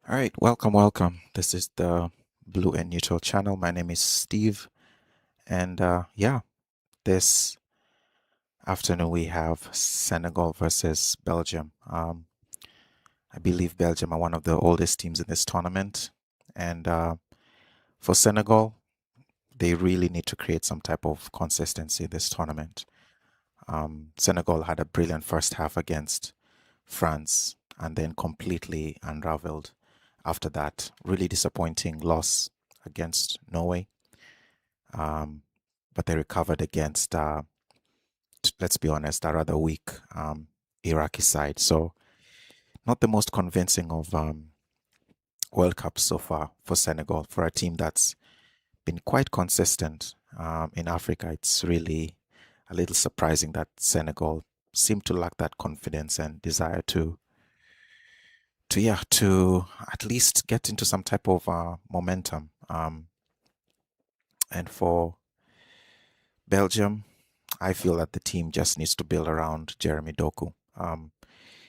All right, welcome. This is the Blue and Neutral channel. My name is Steve, and yeah, this afternoon we have Senegal versus Belgium. I believe Belgium are one of the oldest teams in this tournament, and for Senegal, they really need to create some type of consistency in this tournament. Senegal had a brilliant first half against France, and then completely unraveled after that. Really disappointing loss against Norway. Um, but they recovered against, let's be honest, a rather weak Iraqi side. So, not the most convincing of World Cups so far for Senegal, for a team that's been quite consistent in Africa. It's really a little surprising that Senegal seem to lack that confidence and desire to at least get into some type of momentum. And for Belgium, I feel that the team just needs to build around Jeremy Doku.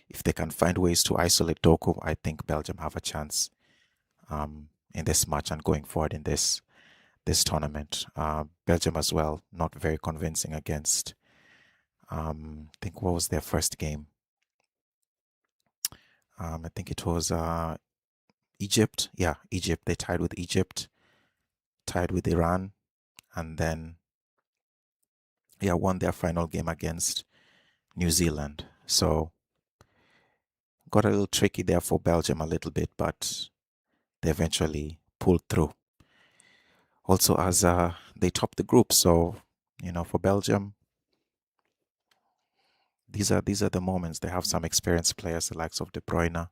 If they can find ways to isolate Doku, I think Belgium have a chance in this match and going forward in this tournament. Belgium as well, not very convincing against. I think what was their first game? I think it was Egypt. Yeah, Egypt. They tied with Egypt, tied with Iran, and then won their final game against New Zealand. So got a little tricky there for Belgium a little bit, but they eventually pulled through. Also, as they topped the group, so for Belgium, these are the moments they have some experienced players, the likes of De Bruyne,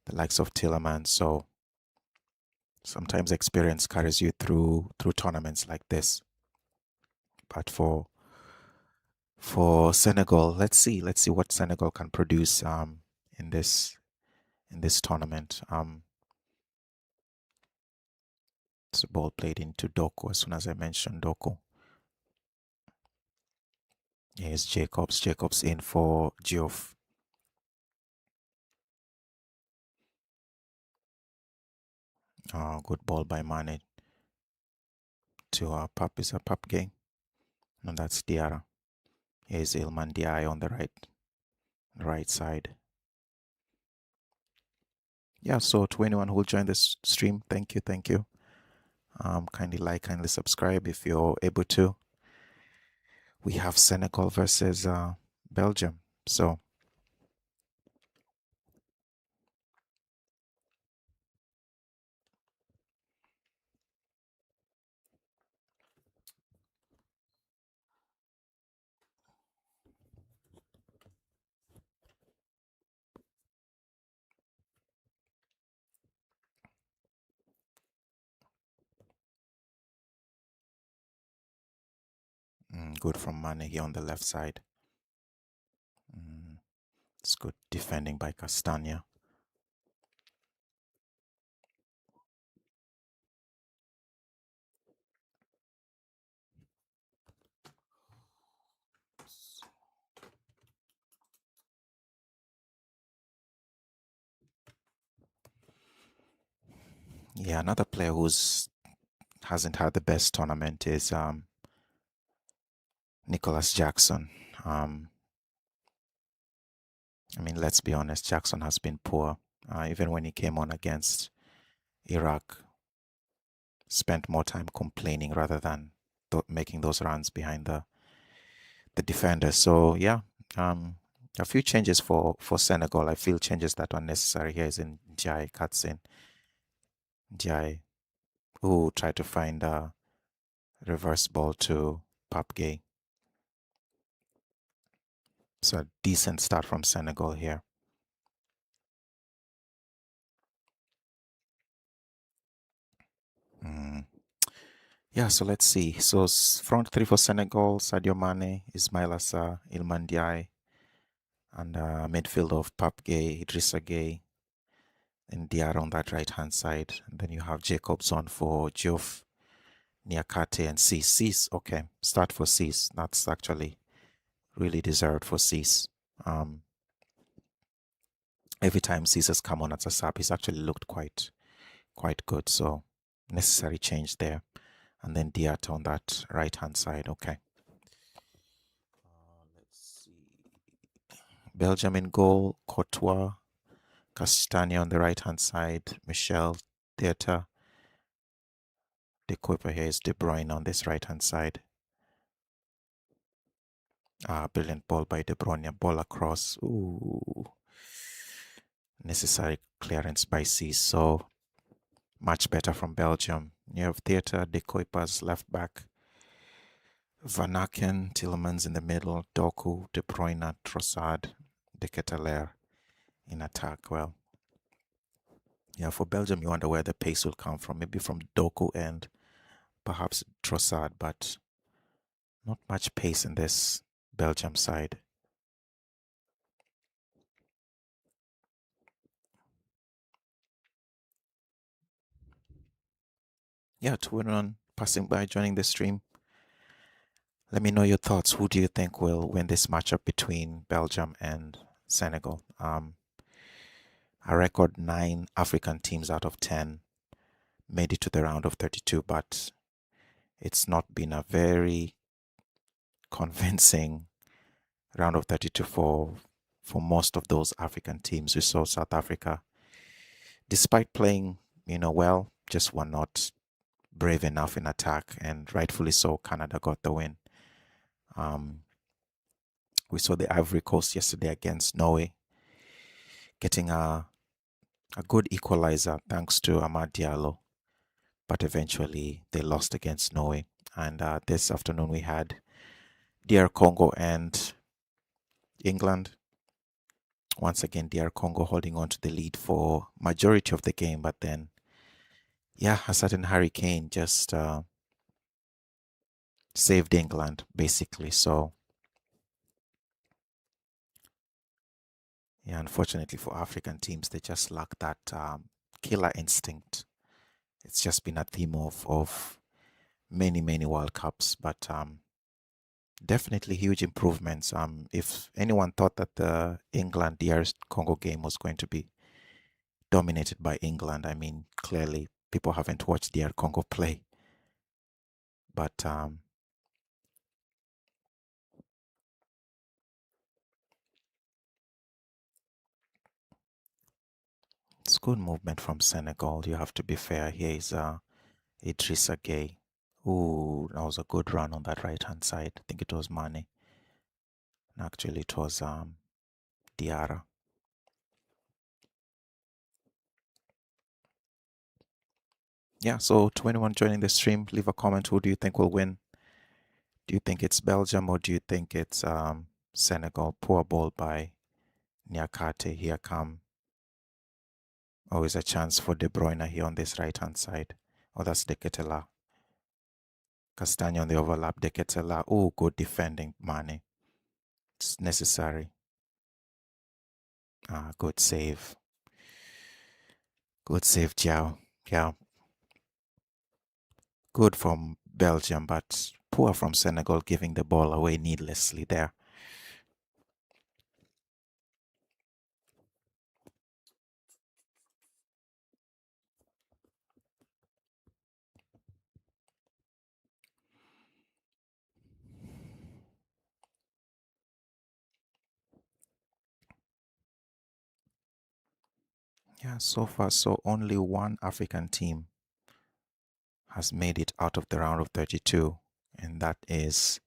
the likes of Tielemans. So sometimes experience carries you through tournaments like this. But for Senegal, let's see what Senegal can produce in this tournament. It's a ball played into Doku as soon as I mentioned Doku. Here's Jacobs. Jacobs in for Geoff. Good ball by Mane to Pap. Is a Pap game? No, that's Diarra. Here's Ilman Diaye on the right side. Yeah, so to anyone who will join this stream, thank you. Kindly like, kindly subscribe if you're able to. We have Senegal versus Belgium. So good from Mane here on the left side. It's good defending by Castagna. Yeah, another player who's hasn't had the best tournament is Nicholas Jackson. I mean, let's be honest, Jackson has been poor. Even when he came on against Iraq, spent more time complaining rather than making those runs behind the defender. So yeah, a few changes for Senegal. I feel changes that are necessary here is in Jai cuts in Jai, who tried to find a reverse ball to Pape. So a decent start from Senegal here. Mm. Yeah, so let's see. So front three for Senegal: Sadio Mane, Ismail Assar, Ilman Diaye, and midfield of Pape Gueye, Idrissa Gueye, and Diarra on that right hand side. And then you have Jacobs on for Geoff, Niakate, and Cease. Cease, okay, start for Cease. That's actually really deserved for Cease. every time Caesar's come on as a sub, he's actually looked quite good. So necessary change there. And then Diat on that right hand side. Okay. Let's see. Belgium in goal, Courtois, Castagna on the right hand side, Michel, Theatre. The keeper here is De Bruyne on this right hand side. Brilliant ball by De Bruyne, ball across. Ooh. Necessary clearance by C. So much better from Belgium. You have Theatre, De Kuiper's left back, Van Aken, Tillemans in the middle, Doku, De Bruyne, Trossard, De Ketelaere in attack. Well, yeah, for Belgium, you wonder where the pace will come from. Maybe from Doku and perhaps Trossard, but not much pace in this Belgium side. Yeah, to win on passing by, joining the stream. Let me know your thoughts. Who do you think will win this matchup between Belgium and Senegal? A record 9 African teams out of 10 made it to the round of 32, but it's not been a very convincing round of 32 for most of those African teams. We saw South Africa, despite playing, well, just were not brave enough in attack, and rightfully so. Canada got the win. We saw the Ivory Coast yesterday against Norway, getting a good equalizer thanks to Amad Diallo, but eventually they lost against Norway. And this afternoon we had DR Congo and England. Once again, DR Congo holding on to the lead for majority of the game, but then, yeah, a certain hurricane just saved England basically. So, yeah, unfortunately for African teams, they just lack that killer instinct. It's just been a theme of many World Cups, but definitely huge improvements. If anyone thought that the England DR Congo game was going to be dominated by England, I mean, clearly people haven't watched DR Congo play. But it's good movement from Senegal. You have to be fair. Here is Idrissa Gueye. Ooh, that was a good run on that right hand side. I think it was Mane. Actually, it was Diarra. Yeah, so to anyone joining the stream, leave a comment. Who do you think will win? Do you think it's Belgium or do you think it's Senegal? Poor ball by Niakate. Here come. Always a chance for De Bruyne here on this right hand side. Oh, that's De Ketelaere. Castagna on the overlap. De Ketelaere. Oh, good defending, Mane. It's necessary. Good save. Good save, Jiao. Yeah, good from Belgium, but poor from Senegal giving the ball away needlessly there. Yeah, so far, so only one African team has made it out of the round of 32, and that is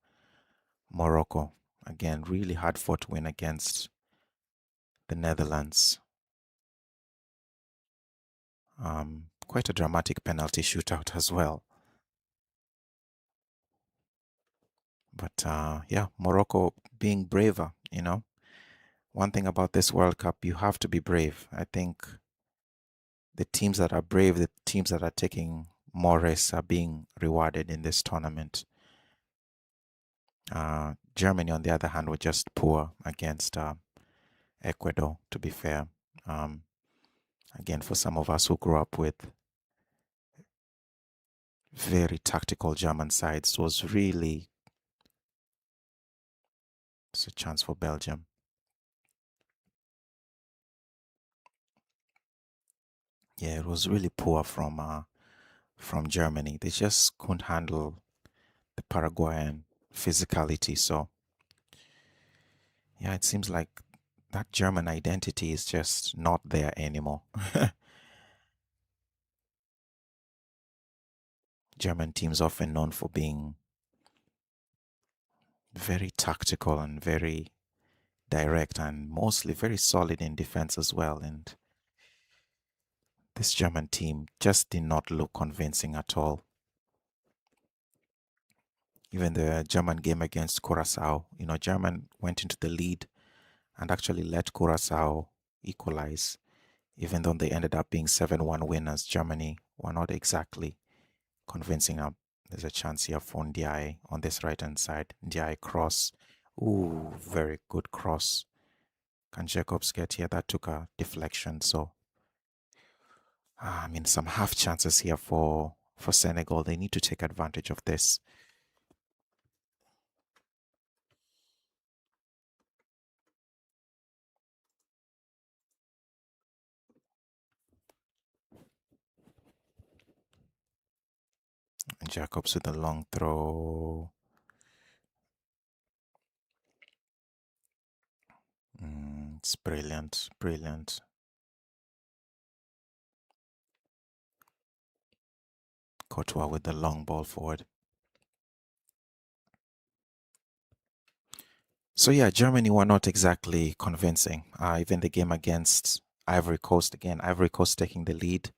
Morocco. Again, really hard fought win against the Netherlands. Quite a dramatic penalty shootout as well. But yeah, Morocco being braver, One thing about this World Cup, you have to be brave. I think the teams that are brave, the teams that are taking more risks are being rewarded in this tournament. Germany, on the other hand, were just poor against Ecuador, to be fair. Again, for some of us who grew up with very tactical German sides, was really it's a chance for Belgium. Yeah, it was really poor from Germany. They just couldn't handle the Paraguayan physicality. So yeah, it seems like that German identity is just not there anymore. German teams often known for being very tactical and very direct and mostly very solid in defense as well. And this German team just did not look convincing at all. Even the German game against Curacao, German went into the lead and actually let Curacao equalize, even though they ended up being 7-1 winners. Germany were not exactly convincing up. There's a chance here for Ndiaye on this right hand side. Ndiaye cross. Ooh, very good cross. Can Jacobs get here? That took a deflection. So, I mean, some half chances here for Senegal. They need to take advantage of this. And Jacobs with a long throw. It's brilliant, brilliant. Courtois with the long ball forward. So yeah, Germany were not exactly convincing. Even the game against Ivory Coast, again, Ivory Coast taking the lead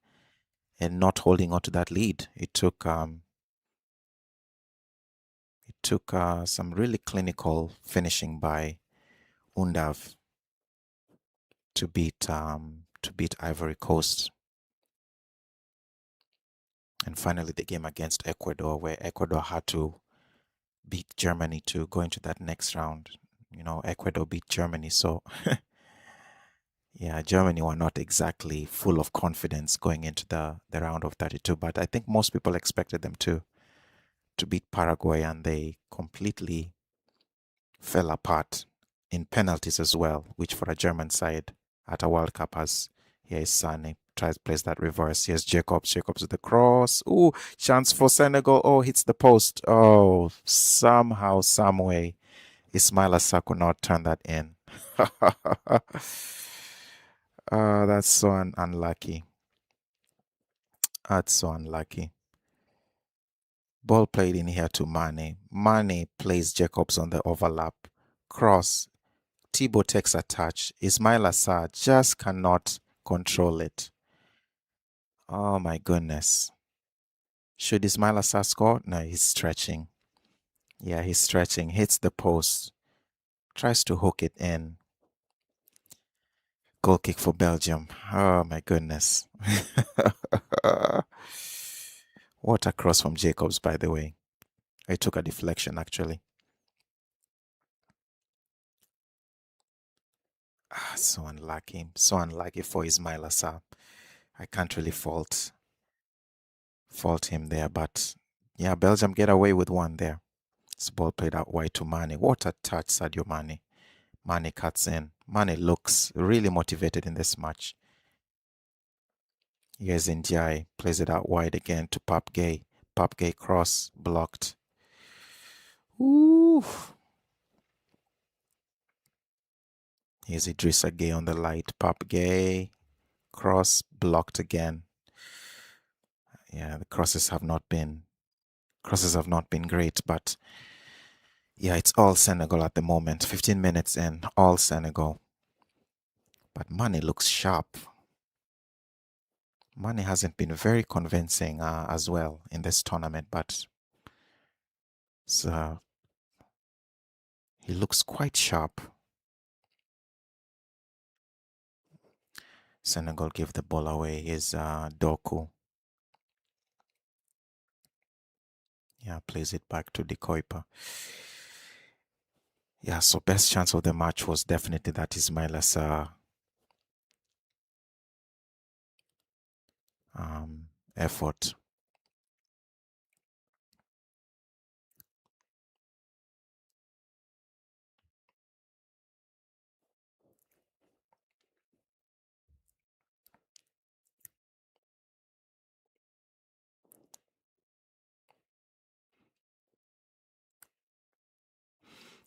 and not holding on to that lead. It took some really clinical finishing by Undav to beat Ivory Coast. And finally, the game against Ecuador, where Ecuador had to beat Germany to go into that next round. Ecuador beat Germany, so yeah, Germany were not exactly full of confidence going into the round of 32, but I think most people expected them to beat Paraguay, and they completely fell apart in penalties as well, which for a German side at a World Cup has. Here is Sane, tries plays that reverse. Here's Jacobs. Jacobs with the cross. Ooh, chance for Senegal. Oh, hits the post. Oh, somehow, some way, Ismail Assar could not turn that in. That's so unlucky. That's so unlucky. Ball played in here to Mane. Mane plays Jacobs on the overlap. Cross. Thibaut takes a touch. Ismail Assar just cannot control it. Oh my goodness. Should Ismail Assar score? No, he's stretching. Yeah, he's stretching. Hits the post. Tries to hook it in. Goal kick for Belgium. Oh my goodness. What a cross from Jacobs, by the way. It took a deflection, actually. So unlucky. So unlucky for Ismail Assar. I can't really fault him there, but yeah, Belgium get away with one there. This ball played out wide to Mane. What a touch, Sadio Mane. Mane cuts in. Mane looks really motivated in this match. Here's Ndiaye. Plays it out wide again to Pap Gay. Pap Gay cross blocked. Ooh. Here's Idrissa Gay on the light. Pap Gay. Cross blocked again. Yeah, the crosses have not been great, but yeah, it's all Senegal at the moment. 15 minutes in, all Senegal. But Mane looks sharp. Mane hasn't been very convincing as well in this tournament, but so he looks quite sharp. Senegal give the ball away. Is Doku. Yeah, plays it back to Dekoipa. Yeah, so best chance of the match was definitely that Ismail Assar effort.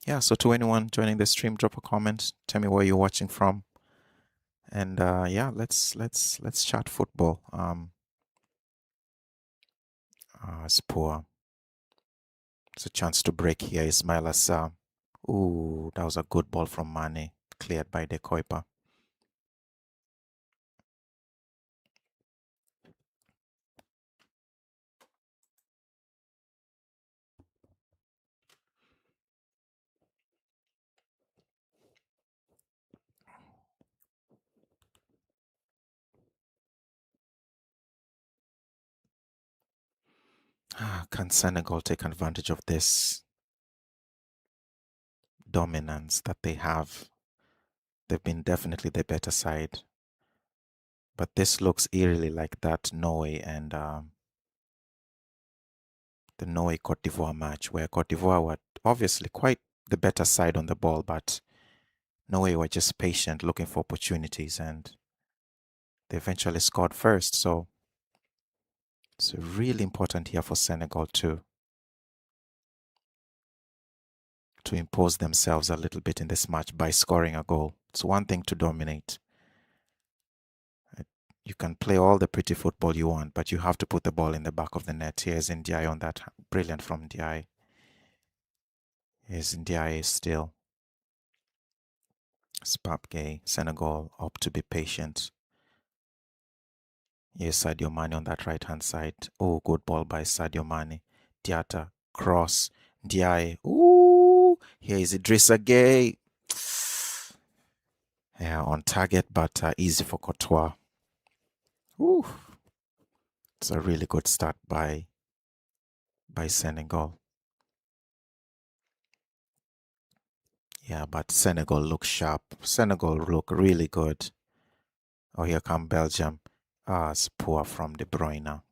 Yeah, so to anyone joining the stream, drop a comment. Tell me where you're watching from. And yeah, let's chat football. It's poor. It's a chance to break here. Ismail Assar. Ooh, that was a good ball from Mane, cleared by De Kuiper. Can Senegal take advantage of this dominance that they have? They've been definitely the better side, but this looks eerily like that Norway and the Norway Cote d'Ivoire match, where Cote d'Ivoire were obviously quite the better side on the ball, but Norway were just patient, looking for opportunities, and they eventually scored first. So it's really important here for Senegal to impose themselves a little bit in this match by scoring a goal. It's one thing to dominate. You can play all the pretty football you want, but you have to put the ball in the back of the net. Here's Ndiaye on that. Brilliant from Ndiaye. Here's Ndiaye still. Spapgay, Senegal, up to be patient. Here's Sadio Mane on that right hand side. Oh, good ball by Sadio Mane. Diatta, cross. Ndiaye. Ooh, here is Idrissa Gueye. Yeah, on target, but easy for Courtois. Ooh, it's a really good start by Senegal. Yeah, but Senegal look sharp. Senegal look really good. Oh, here come Belgium. It's poor from De Bruyne.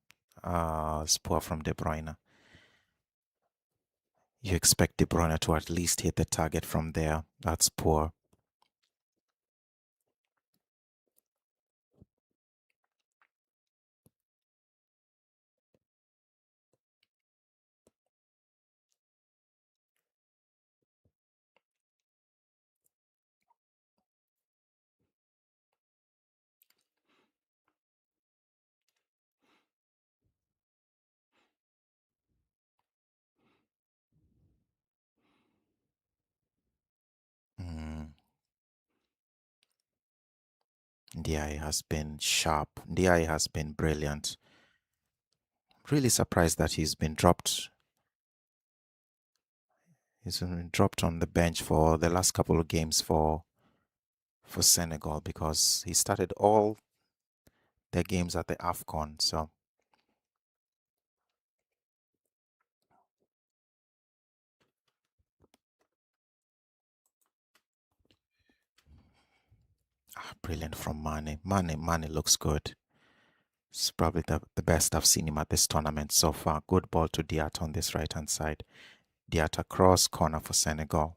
It's poor from De Bruyne. You expect De Bruyne to at least hit the target from there. That's poor. Mm. Ndiaye has been sharp. Ndiaye has been brilliant. Really surprised that he's been dropped. He's been dropped on the bench for the last couple of games for Senegal because he started all their games at the AFCON. So brilliant from Mane. Mane looks good. It's probably the best I've seen him at this tournament so far. Good ball to Diatta on this right hand side. Diatta cross corner for Senegal.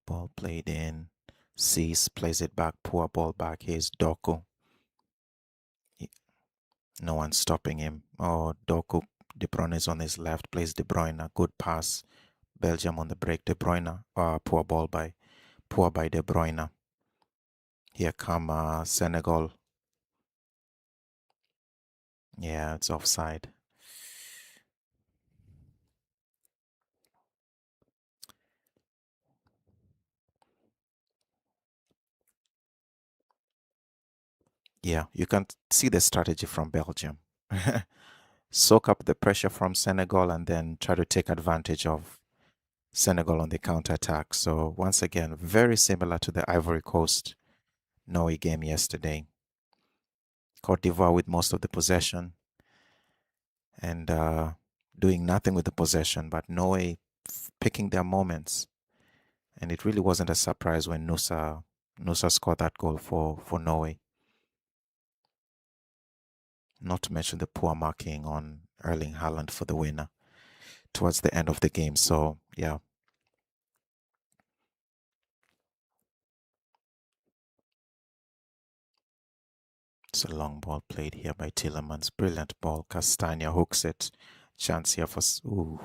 Ball played in. Cease plays it back. Poor ball back. Here's Doku. No one stopping him. Oh, Doku. De Bruyne is on his left. Plays De Bruyne. Good pass. Belgium on the break. De Bruyne. Poor by De Bruyne. Here come Senegal. Yeah, it's offside. Yeah, you can see the strategy from Belgium. Soak up the pressure from Senegal and then try to take advantage of Senegal on the counter-attack. So once again, very similar to the Ivory Coast Norway game yesterday. Cote d'Ivoire with most of the possession and doing nothing with the possession, but Norway picking their moments. And it really wasn't a surprise when Nusa Nusa scored that goal for Norway. Not to mention the poor marking on Erling Haaland for the winner towards the end of the game. So, yeah. It's a long ball played here by Tillemans. Brilliant ball. Castagna hooks it. Chance here for... Ooh.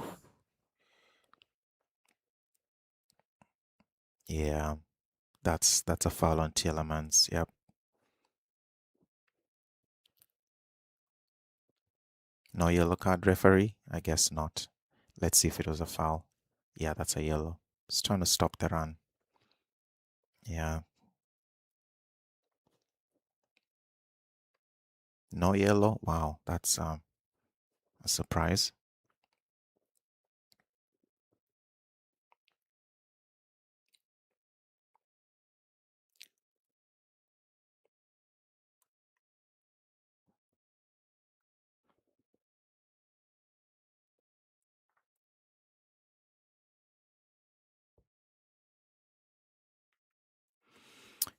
Yeah, that's a foul on Tillemans. Yep. No yellow card, referee? I guess not. Let's see if it was a foul. Yeah, that's a yellow. It's trying to stop the run. Yeah. No yellow? Wow, that's a surprise.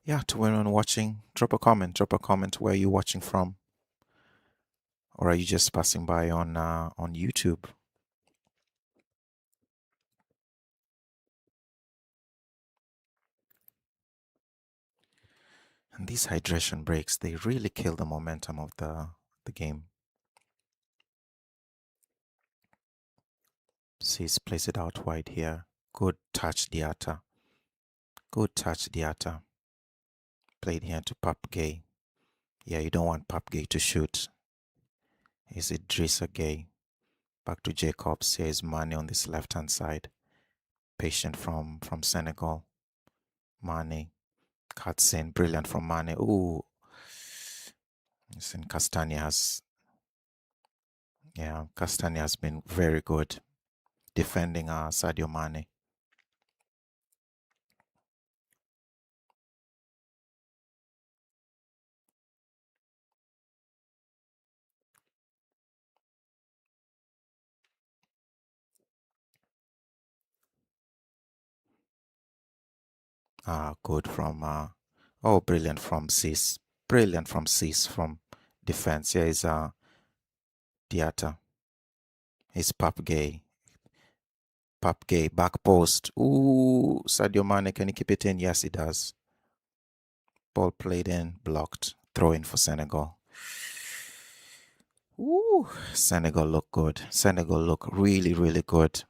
Yeah, to anyone watching, drop a comment. Drop a comment where you're watching from, or are you just passing by on YouTube? And these hydration breaks, they really kill the momentum of the game. Sis plays it out wide here. Good touch, Diata. Good touch, Diata. Played here to Pap Gay. Yeah, you don't want Pap Gay to shoot. Is it Drissa Gay? Back to Jacobs. Here is Mane on this left-hand side. Patient from Senegal. Mane. Cuts in. Brilliant from Mane. Ooh. Listen, Castagna has... Yeah, Castagna has been very good defending Sadio Mane. Good from... oh, brilliant from Sis. Brilliant from Sis from defense. Here is Diata. He's Pap Gay. Pap Gay, back post. Ooh, Sadio Mane, can he keep it in? Yes, he does. Ball played in, blocked. Throw in for Senegal. Ooh, Senegal look good. Senegal look really, really good.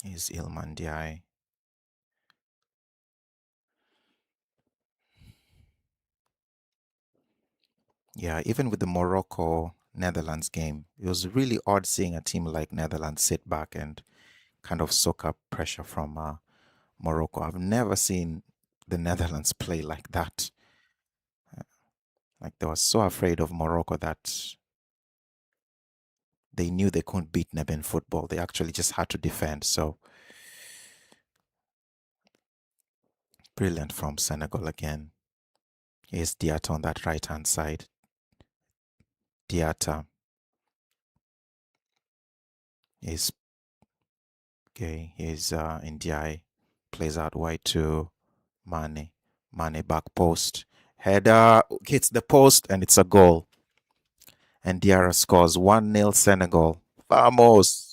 He's Ilman Diaye. Yeah, even with the Morocco Netherlands game, it was really odd seeing a team like Netherlands sit back and kind of soak up pressure from Morocco. I've never seen the Netherlands play like that. Like they were so afraid of Morocco that they knew they couldn't beat them in football. They actually just had to defend. So brilliant from Senegal again. Here's Diata on that right hand side. Diata is okay. He's Ndiaye. Plays out wide to Mane. Mane back post. Header hits the post and it's a goal. And Diarra scores 1-0 Senegal. Vamos!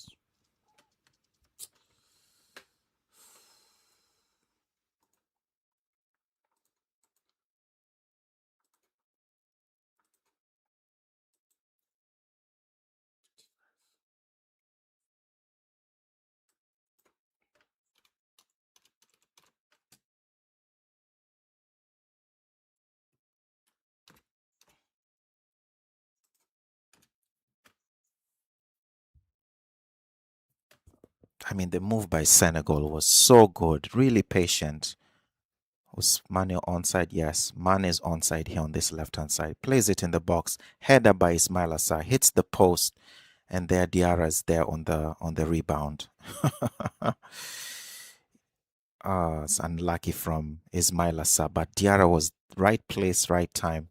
I mean, the move by Senegal was so good, really patient. Was Mane onside? Yes, Mane is onside here on this left-hand side. Plays it in the box. Header by Ismail Assar. Hits the post. And there Diarra is there on the rebound. It's unlucky from Ismail Assar, but Diarra was right place, right time.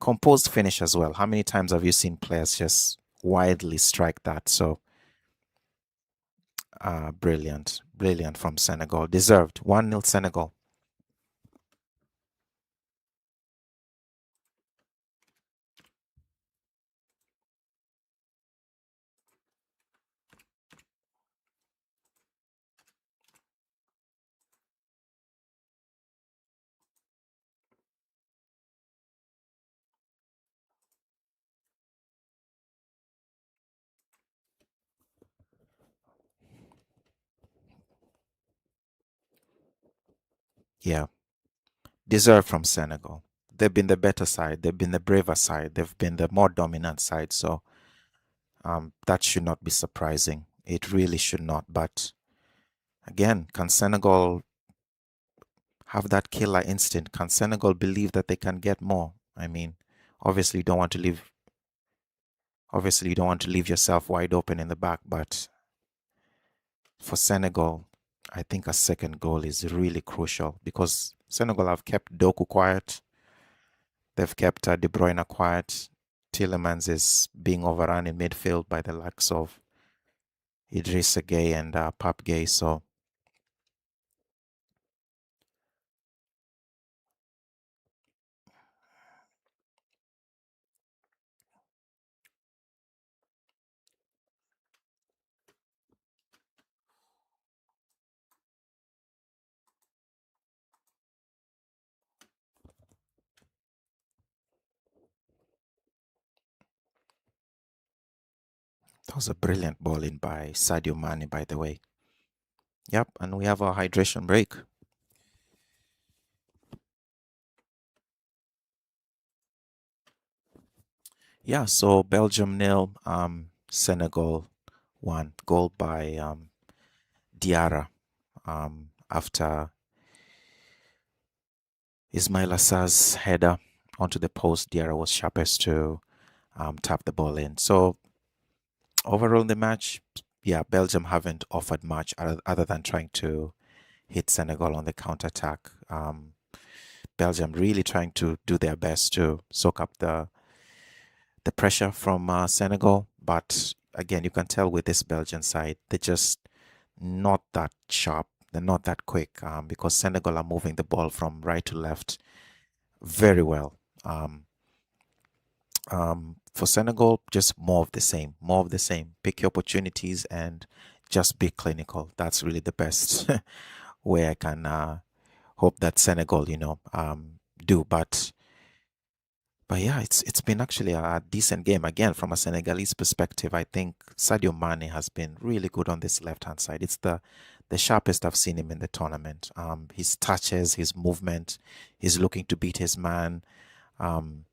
Composed finish as well. How many times have you seen players just widely strike that? So, brilliant, brilliant from Senegal. Deserved. 1-0 Senegal. Yeah, deserved from Senegal. They've been the better side. They've been the braver side. They've been the more dominant side. So that should not be surprising. It really should not. But again, can Senegal have that killer instinct? Can Senegal believe that they can get more? I mean, obviously you don't want to leave obviously you don't want to leave yourself wide open in the back, but for Senegal, I think a second goal is really crucial because Senegal have kept Doku quiet. They've kept De Bruyne quiet. Tielemans is being overrun in midfield by the likes of Idrissa Gueye and Pape Gueye. So that was a brilliant ball in by Sadio Mane, by the way. Yep, and we have our hydration break. Yeah, so Belgium nil, Senegal 1. Goal by Diarra after Ismail Assar's header onto the post. Diarra was sharpest to tap the ball in. So overall in the match, yeah, Belgium haven't offered much other than trying to hit Senegal on the counter-attack. Belgium really trying to do their best to soak up the pressure from Senegal. But again, you can tell with this Belgian side, they're just not that sharp. They're not that quick because Senegal are moving the ball from right to left very well. For Senegal, just more of the same, more of the same. Pick your opportunities and just be clinical. That's really the best way I can hope that Senegal, do. But yeah, it's been actually a decent game again from a Senegalese perspective. I think Sadio Mane has been really good on this left hand side. It's the sharpest I've seen him in the tournament. His touches, his movement, he's looking to beat his man. Um,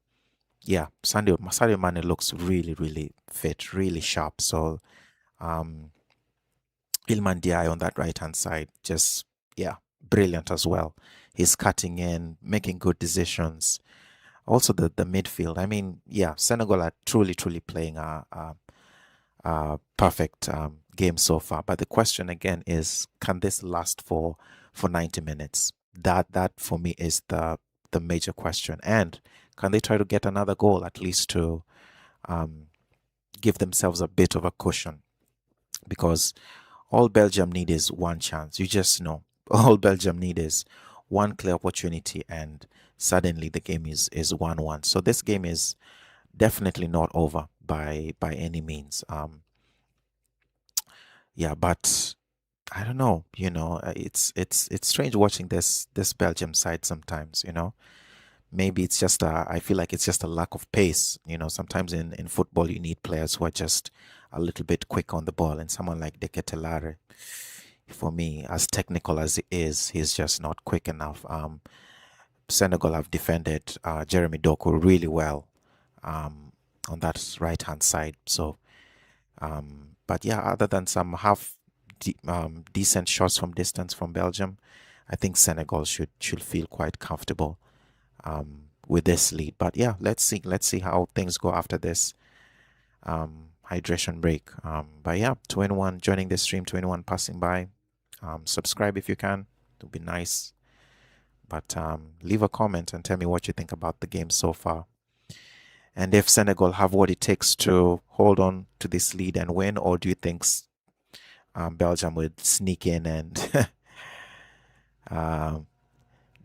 yeah, Sadio Mane looks really, really fit, really sharp. So um, Ilman Diaye on that right hand side, just yeah, brilliant as well. He's cutting in, making good decisions. Also the midfield. I mean, yeah, Senegal are truly, truly playing a perfect game so far. But the question again is, can this last for 90 minutes? That for me is the major question. And can they try to get another goal at least to um, give themselves a bit of a cushion? Because all Belgium need is one chance. You just know. All Belgium need is one clear opportunity, and suddenly the game is 1-1. So this game is definitely not over by any means. Yeah, but I don't know. It's strange watching this Belgium side sometimes. Maybe it's just I feel like it's just a lack of pace. Sometimes in football you need players who are just a little bit quick on the ball, and someone like Deketelare, for me, as technical as he is, he's just not quick enough. Senegal have defended Jeremy Doku really well on that right hand side. So, but yeah, other than some decent shots from distance from Belgium, I think Senegal should feel quite comfortable with this lead. But yeah, let's see how things go after this hydration break. But yeah, 2-in-1 joining the stream, 2-in-1 passing by. Subscribe if you can. It would be nice. But leave a comment and tell me what you think about the game so far. And if Senegal have what it takes to hold on to this lead and win, or do you think Belgium would sneak in and um,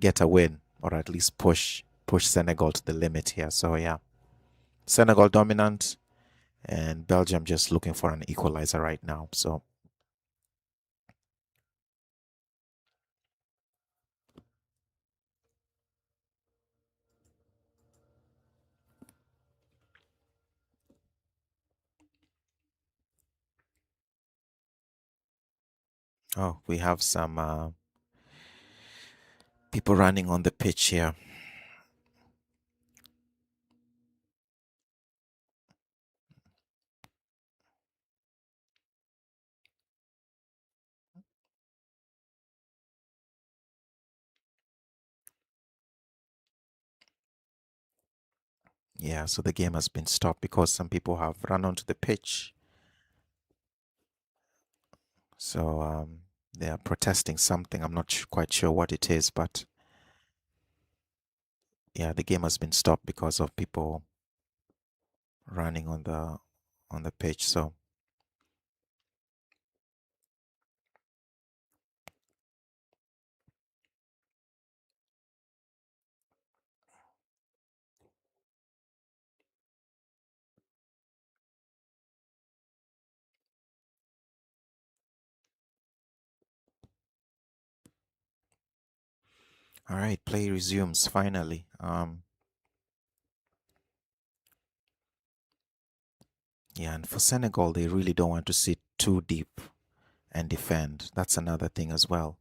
get a win, or at least push Senegal to the limit here? So yeah, Senegal dominant, and Belgium just looking for an equalizer right now. So oh, we have some people running on the pitch here. Yeah, so the game has been stopped because some people have run onto the pitch. So they are protesting something. I'm not quite sure what it is, but yeah, the game has been stopped because of people running on the pitch. So all right, play resumes finally. Yeah, and for Senegal, they really don't want to sit too deep and defend. That's another thing as well.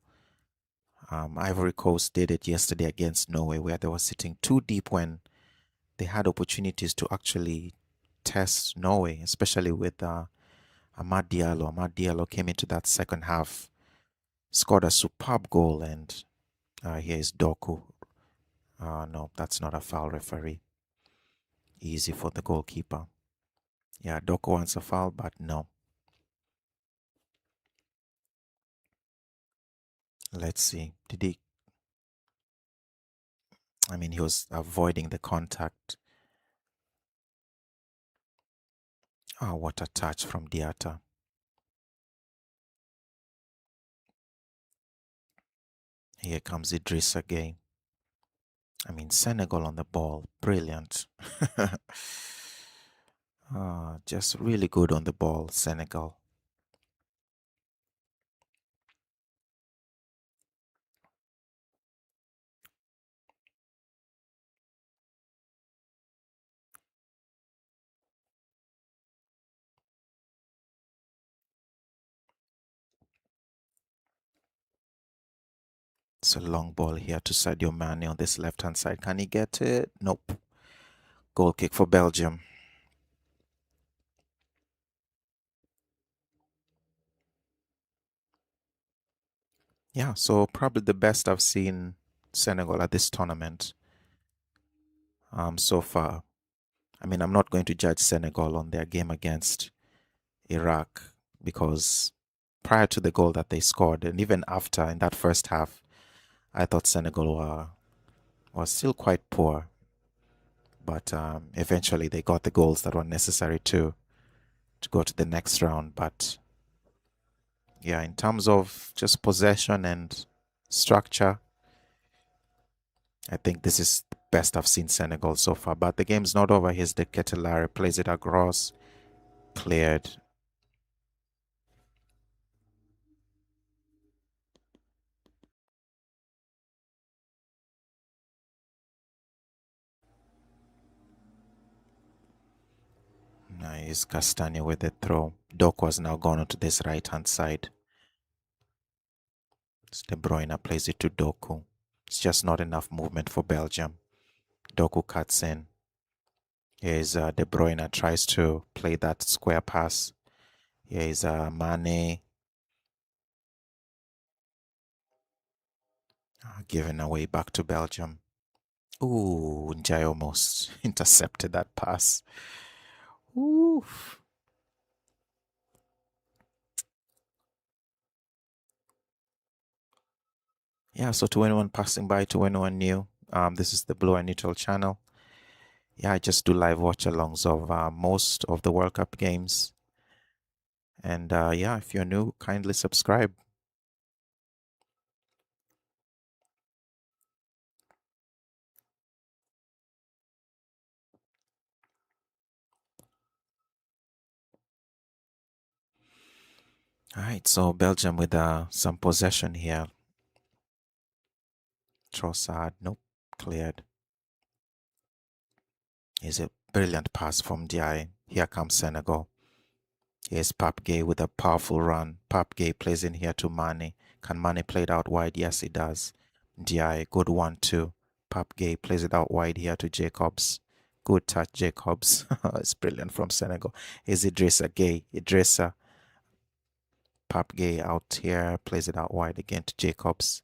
Ivory Coast did it yesterday against Norway, where they were sitting too deep when they had opportunities to actually test Norway, especially with Amad Diallo. Amad Diallo came into that second half, scored a superb goal, and here is Doku. No, that's not a foul, referee. Easy for the goalkeeper. Yeah, Doku wants a foul, but no. Let's see. Did he? I mean, he was avoiding the contact. Oh, what a touch from Diata. Here comes Idris again. I mean, Senegal on the ball. Brilliant. Just really good on the ball, Senegal. It's a long ball here to Sadio Mane on this left-hand side. Can he get it? Nope. Goal kick for Belgium. Yeah, so probably the best I've seen Senegal at this tournament so far. I mean, I'm not going to judge Senegal on their game against Iraq because prior to the goal that they scored, and even after in that first half, I thought Senegal was still quite poor. But eventually they got the goals that were necessary to go to the next round. But yeah, in terms of just possession and structure, I think this is the best I've seen Senegal so far. But the game's not over. Here's the Ketelare, plays it across, cleared. Nice Castagna with the throw. Doku has now gone onto this right hand side. It's De Bruyne plays it to Doku. It's just not enough movement for Belgium. Doku cuts in. Here's De Bruyne tries to play that square pass. Here's Mane giving away back to Belgium. Ooh, Njai almost intercepted that pass. Ooh. Yeah, so to anyone passing by, to anyone new, this is the Blue and Neutral channel. Yeah, I just do live watch alongs of most of the World Cup games. And yeah, if you're new, kindly subscribe. All right, so Belgium with some possession here. Trossard, nope, cleared. Is a brilliant pass from Diaye. Here comes Senegal. Here's Pape Gueye with a powerful run. Pape Gueye plays in here to Mane. Can Mane play it out wide? Yes, he does. Diaye, good 1-2. Pape Gueye plays it out wide here to Jacobs. Good touch, Jacobs. It's brilliant from Senegal. Here's Idrissa Gueye. Idrissa. Pape Gueye out here. Plays it out wide again to Jacobs.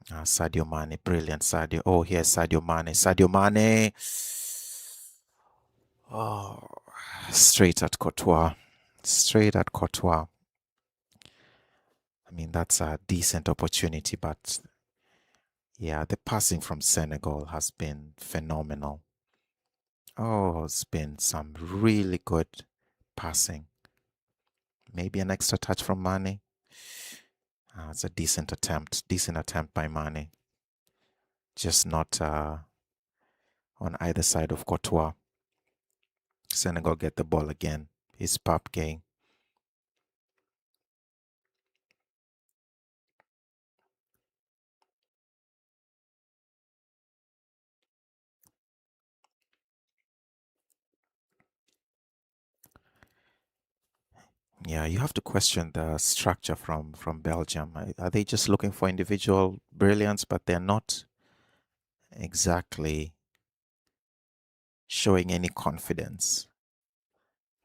Sadio Mane. Brilliant, Sadio. Oh, here's Sadio Mane. Sadio Mane. Oh, straight at Courtois. Straight at Courtois. I mean, that's a decent opportunity, but yeah, the passing from Senegal has been phenomenal. Oh, it's been some really good passing. Maybe an extra touch from Mane. It's a decent attempt. Decent attempt by Mane. Just not on either side of Courtois. Senegal get the ball again. It's Pape Gueye. Yeah, you have to question the structure from Belgium. Are they just looking for individual brilliance, but they're not exactly showing any confidence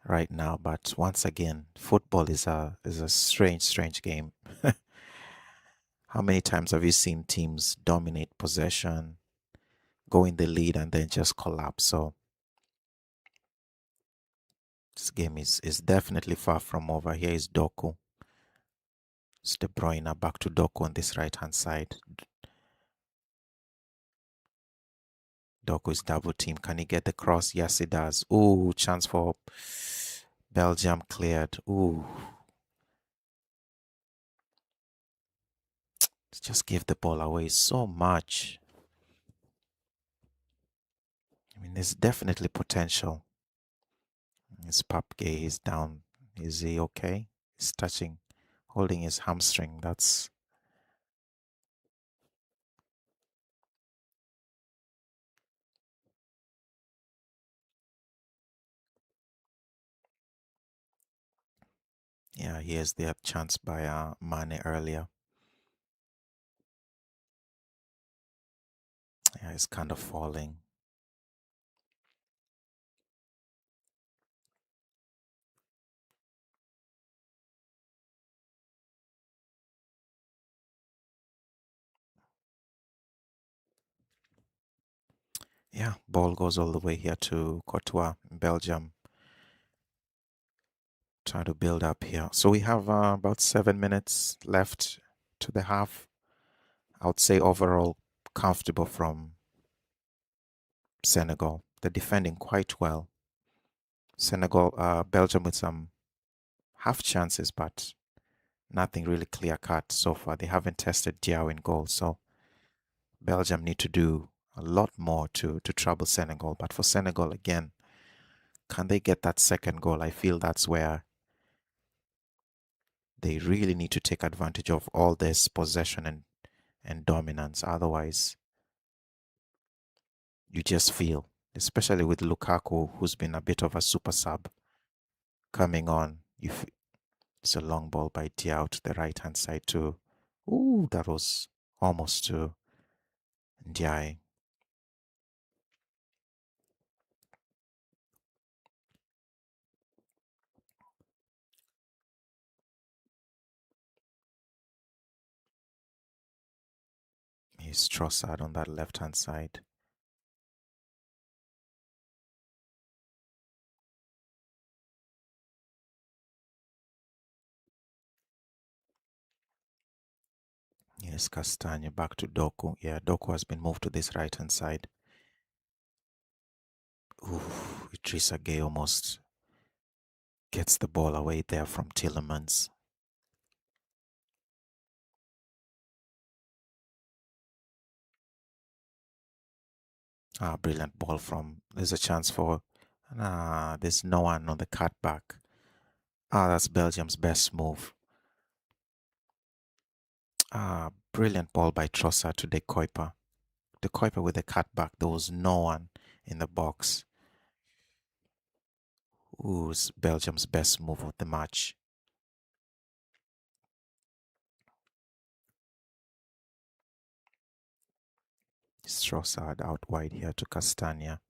right now? But once again, football is a strange game. How many times have you seen teams dominate possession, go in the lead, and then just collapse? So this game is definitely far from over. Here is Doku. It's De Bruyne back to Doku on this right hand side. Doku is double team. Can he get the cross? Yes, he does. Ooh, chance for Belgium cleared. Ooh, just give the ball away so much. I mean, there's definitely potential. His Pape Gueye is down. Is he okay? He's touching, holding his hamstring. That's yeah. Here's the chance by Mane earlier. Yeah, he's kind of falling. Yeah, ball goes all the way here to Courtois, Belgium, trying to build up here. So we have about 7 minutes left to the half. I would say overall comfortable from Senegal. They're defending quite well. Senegal, Belgium with some half chances, but nothing really clear cut so far. They haven't tested Diao in goal, so Belgium need to do a lot more to trouble Senegal. But for Senegal, again, can they get that second goal? I feel that's where they really need to take advantage of all this possession and dominance. Otherwise, you just feel, especially with Lukaku, who's been a bit of a super sub coming on, it's a long ball by Diao to the right hand side too. Ooh, that was almost to Ndiaye. He's Trossard on that left hand side. Yes, Castagna back to Doku. Yeah, Doku has been moved to this right hand side. Ooh, Idrissa Gay almost gets the ball away there from Tillemans. Ah, brilliant ball from. There's a chance for. There's no one on the cutback. Ah, that's Belgium's best move. Ah, brilliant ball by Trossard to De Kuiper. De Kuiper with the cutback. There was no one in the box. Ooh, it's Belgium's best move of the match. Trossard out wide here to Castagna.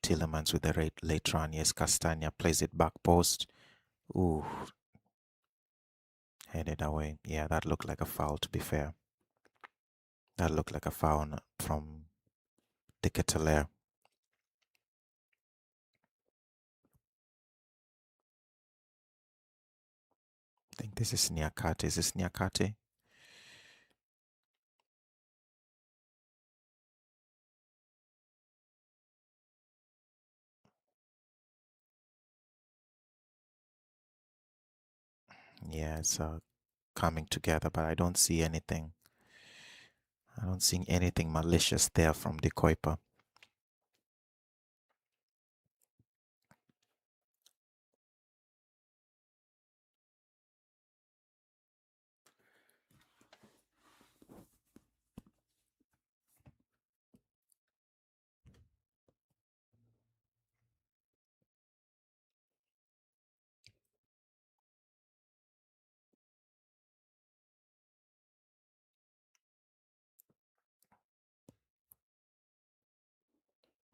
Tillemans with the late run. Yes, Castagna plays it back post. Ooh, headed away. Yeah, that looked like a foul, to be fair. That looked like a foul from De Ketelaere. I think this is Niakate. Is this Niakate? Yeah, it's coming together, but I don't see anything. I don't see anything malicious there from De Kuiper.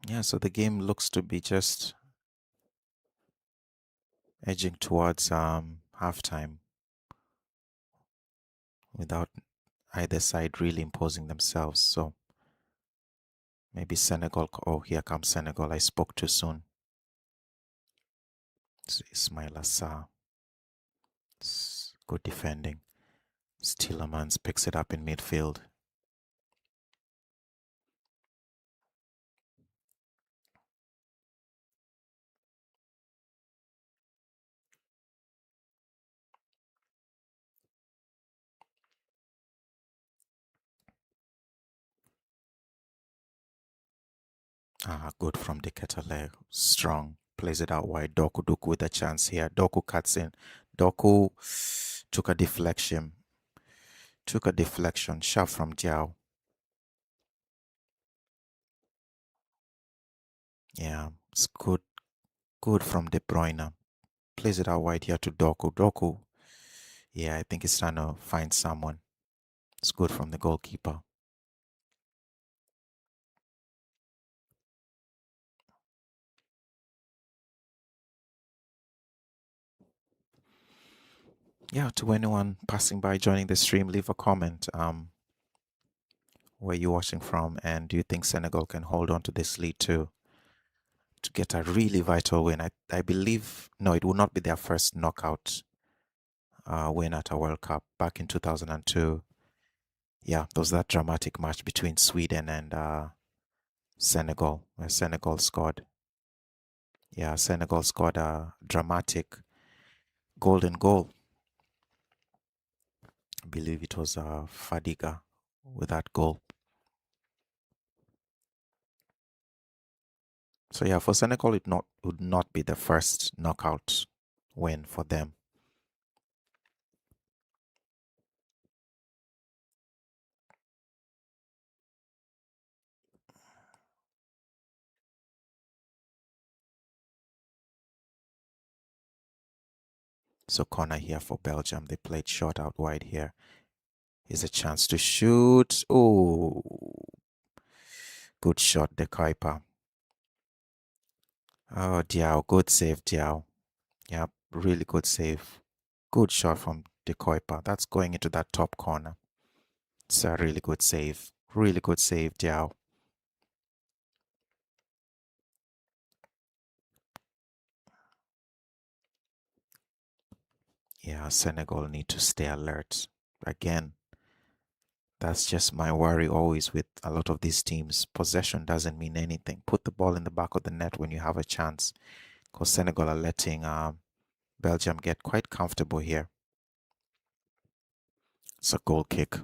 Yeah, so the game looks to be just edging towards halftime without either side really imposing themselves. So maybe Senegal. Oh, here comes Senegal. I spoke too soon. It's Ismail Assar. It's good defending. Stillemans picks it up in midfield. Ah, good from the Ketelaere. Strong. Plays it out wide. Doku with a chance here. Doku cuts in. Doku took a deflection. Took a deflection. Shot from Jiao. Yeah, it's good. Good from De Bruyne. Plays it out wide here to Doku. Doku. Yeah, I think he's trying to find someone. It's good from the goalkeeper. Yeah, to anyone passing by, joining the stream, leave a comment. Where you watching from, and do you think Senegal can hold on to this lead to get a really vital win? I believe no, it will not be their first knockout win at a World Cup back in 2002. Yeah, there was that dramatic match between Sweden and Senegal, where Senegal scored. Yeah, Senegal scored a dramatic golden goal. I believe it was Fadiga with that goal. So yeah, for Senegal, it not would not be the first knockout win for them. So corner here for Belgium. They played short out wide here. Here's a chance to shoot. Oh, good shot, De Kuiper. Oh, Diao, good save, Diao. Yep, really good save. Good shot from De Kuiper. That's going into that top corner. It's a really good save. Really good save, Diao. Yeah, Senegal need to stay alert. again, that's just my worry always with a lot of these teams. Possession doesn't mean anything. Put the ball in the back of the net when you have a chance. Because Senegal are letting Belgium get quite comfortable here. It's a goal kick.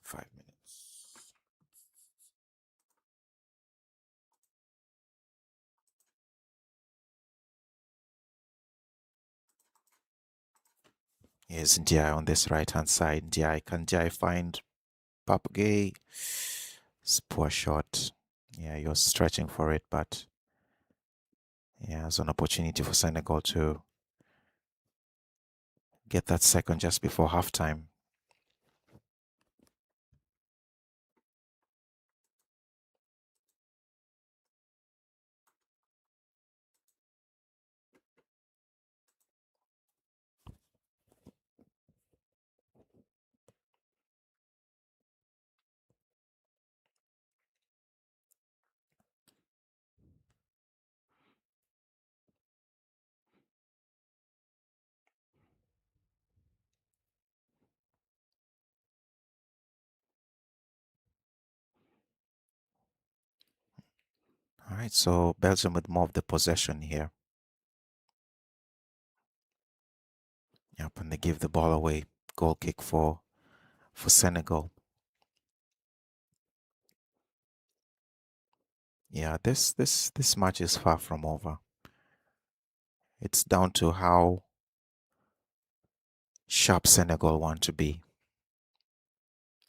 5 minutes. Here's Ndiaye on this right hand side. Ndiaye, can Ndiaye find Papagay? It's poor shot. Yeah, you're stretching for it, but yeah, it's an opportunity for Senegal to get that second just before halftime. All right, so Belgium with more of the possession here. Yep, and they give the ball away. Goal kick for Senegal. Yeah, this match is far from over. It's down to how sharp Senegal want to be.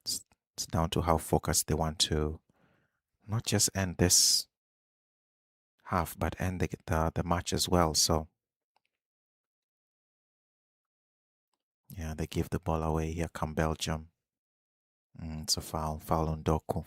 It's, it's down to how focused they want to not just end this half, but end the match as well. So yeah, they give the ball away. Here come Belgium. It's a foul on Doku.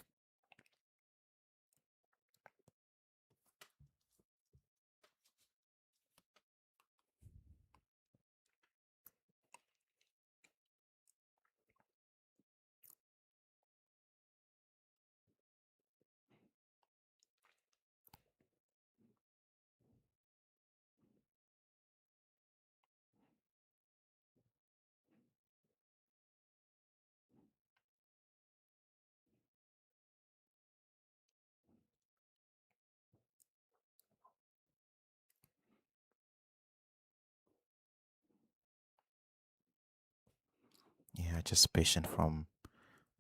Yeah, just patient from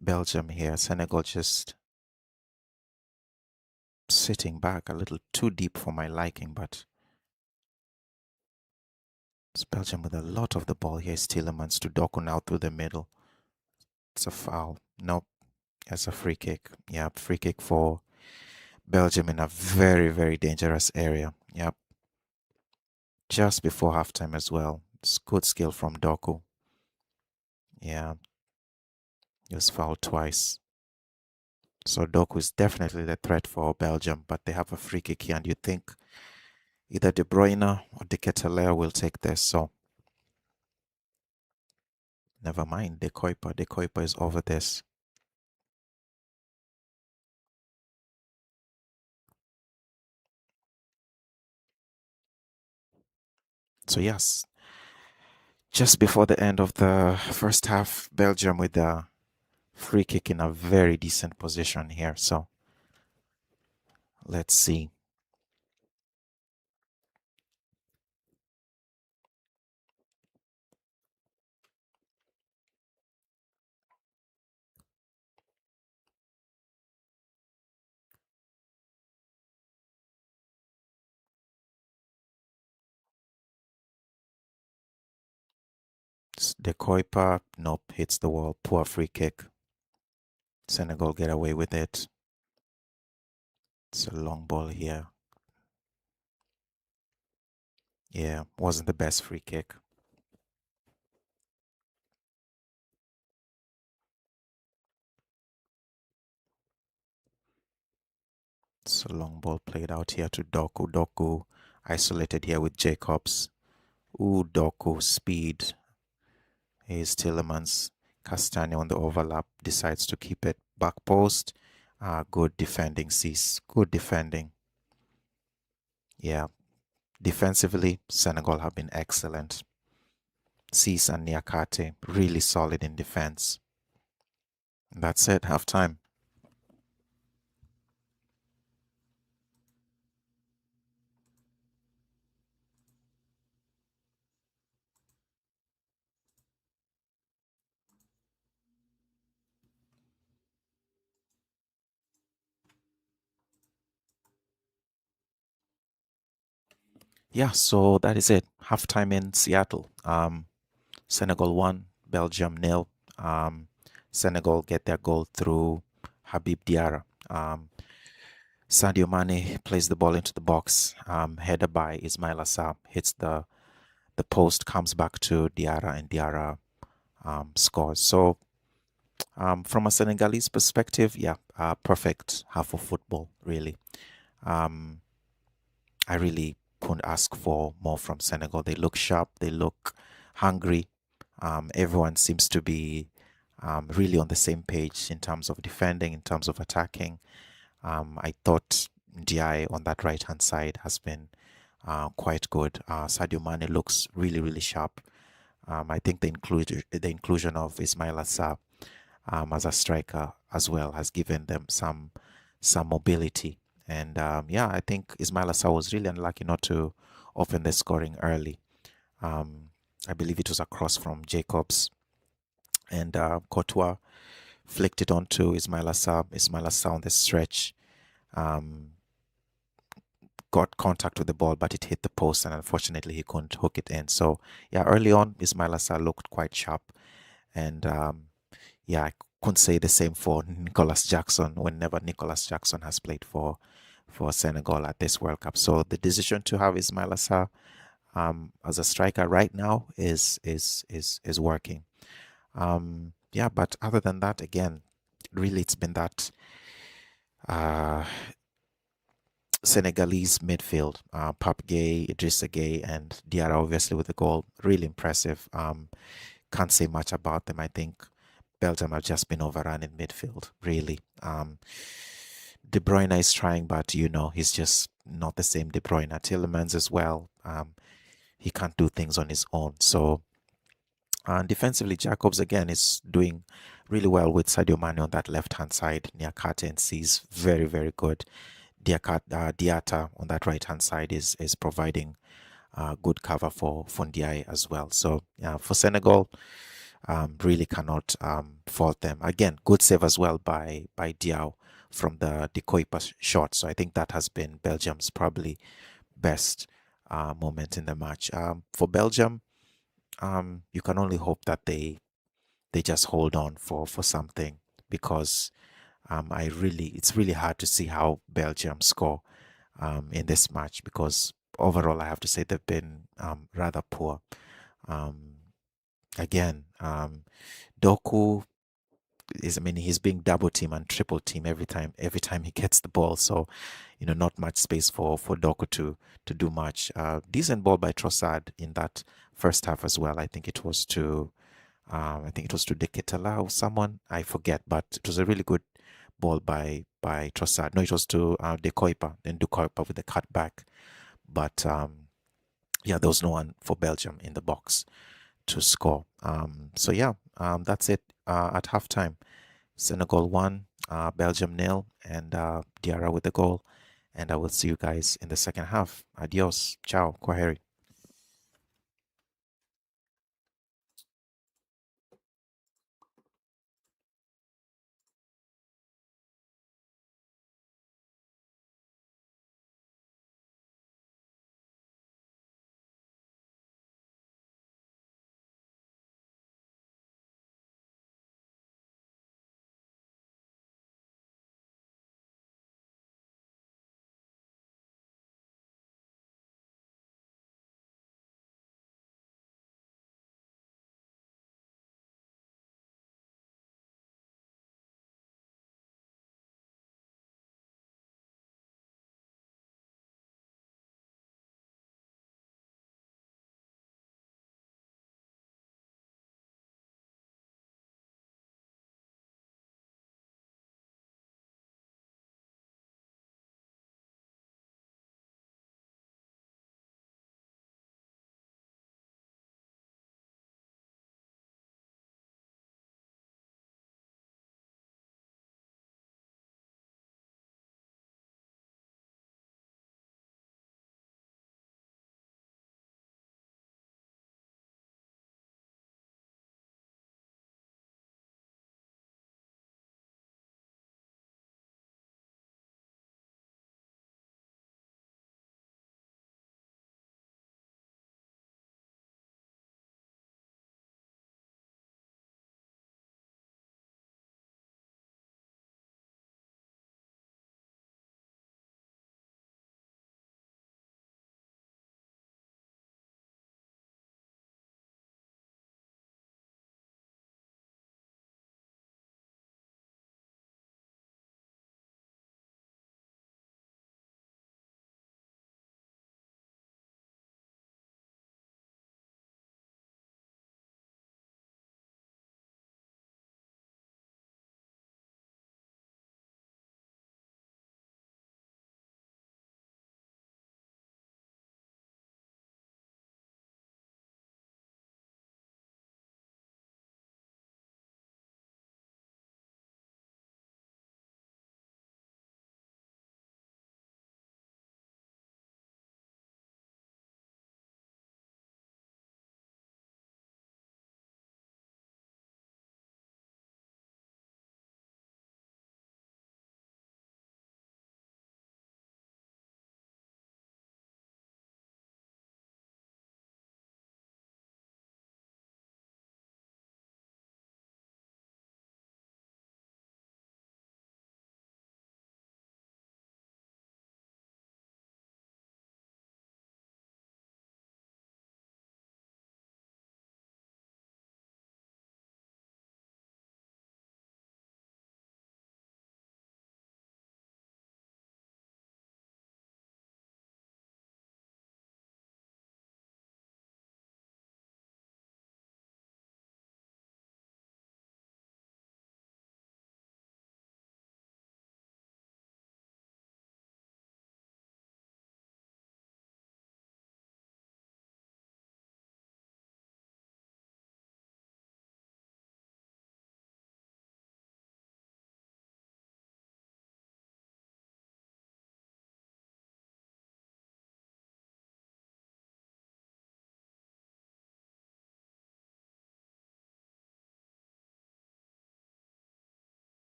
Belgium here. Senegal just sitting back a little too deep for my liking, but it's Belgium with a lot of the ball here. Tielemans to Doku now through the middle. It's a foul. Nope. It's a free kick. Yeah, free kick for Belgium in a very, very dangerous area. Yep. Just before halftime as well. It's good skill from Doku. Yeah, he was fouled twice. So Doku is definitely the threat for Belgium, but they have a free kick here, and you think either De Bruyne or De Ketelaere will take this. So never mind. De Kuiper. De Kuiper is over this. So yes, just before the end of the first half, Belgium with the free kick in a very decent position here. So let's see. De Kuiper, nope, hits the wall. Poor free kick. Senegal get away with it. It's a long ball here. Yeah, wasn't the best free kick. It's a long ball played out here to Doku. Doku isolated here with Jacobs. Ooh, Doku, speed. Here's Tillemans. Castagna on the overlap decides to keep it back post. Good defending, Cease. Good defending. Yeah, defensively, Senegal have been excellent. Cease and Niakate really solid in defense. That's it, half time. Yeah, so that is it. Halftime in Seattle. Senegal 1, Belgium nil. Um, Senegal get their goal through Habib Diarra. Sadio Mane plays the ball into the box. Header by Ismail Assar hits the post, comes back to Diarra, and Diarra scores. So, from a Senegalese perspective, yeah, perfect half of football, really. Um, I really couldn't ask for more from Senegal. They look sharp, they look hungry. Everyone seems to be really on the same page in terms of defending, in terms of attacking. I thought Ndiaye on that right hand side has been quite good. Sadio Mane looks really, really sharp. I think the inclusion of Ismail Assar as a striker as well has given them some mobility. And yeah, I think Ismail Assar was really unlucky not to open the scoring early. Um, I believe it was a cross from Jacobs, and Courtois flicked it onto Ismail Assar. Ismail Assar on the stretch um, got contact with the ball, but it hit the post, and unfortunately he couldn't hook it in. So yeah, early on, Ismail Assar looked quite sharp, and yeah, I couldn't say the same for Nicholas Jackson whenever Nicholas Jackson has played for Senegal at this World Cup. So the decision to have Ismail Assar as a striker right now is working. Yeah, but other than that, again, really it's been that uh, Senegalese midfield. Pape Gueye, Idrissa Gueye, and Diarra obviously with the goal. Really impressive. Can't say much about them. I think Belgium have just been overrun in midfield, really. De Bruyne is trying, but he's just not the same De Bruyne. Tillemans as well. He can't do things on his own. So, and defensively, Jacobs again is doing really well with Sadio Mane on that left hand side. Niakate and C is very, very good. Diata on that right hand side is providing good cover for Ndiaye as well. So, yeah, for Senegal, really cannot fault them. Again, good save as well by Diao from the Koipa shot. So I think that has been Belgium's probably best moment in the match. For Belgium, you can only hope that they just hold on for something, because it's really hard to see how Belgium score in this match, because overall I have to say they've been rather poor. Um, Again, Doku I mean, he's being double team and triple team every time he gets the ball. So, not much space for Doku to do much. Decent ball by Trossard in that first half as well. I think it was to Deketela or someone, I forget, but it was a really good ball by Trossard. No, it was to De Koipa, then De Koipa with the cutback. But yeah, there was no one for Belgium in the box to score. So yeah, that's it at halftime. Senegal 1, Belgium nil, and Diarra with the goal. And I will see you guys in the second half. Adios. Ciao. Kwaheri.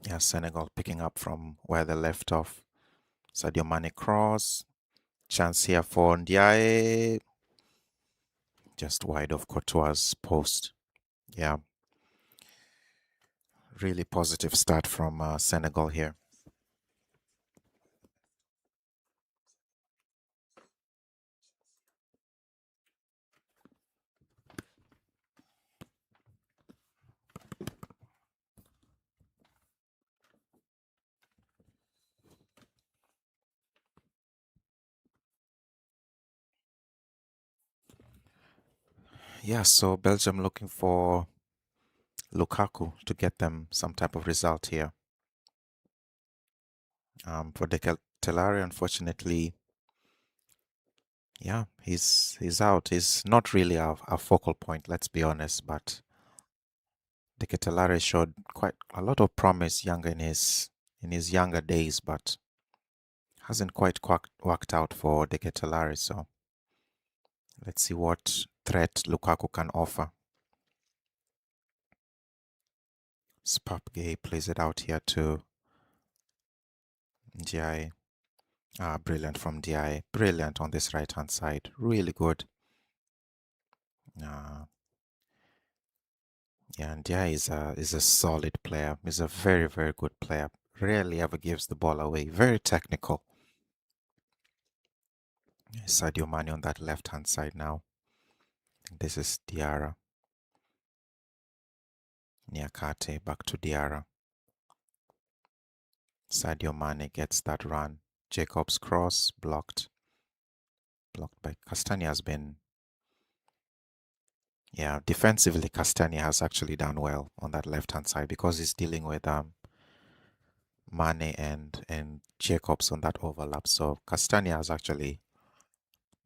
Yeah, Senegal picking up from where they left off. Sadio Mane cross. Chance here for Ndiaye. Just wide of Courtois' post. Yeah, really positive start from Senegal here. Yeah, so Belgium looking for Lukaku to get them some type of result here. For Telari, unfortunately, yeah, he's out. He's not really a focal point, let's be honest. But Telari showed quite a lot of promise younger in his younger days, but hasn't quite worked out for Telari. So let's see what threat Lukaku can offer. Spapgay plays it out here to Ndiaye. Ah, brilliant from Ndiaye. Brilliant on this right hand side. Really good. Uh, yeah, and Ndiaye is a solid player. He's a very, very good player. Rarely ever gives the ball away. Very technical. Sadio Mane on that left hand side now. This is Diarra. Niakate back to Diarra. Sadio Mane gets that run. Jacobs cross blocked. Blocked by Castagna has been. Yeah, defensively Castagna has actually done well on that left hand side because he's dealing with Mane and Jacobs on that overlap. So Castagna has actually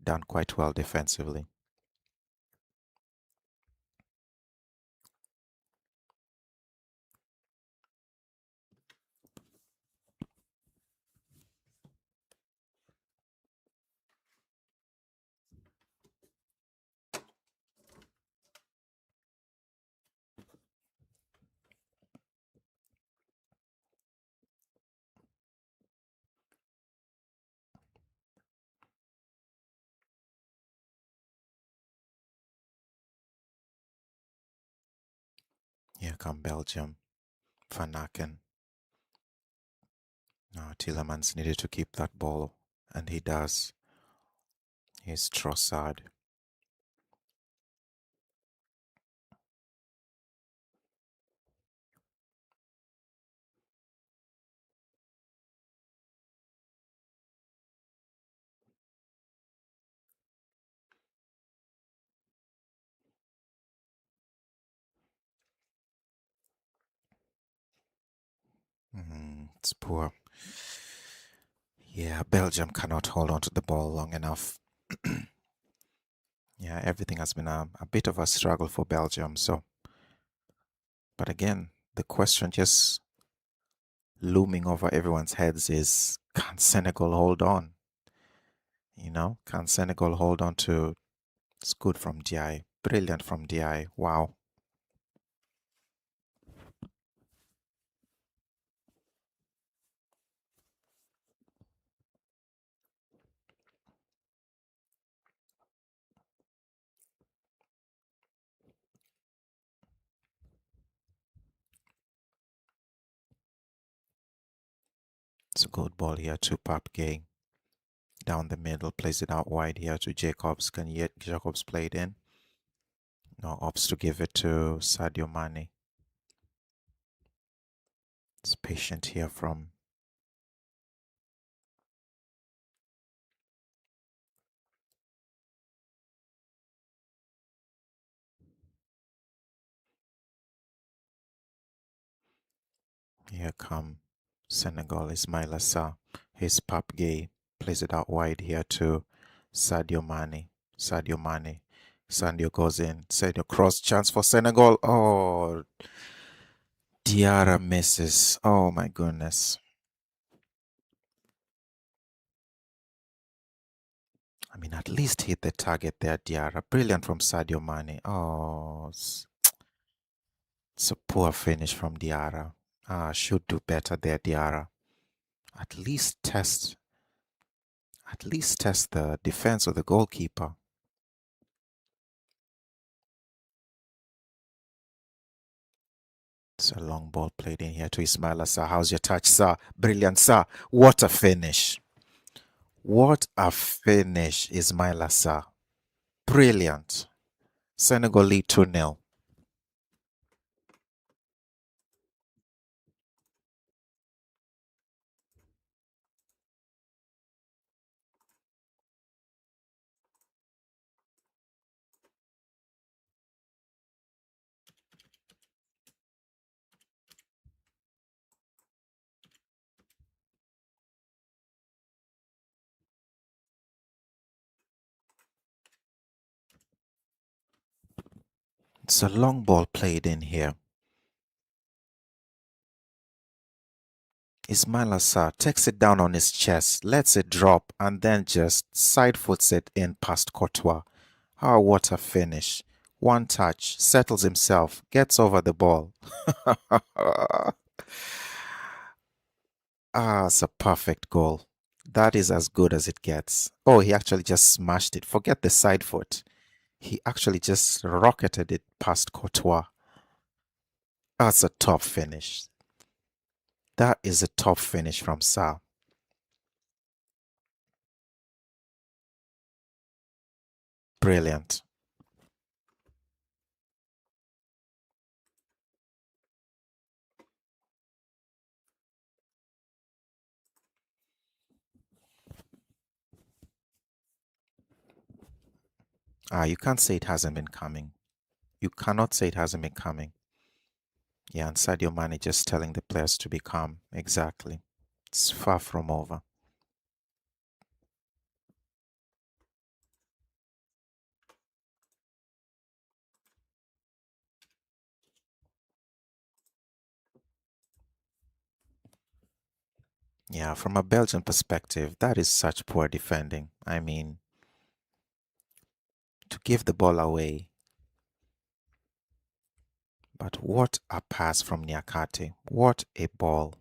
done quite well defensively. Here come Belgium. Van Aken. Now Tillemans needed to keep that ball, and he does. He's Trossard. It's poor. Yeah, Belgium cannot hold on to the ball long enough. Yeah, everything has been a bit of a struggle for Belgium. So, but again, the question just looming over everyone's heads is, can Senegal hold on? Can Senegal hold on to? It's good from DI. Brilliant from DI. Wow. It's a good ball here to Gay. Down the middle, plays it out wide here to Jacobs. Can yet Jacobs play it in? No, opts to give it to Sadio Mane. It's patient here from. Here come Senegal, Ismail Assar. Here's Gay. Plays it out wide here to Sadio Mane. Sadio Mane. Sadio goes in. Sadio cross chance for Senegal. Oh, Diarra misses. Oh my goodness. I mean, at least hit the target there, Diarra. Brilliant from Sadio Mane. Oh, it's a poor finish from Diarra. Should do better there, Diarra. At least test, at least test the defense of the goalkeeper. It's a long ball played in here to Ismaila Sir. How's your touch, sir? Brilliant, sir. What a finish. What a finish, Ismaila Sir. Brilliant. Senegal lead 2-0. It's a long ball played in here. Ismail Assar takes it down on his chest, lets it drop, and then just side foots it in past Courtois. Ah, what a finish. One touch, settles himself, gets over the ball. It's a perfect goal. That is as good as it gets. Oh, he actually just smashed it. Forget the side foot. He actually just rocketed it past Courtois. That's a top finish. That is a top finish from Sa. Brilliant. You can't say it hasn't been coming. You cannot say it hasn't been coming. Yeah, and Sadio Mane just telling the players to be calm. Exactly. It's far from over. Yeah, from a Belgian perspective, that is such poor defending. I mean, to give the ball away. But what a pass from Niakate. What a ball.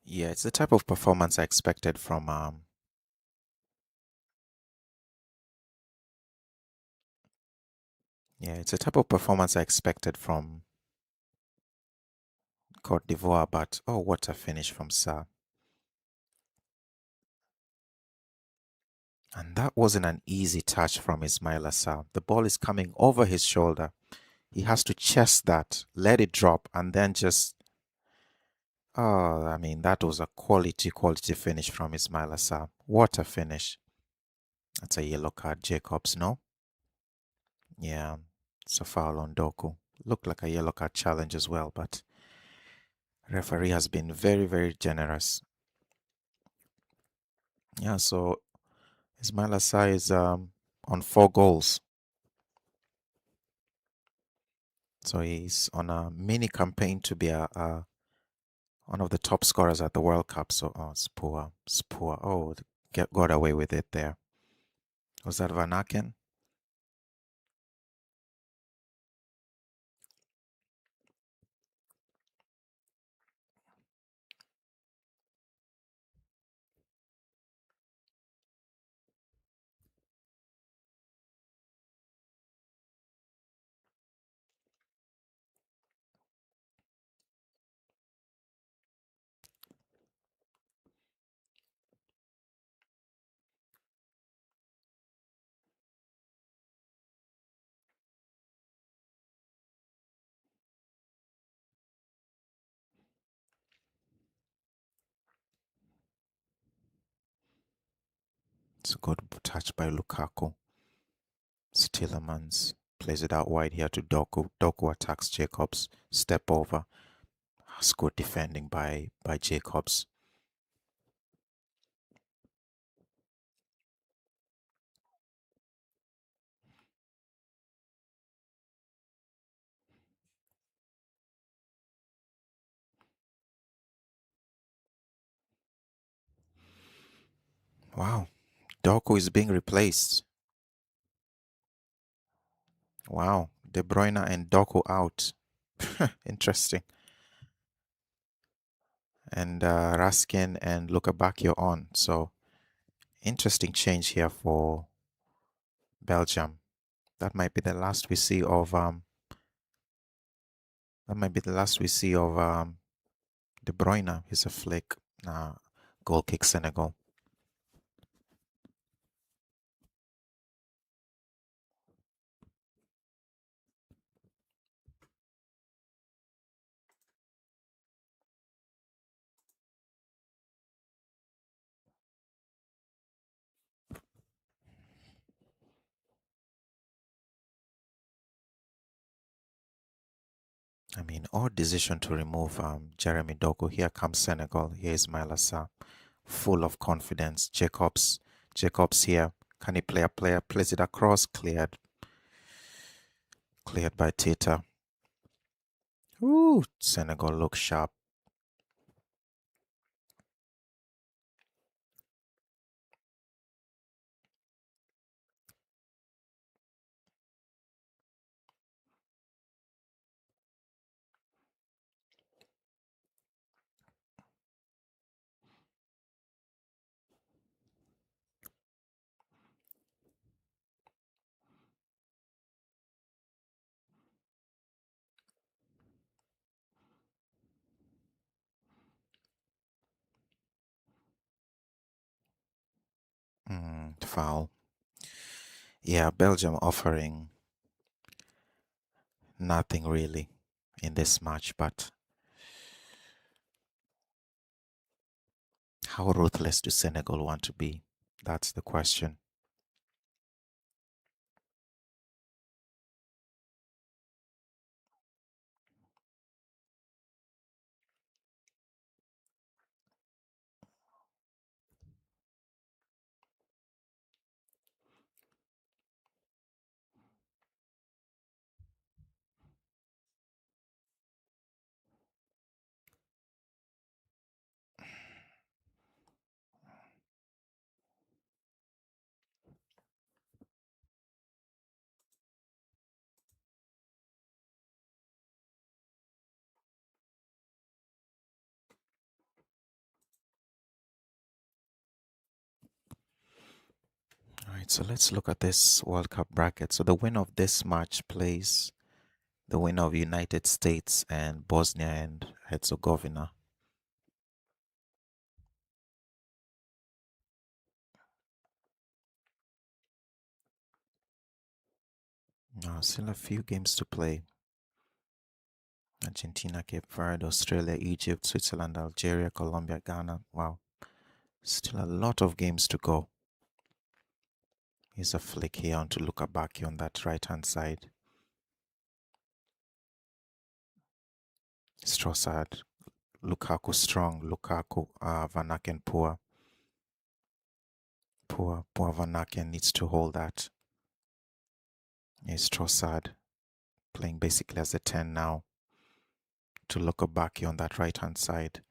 Yeah, it's the type of performance I expected from yeah, it's the type of performance I expected from Cote d'Ivoire, but oh, what a finish from Sa. And that wasn't an easy touch from Ismail Assar. The ball is coming over his shoulder. He has to chest that, let it drop, and then just. Oh, I mean, that was a quality finish from Ismail Assar. What a finish. That's a yellow card, Jacobs, no? Yeah, it's a foul on Doku. Looked like a yellow card challenge as well, but referee has been very, very generous. Yeah, so Ismail Assar is on 4 goals. So he's on a mini campaign to be a one of the top scorers at the World Cup. So, oh, Spoor, Spoor. Oh, got away with it there. Was that Van Aken? It's a good touch by Lukaku. Stillemans plays it out wide here to Doku. Doku attacks Jacobs. Step over. That's good defending by Jacobs. Wow. Doku is being replaced. Wow. De Bruyne and Doku out. Interesting. And Raskin and Lukabakio on. So interesting change here for Belgium. That might be the last we see of De Bruyne. He's a flick. Goal kick Senegal. I mean, odd decision to remove Jeremy Doku. Here comes Senegal. Here is Mailasa, full of confidence. Jacobs here. Can he play a player? Plays it across. Cleared by Tita. Ooh, Senegal looks sharp. Foul. Yeah, Belgium offering nothing really in this match, but how ruthless do Senegal want to be? That's the question. All right, so let's look at this World Cup bracket. So the winner of this match plays the winner of United States and Bosnia and Herzegovina. Still a few games to play. Argentina, Cape Verde, Australia, Egypt, Switzerland, Algeria, Colombia, Ghana. Wow. Still a lot of games to go. Here's a flick here onto Lukabaki on that right hand side. Strossard, Lukaku strong, Lukaku, Van Aken poor. Poor Van Aken needs to hold that. Here's Strossard playing basically as a 10 now to Lukabaki on that right hand side.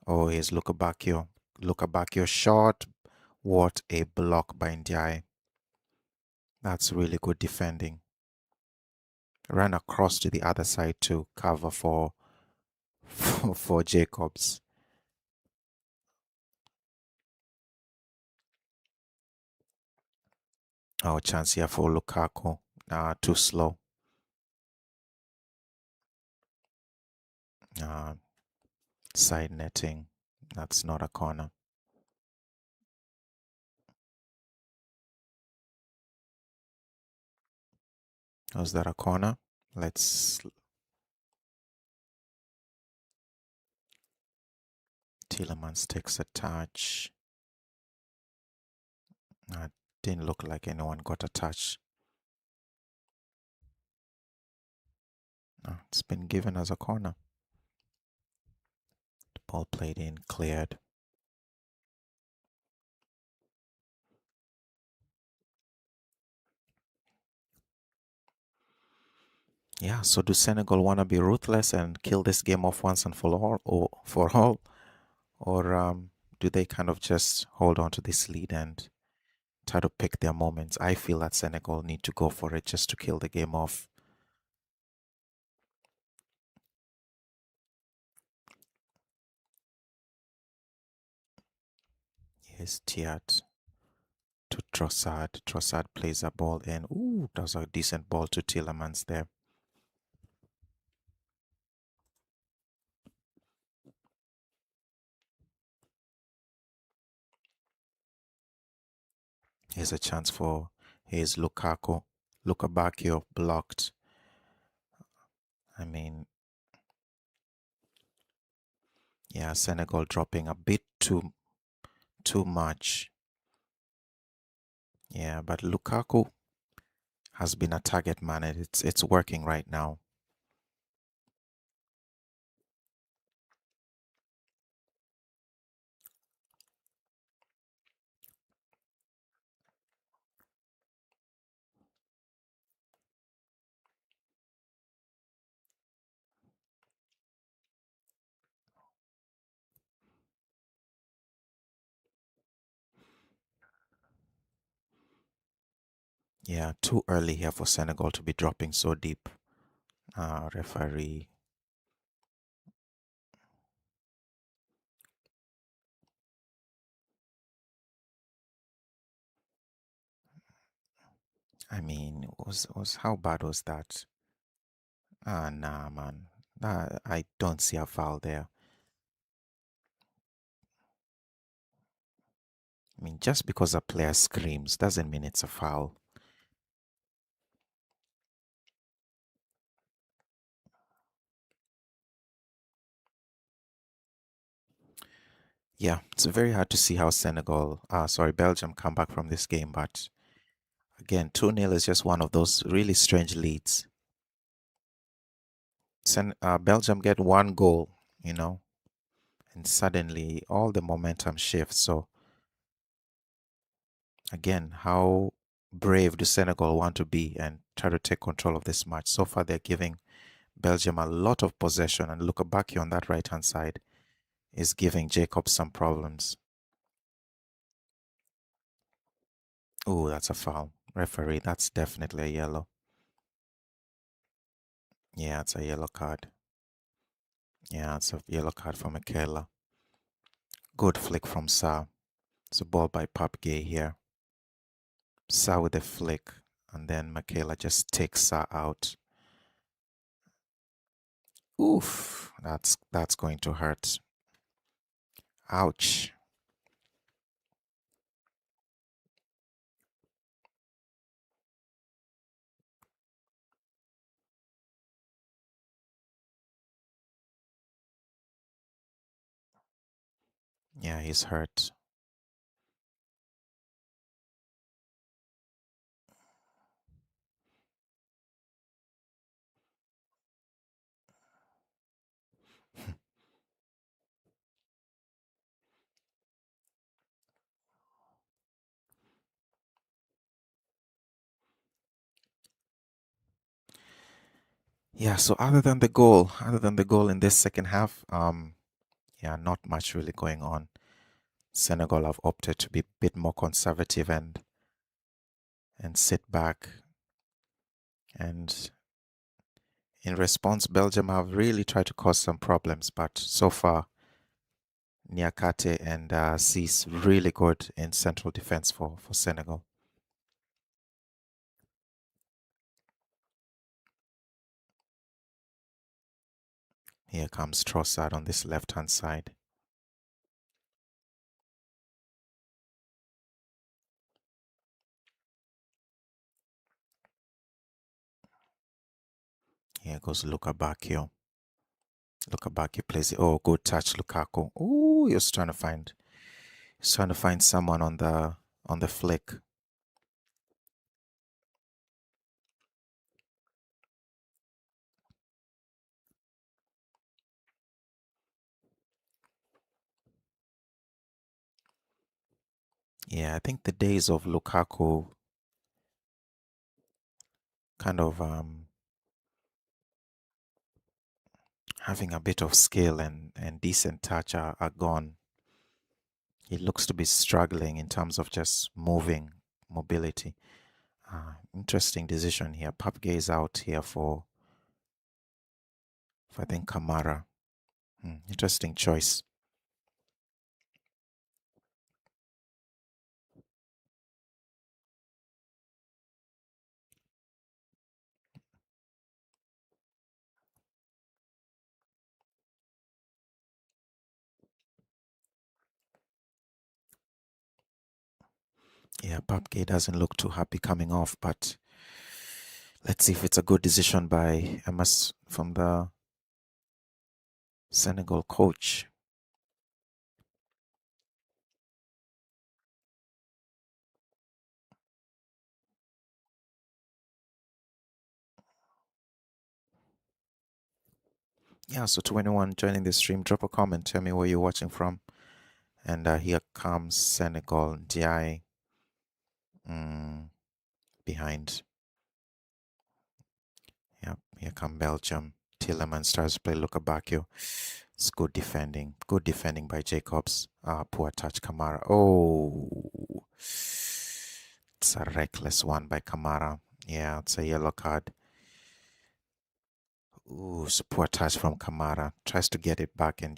Oh, here's Lukabaki. Lukabaki shot. What a block by Ndiaye. That's really good defending. Ran across to the other side to cover for Jacobs. Oh, chance here for Lukaku. Too slow. Side netting. That's not a corner. Was that a corner? Let's. Tielemans takes a touch. Didn't look like anyone got a touch. It's been given as a corner. The ball played in, cleared. Yeah, so do Senegal want to be ruthless and kill this game off once and for all, or do they kind of just hold on to this lead and try to pick their moments? I feel that Senegal need to go for it just to kill the game off. Here's Tiat to Trossard. Trossard plays a ball in. Ooh, that was a decent ball to Tillemans there. Here's a chance for here's Lukaku. Lukabakio blocked. I mean, yeah, Senegal dropping a bit too much. Yeah, but Lukaku has been a target man and it's working right now. Yeah, too early here for Senegal to be dropping so deep. Referee. I mean, was how bad was that? Nah, man. I don't see a foul there. I mean, just because a player screams doesn't mean it's a foul. Yeah, it's very hard to see how Belgium come back from this game, but again, 2-0 is just one of those really strange leads. Belgium get one goal, you know, and suddenly all the momentum shifts. So again, how brave do Senegal want to be and try to take control of this match? So far, they're giving Belgium a lot of possession, and Lukabaki on that right hand side is giving Jacob some problems. Oh, that's a foul. Referee, that's definitely a yellow. Yeah, it's a yellow card. Yeah, it's a yellow card for Michaela. Good flick from Sa. It's a ball by Pap Gay here. Sa with a flick, and then Michaela just takes Sa out. Oof, that's going to hurt. Ouch. Yeah, he's hurt. Yeah, so other than the goal in this second half, yeah, not much really going on. Senegal have opted to be a bit more conservative and sit back. And in response, Belgium have really tried to cause some problems, but so far, Niakate and Cis really good in central defense for Senegal. Here comes Trossard on this left-hand side. Here goes Lukabakio. Lukabakio plays it. Oh, good touch, Lukaku. Ooh, he's trying to find someone on the flick. Yeah, I think the days of Lukaku kind of having a bit of skill and decent touch are gone. He looks to be struggling in terms of just moving, mobility. Interesting decision here. Papge is out here for I think Kamara. Interesting choice. Yeah, Papge doesn't look too happy coming off, but let's see if it's a good decision by Emas from the Senegal coach. Yeah, so to anyone joining the stream, drop a comment, tell me where you're watching from. And here comes Senegal, Ndiaye behind. Yeah, here come Belgium. Tielemans tries to play Lukabakio. It's good defending. Good defending by Jacobs. Poor touch, Kamara. Oh, it's a reckless one by Kamara. Yeah, it's a yellow card. Ooh, it's a poor touch from Kamara. Tries to get it back and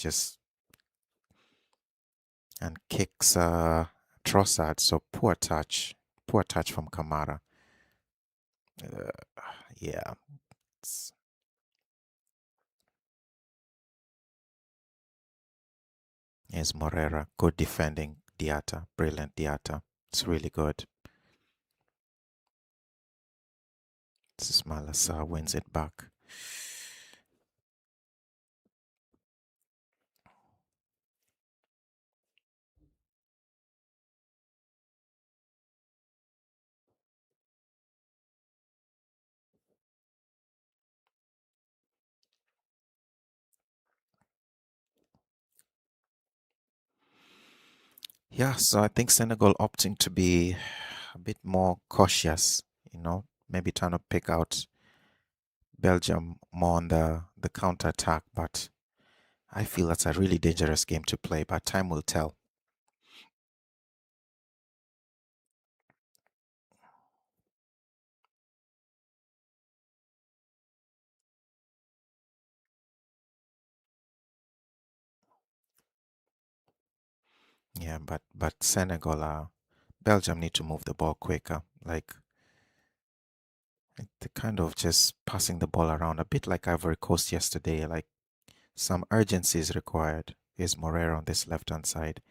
kicks Trossard. So poor touch. Poor touch from Kamara. Uh, yeah. Here's Morera. Good defending. Diata. Brilliant Diata. It's really good. This is Malasa wins it back. Yeah, so I think Senegal opting to be a bit more cautious, maybe trying to pick out Belgium more on the counter attack, but I feel that's a really dangerous game to play, but time will tell. Yeah, but Senegal, Belgium need to move the ball quicker. Like they kind of just passing the ball around a bit like Ivory Coast yesterday. Like some urgency is required. Here's Morera on this left hand side,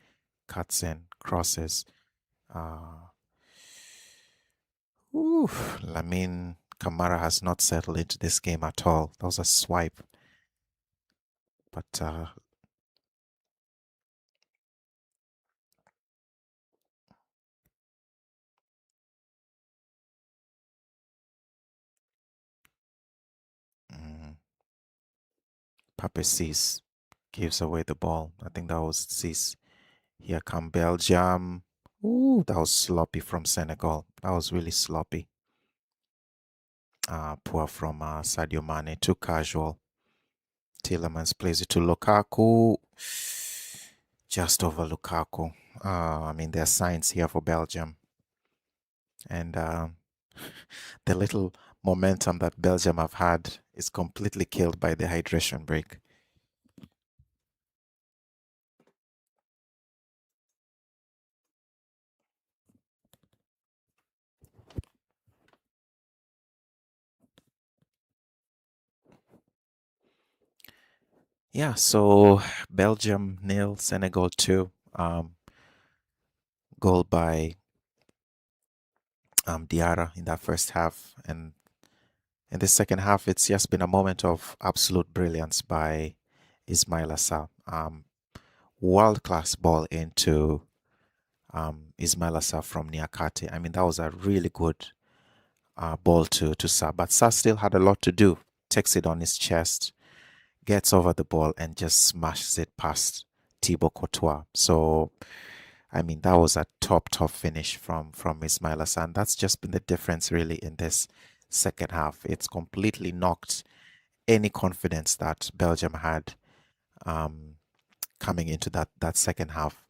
cuts in, crosses. Uh, Lamin Kamara has not settled into this game at all. That was a swipe, but mm, Pape Cis gives away the ball. I think that was Cis. Here come Belgium. Ooh, that was sloppy from Senegal. That was really sloppy. Poor from Sadio Mane. Too casual. Tielemans plays it to Lukaku. Just over Lukaku. I mean, there are signs here for Belgium. And the little momentum that Belgium have had is completely killed by the hydration break. Yeah, so Belgium nil, Senegal 2. Goal by Diarra in that first half. And in the second half, it's just been a moment of absolute brilliance by Ismail Assar. World-class ball into Ismail Assar from Niakate. I mean, that was a really good ball to Sa. But Sa still had a lot to do. Takes it on his chest, gets over the ball, and just smashes it past Thibaut Courtois. So, I mean, that was a top finish from Ismail Assar. And that's just been the difference, really, in this second half. It's completely knocked any confidence that Belgium had coming into that second half.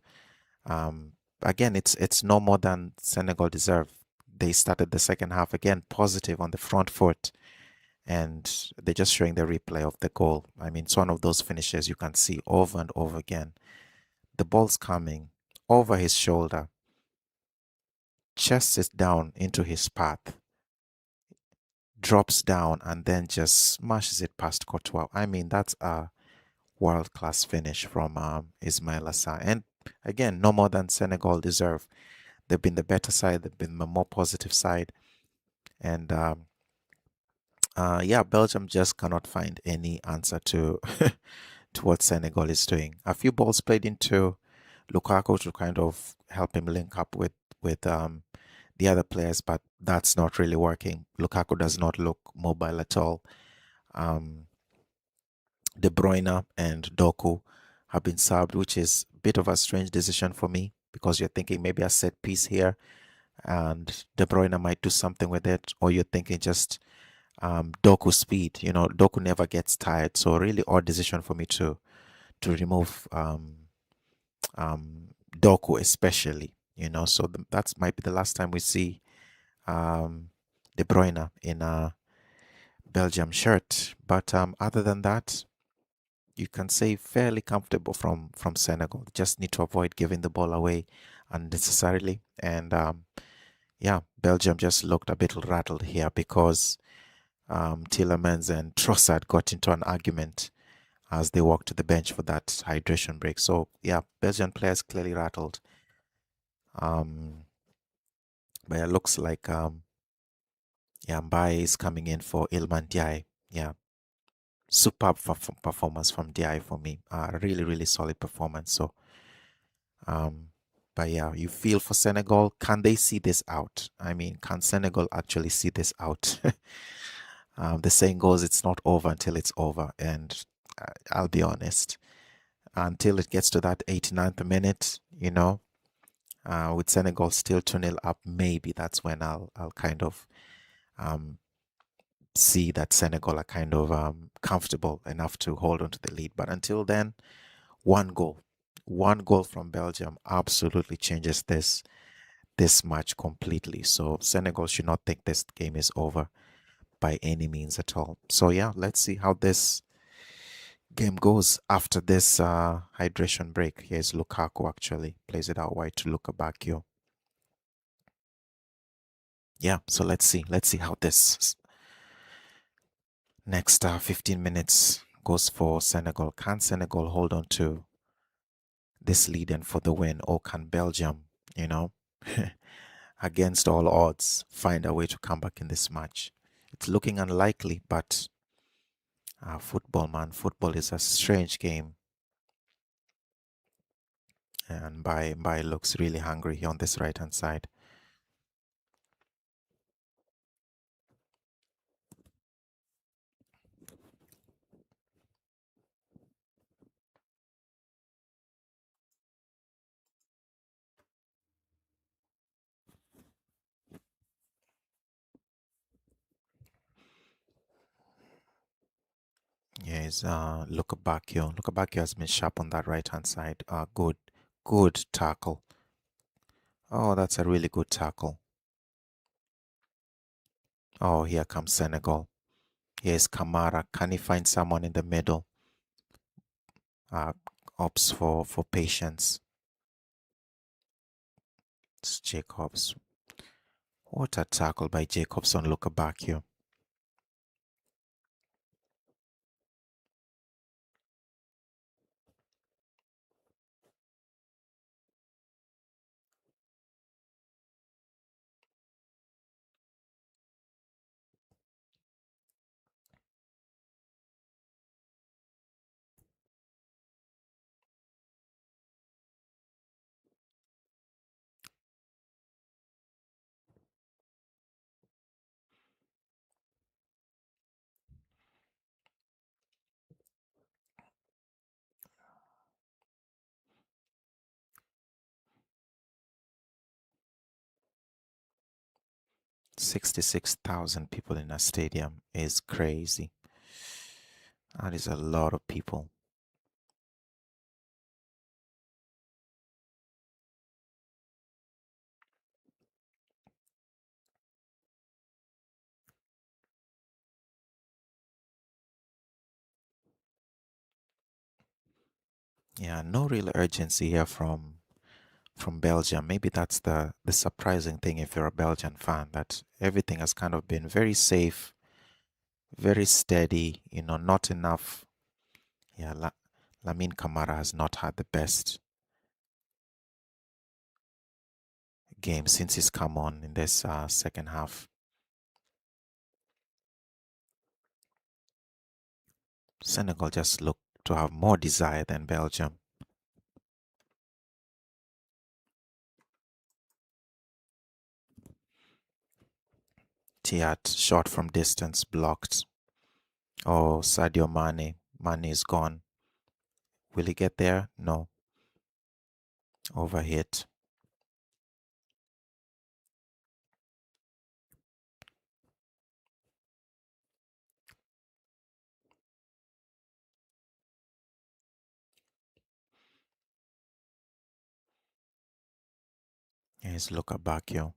Um, Again, it's no more than Senegal deserve. They started the second half again positive on the front foot, and they're just showing the replay of the goal. I mean, it's one of those finishes you can see over and over again. The ball's coming over his shoulder, chests it down into his path, drops down, and then just smashes it past Courtois. I mean, that's a world class finish from Ismail Assar. And again, no more than Senegal deserve. They've been the better side, they've been the more positive side. And yeah, Belgium just cannot find any answer to to what Senegal is doing. A few balls played into Lukaku to kind of help him link up with the other players, but that's not really working. Lukaku does not look mobile at all. Um, De Bruyne and Doku have been subbed, which is a bit of a strange decision for me because you're thinking maybe a set piece here and De Bruyne might do something with it, or you're thinking just Doku speed. You know, Doku never gets tired, so really odd decision for me to remove Doku especially. You know, so that's might be the last time we see De Bruyne in a Belgium shirt. But other than that, you can say fairly comfortable from Senegal. Just need to avoid giving the ball away unnecessarily. And yeah, Belgium just looked a bit rattled here because Tielemans and Trossard got into an argument as they walked to the bench for that hydration break. So yeah, Belgian players clearly rattled. Um, but it looks like yeah, Mbaye is coming in for Ilman Diaye. Yeah, superb performance from Diaye for me. Really, really solid performance. So Um, but yeah, you feel for Senegal. Can they see this out? I mean, can Senegal actually see this out? The saying goes, it's not over until it's over. And I'll be honest, until it gets to that 89th minute, with Senegal still 2-0 up, maybe that's when I'll kind of um, see that Senegal are kind of comfortable enough to hold on to the lead. But until then, one goal. One goal from Belgium absolutely changes this match completely. So Senegal should not think this game is over by any means at all. So yeah, let's see how this game goes after this hydration break. Here's Lukaku actually plays it out wide to Lukabakio. Yeah, so let's see how this next 15 minutes goes for Senegal. Can Senegal hold on to this lead and for the win, or can Belgium, you know, against all odds, find a way to come back in this match? It's looking unlikely, but football, man, football is a strange game. And by looks really hungry here on this right hand side. Yes, Lukabakio. Lukabakio has been sharp on that right hand side. Good tackle. Oh, that's a really good tackle. Oh, here comes Senegal. Here's Kamara. Can he find someone in the middle? Uh, Opts for patience. It's Jacobs. What a tackle by Jacobs on Lukabakio. $66,000 people in a stadium is crazy. That is a lot of people. Yeah, no real urgency here from Belgium. Maybe that's the surprising thing if you're a Belgian fan, that everything has kind of been very safe, very steady, not enough. Yeah, Lamine Camara has not had the best game since he's come on in this second half. Senegal just look to have more desire than Belgium. Tiat shot from distance blocked. Oh, Sadio Mane. Mane is gone. Will he get there? No. Overhit. Here's Luka Bacchio.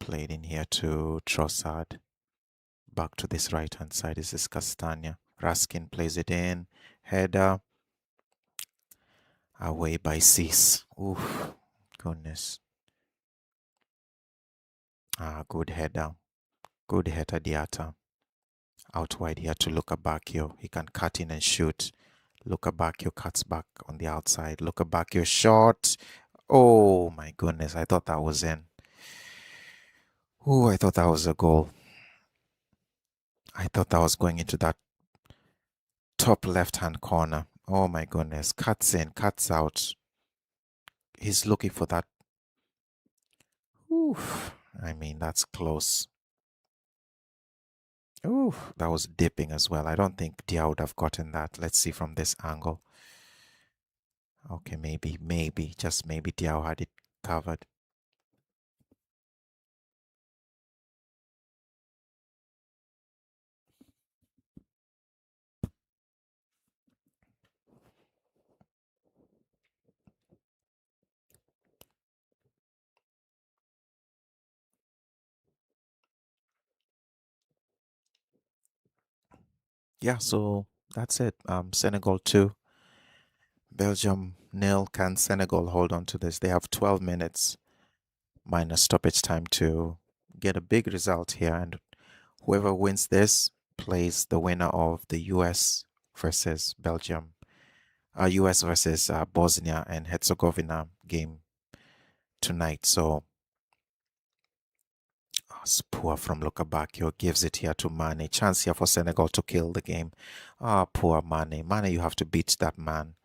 Played in here to Trossard. Back to this right hand side. This is Castagna. Raskin plays it in. Header. Away by Cease. Oof. Goodness. Good header. Good header, Diata. Out wide here to Luka Bacchio. He can cut in and shoot. Luka Bacchio cuts back on the outside. Luka Bacchio shot. Oh my goodness. I thought that was in. Oh, I thought that was a goal. I thought that was going into that top left hand corner. Oh my goodness. Cuts in, cuts out. He's looking for that. Oof. I mean, that's close. Oof. That was dipping as well. I don't think Dia would have gotten that. Let's see from this angle. Okay, maybe, just maybe Diao had it covered. Yeah, so that's it. Senegal 2, Belgium nil. Can Senegal hold on to this? They have 12 minutes minus stoppage time to get a big result here, and whoever wins this plays the winner of the US versus Belgium, US versus Bosnia and Herzegovina game tonight. So poor from Lukabakio gives it here to Mane. Chance here for Senegal to kill the game. Poor Mane. Mane, you have to beat that man.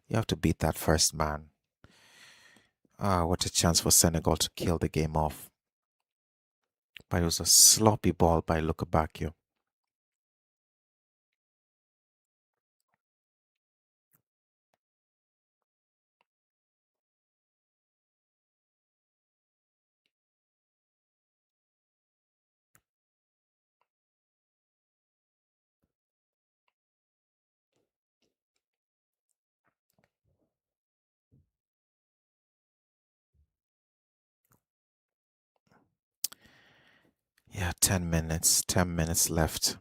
You have to beat that first man. What a chance for Senegal to kill the game off. But it was a sloppy ball by Lukabakio. Yeah, 10 minutes. 10 minutes left.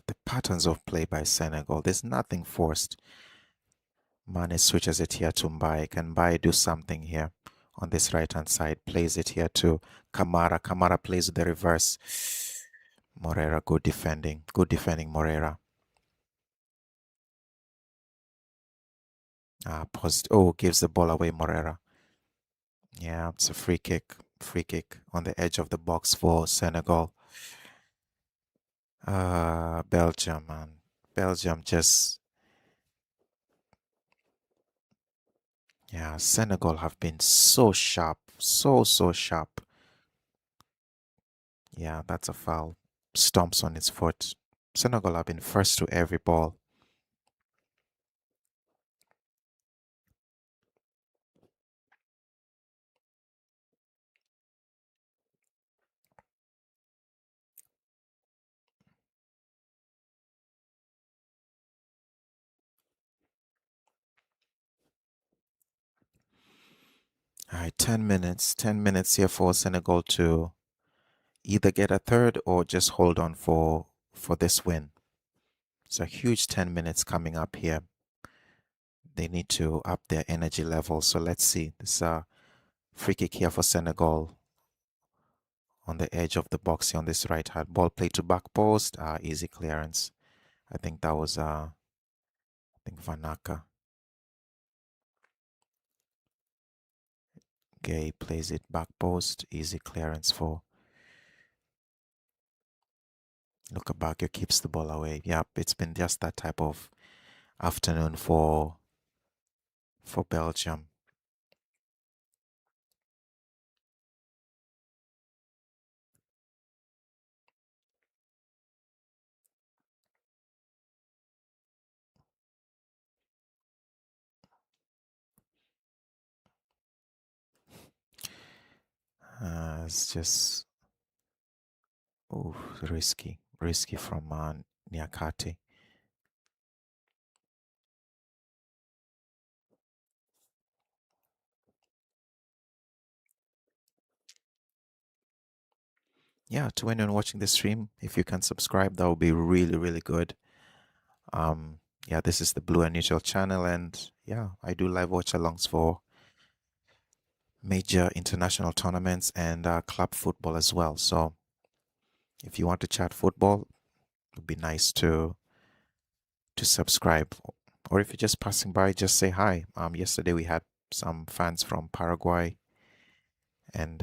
The patterns of play by Senegal, there's nothing forced. Mane switches it here to Mbaye. Can Mbaye do something here on this right hand side? Plays it here to Kamara. Kamara plays the reverse. Morera, good defending. Good defending, Morera. Oh, gives the ball away, Morera. Yeah, it's a free kick. Free kick on the edge of the box for Senegal. Belgium, man. Belgium just, yeah, Senegal have been so sharp. So sharp. Yeah, that's a foul. Stomps on its foot. Senegal have been first to every ball. All right, 10 minutes. 10 minutes here for Senegal to either get a third or just hold on for this win. It's a huge 10 minutes coming up here. They need to up their energy level. So let's see. This free kick here for Senegal on the edge of the box here on this right hand. Ball played to back post. Easy clearance. I think that was Vanaka. Gay plays it back post. Easy clearance for Lukabakio, keeps the ball away. Yep, it's been just that type of afternoon for Belgium. It's just risky from Niakate. Yeah, to anyone watching the stream, if you can subscribe, that would be really, really good. Yeah, this is the Blue and Neutral channel, and yeah, I do live watch alongs for major international tournaments and club football as well. So if you want to chat football, it would be nice to subscribe. Or if you're just passing by, just say hi. Yesterday we had some fans from Paraguay and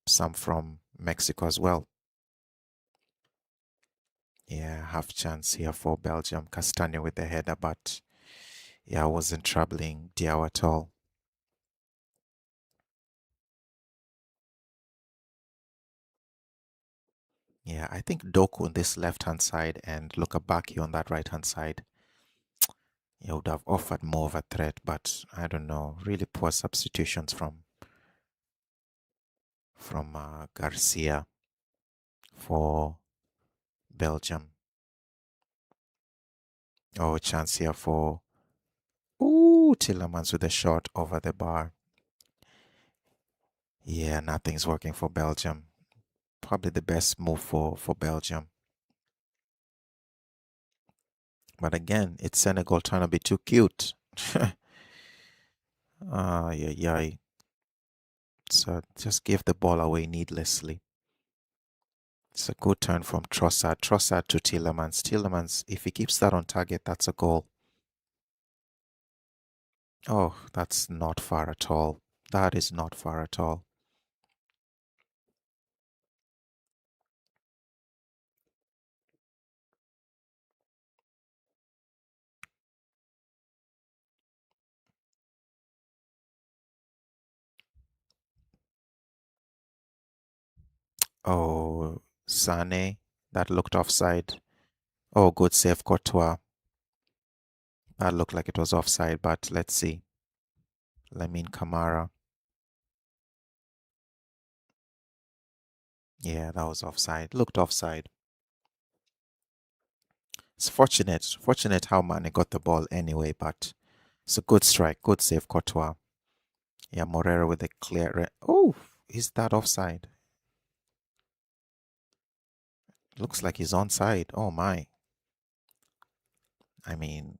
some from Mexico as well. Yeah, half chance here for Belgium. Castagna with the header, but yeah, wasn't troubling Diao at all. Yeah, I think Doku on this left-hand side and Lukabaki on that right-hand side, he would have offered more of a threat, but I don't know. Really poor substitutions from Garcia for Belgium. Oh, chance here for Tillemans with a shot over the bar. Yeah, nothing's working for Belgium. Probably the best move for Belgium. But again, it's Senegal trying to be too cute. Yeah. So just give the ball away needlessly. It's a good turn from Trossard. Trossard to Tillemans. Tillemans, if he keeps that on target, that's a goal. Oh, that's not far at all. That is not far at all. Oh, Sane, that looked offside. Oh, good save, Courtois. That looked like it was offside, but let's see. Lamine Camara. Yeah, that was offside. Looked offside. It's fortunate how Mane got the ball anyway, but it's a good strike, good save, Courtois. Yeah, Morera with a clear. Oh, is that offside? Looks like he's onside. Oh my. I mean,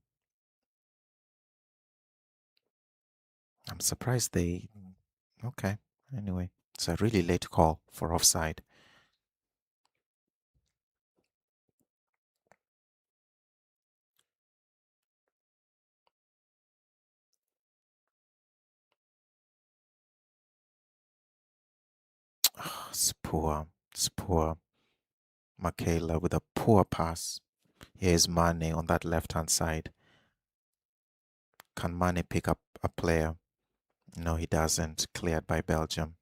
I'm surprised they. Okay. Anyway, it's a really late call for offside. It's poor. It's poor. Michaela with a poor pass. Here's Mane on that left hand side. Can Mane pick up a player? No, he doesn't. Cleared by Belgium.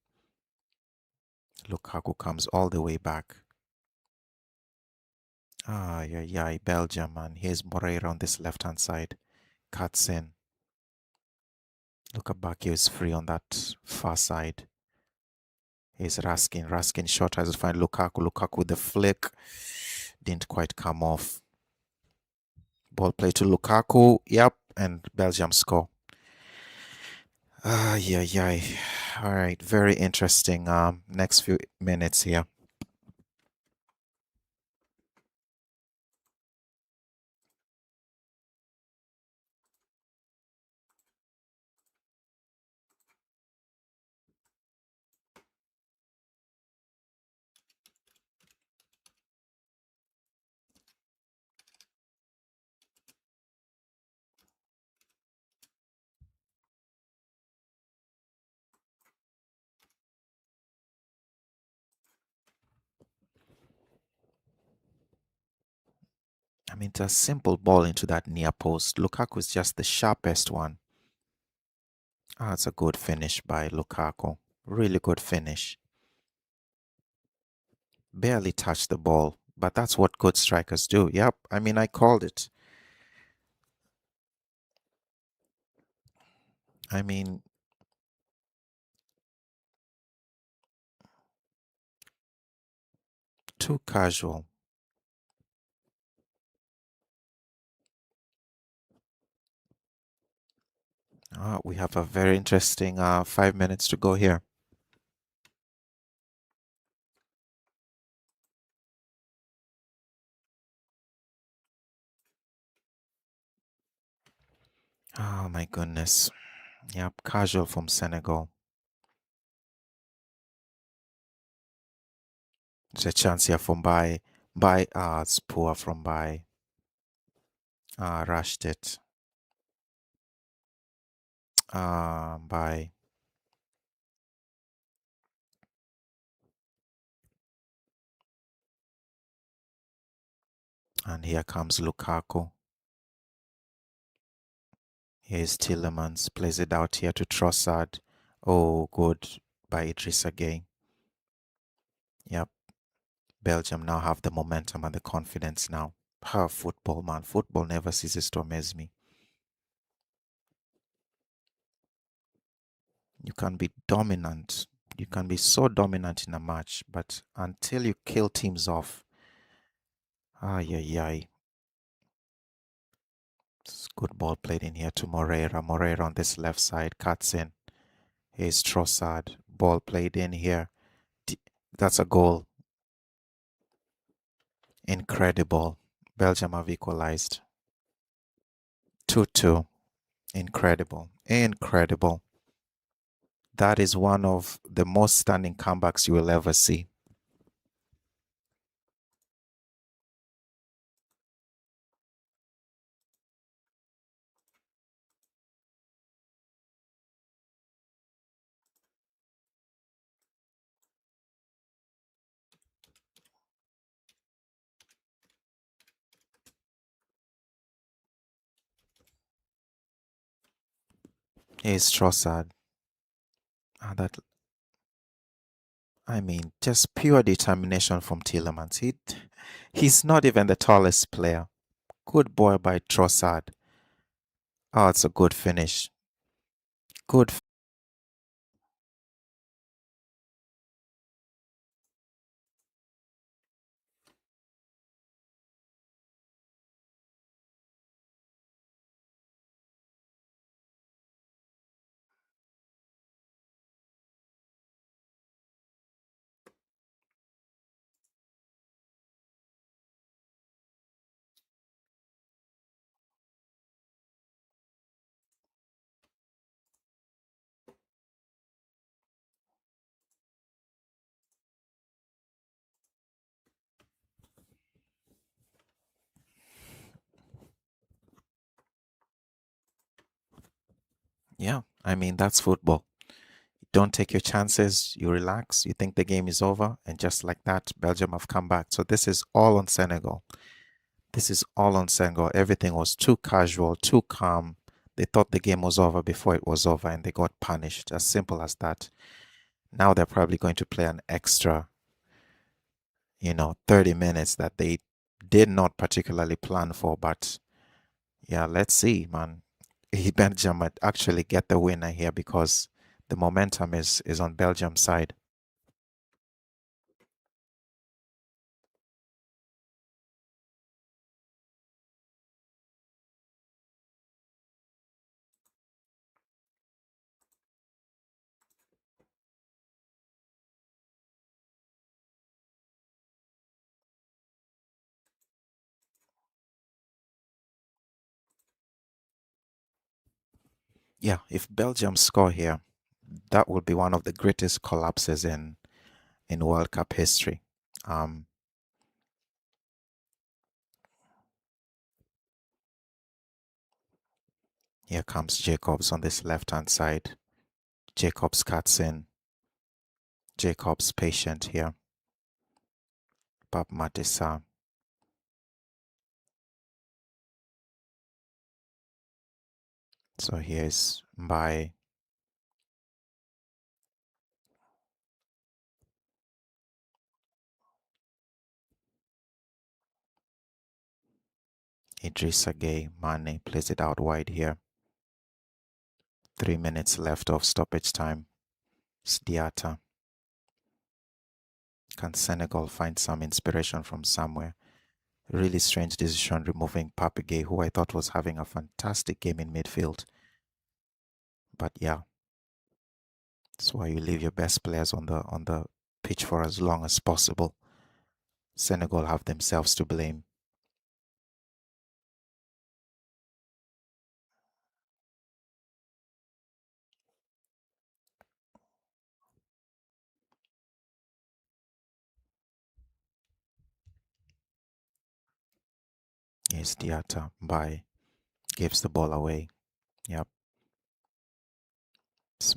Lukaku comes all the way back. Yeah, Belgium, and here's Moreira on this left hand side. Cuts in. Lukabakio is free on that far side. Here's Raskin. Raskin shot tries to find Lukaku. Lukaku with the flick. Didn't quite come off. Ball play to Lukaku. Yep, and Belgium score. Yeah. All right, very interesting. Next few minutes here. I mean, it's a simple ball into that near post. Lukaku is just the sharpest one. Ah, it's a good finish by Lukaku. Really good finish. Barely touched the ball, but that's what good strikers do. Yep, I mean, I called it. I mean, too casual. Ah, we have a very interesting 5 minutes to go here. Oh my goodness. Yep, casual from Senegal. There's a chance here from it's poor from by rushed it. By and here comes Lukaku. Here's Tillemans, plays it out here to Trossard. Oh, good by Idris again. Yep, Belgium now have the momentum and the confidence now. Football, man. Football never ceases to amaze me. You can be dominant. You can be so dominant in a match, but until you kill teams off, ay, ay. It's good ball played in here to Moreira. Moreira on this left side cuts in. Here's Trossard. Ball played in here. That's a goal. Incredible. Belgium have equalized. 2-2. Incredible. Incredible. That is one of the most stunning comebacks you will ever see. Here's Trossard. That I mean, just pure determination from Tillemans. He's not even the tallest player. Good boy by Trossard. Oh, it's a good finish. Good. Yeah, I mean, that's football. Don't take your chances. You relax. You think the game is over. And just like that, Belgium have come back. So this is all on Senegal. This is all on Senegal. Everything was too casual, too calm. They thought the game was over before it was over and they got punished. As simple as that. Now they're probably going to play an extra, 30 minutes that they did not particularly plan for. But yeah, let's see, man. Belgium might actually get the winner here because the momentum is on Belgium's side. Yeah, if Belgium score here, that would be one of the greatest collapses in World Cup history. Um, Here comes Jacobs on this left-hand side. Jacobs cuts in. Jacobs patient here. Pap Matissa. So here's Mbai. Idrissa Gueye. Mane plays it out wide here. 3 minutes left of stoppage time. Sdiata. Can Senegal find some inspiration from somewhere? Really strange decision removing Papigay, who I thought was having a fantastic game in midfield. But yeah, that's why you leave your best players on the pitch for as long as possible. Senegal have themselves to blame. Here's Diata by gives the ball away. Yep.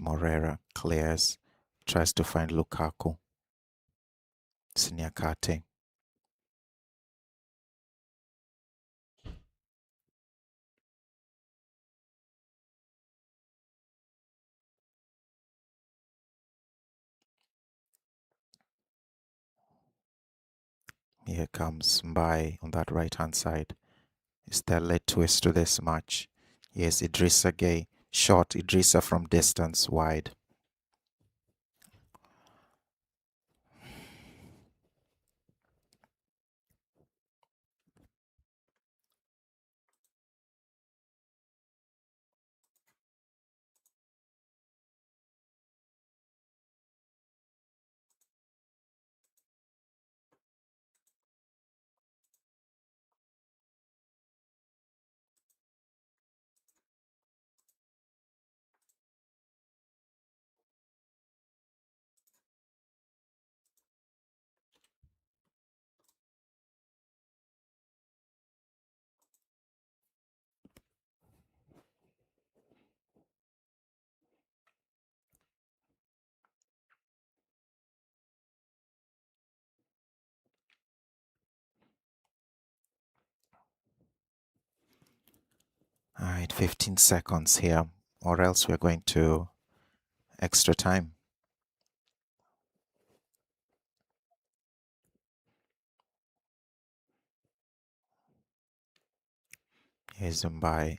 Morera clears, tries to find Lukaku. Siniakate. Here comes Mbai on that right hand side. Is there led twist to this match? Yes, Idrissa Gay. Shot Idrissa from distance wide. All right, 15 seconds here, or else we're going to extra time. Here's Mbai.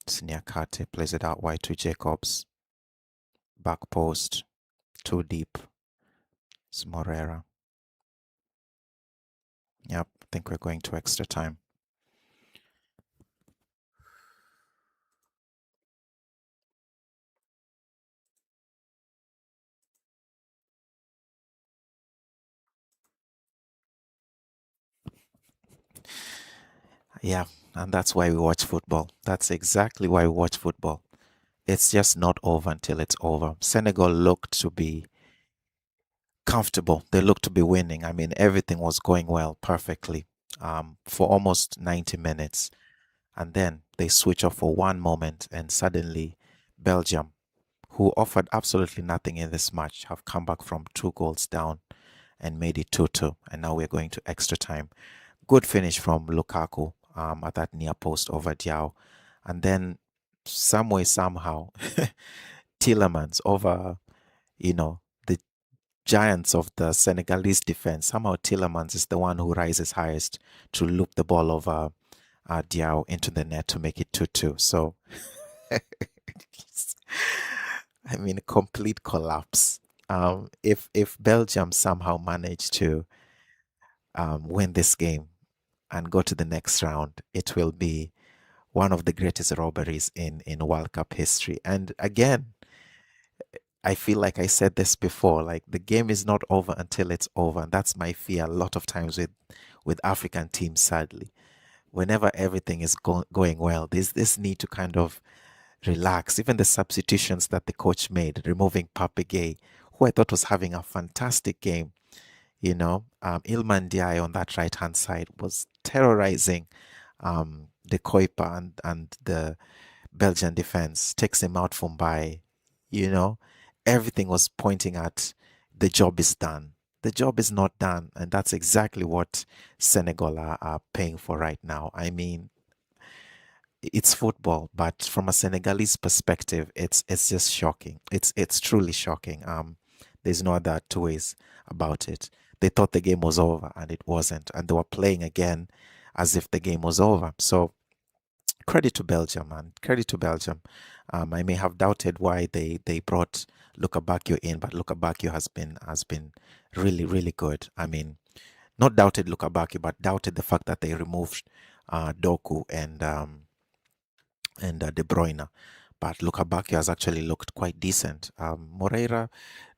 Siniakate plays it out wide to Jacobs. Back post, too deep. It's Morera. Yep, I think we're going to extra time. Yeah, and that's why we watch football. That's exactly why we watch football. It's just not over until it's over. Senegal looked to be comfortable. They looked to be winning. I mean, everything was going well perfectly for almost 90 minutes. And then they switch off for one moment, and suddenly Belgium, who offered absolutely nothing in this match, have come back from 2 goals down and made it 2-2. And now we're going to extra time. Good finish from Lukaku at that near post over Diao. And then some way, somehow, Tillemans over, the giants of the Senegalese defense. Somehow Tillemans is the one who rises highest to loop the ball over Diao into the net to make it 2-2. So, I mean, complete collapse. If Belgium somehow managed to win this game and go to the next round, it will be one of the greatest robberies in World Cup history. And again, I feel like I said this before, like the game is not over until it's over. And that's my fear a lot of times with African teams, sadly. Whenever everything is going well, there's this need to kind of relax. Even the substitutions that the coach made, removing Papegay, who I thought was having a fantastic game. Ilman Diaye on that right hand side was terrorizing the Koipa and the Belgian defense, takes him out from by, you know, everything was pointing at the job is done. The job is not done. And that's exactly what Senegal are paying for right now. I mean, it's football, but from a Senegalese perspective, it's just shocking. It's truly shocking. There's no other two ways about it. They thought the game was over and it wasn't, and they were playing again as if the game was over. So credit to Belgium, man. Credit to Belgium. I may have doubted why they brought Luka Bacchio in, but Luka Bacchio has been really really good. I mean, not doubted Luka Bacchio, but doubted the fact that they removed Doku and De Bruyne. But Luka Bacchio has actually looked quite decent. Moreira,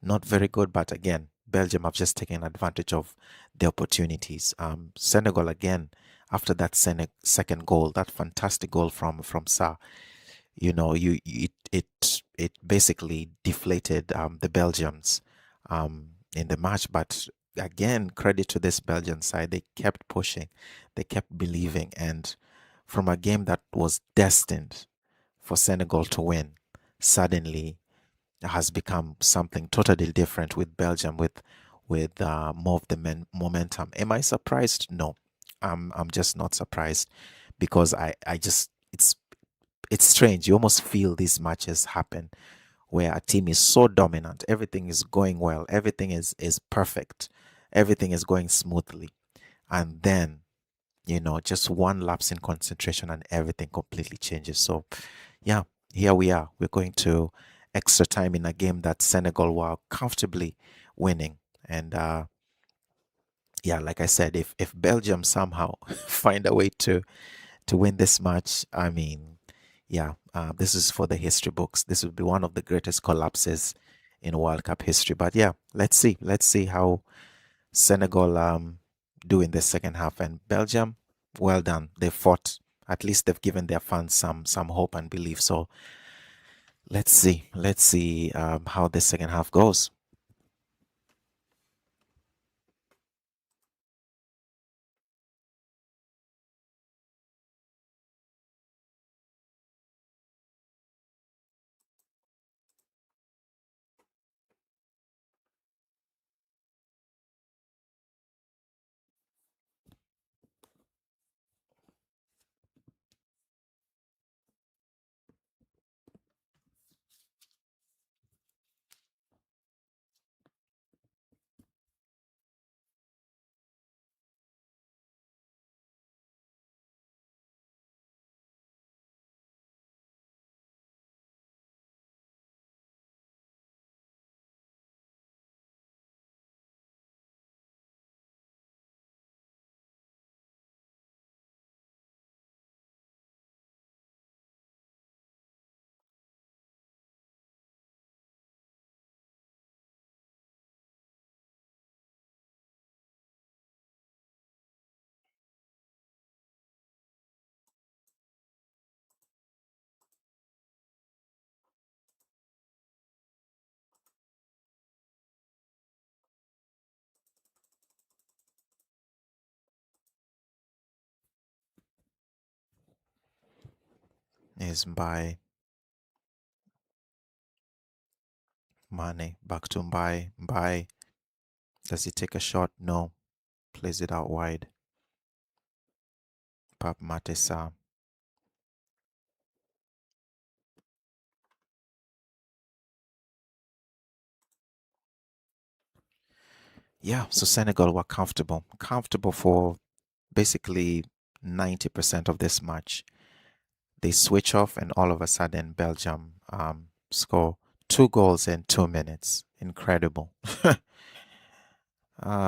not very good, but again, Belgium have just taken advantage of the opportunities. Senegal again, after that second goal, that fantastic goal from Sa, it basically deflated the Belgians in the match. But again, credit to this Belgian side, they kept pushing, they kept believing, and from a game that was destined for Senegal to win suddenly has become something totally different with Belgium with more of the momentum. Am I surprised? No, I'm just not surprised because I just it's strange. You almost feel these matches happen where a team is so dominant, everything is going well, everything is perfect, everything is going smoothly, and then just one lapse in concentration and everything completely changes. So, yeah, here we are. We're going to extra time in a game that Senegal were comfortably winning. And yeah, like I said, if Belgium somehow find a way to win this match, I mean, yeah, this is for the history books. This would be one of the greatest collapses in World Cup history. But yeah, let's see. Let's see how Senegal do in the second half. And Belgium, well done. They fought. At least they've given their fans some hope and belief. So let's see. Let's see how the second half goes. Is by Mane back to Mbai. Mbai, does he take a shot? No. Plays it out wide. Pap Matesa. Yeah, so Senegal were comfortable for basically 90% of this match. They switch off, and all of a sudden, Belgium score two goals in 2 minutes. Incredible.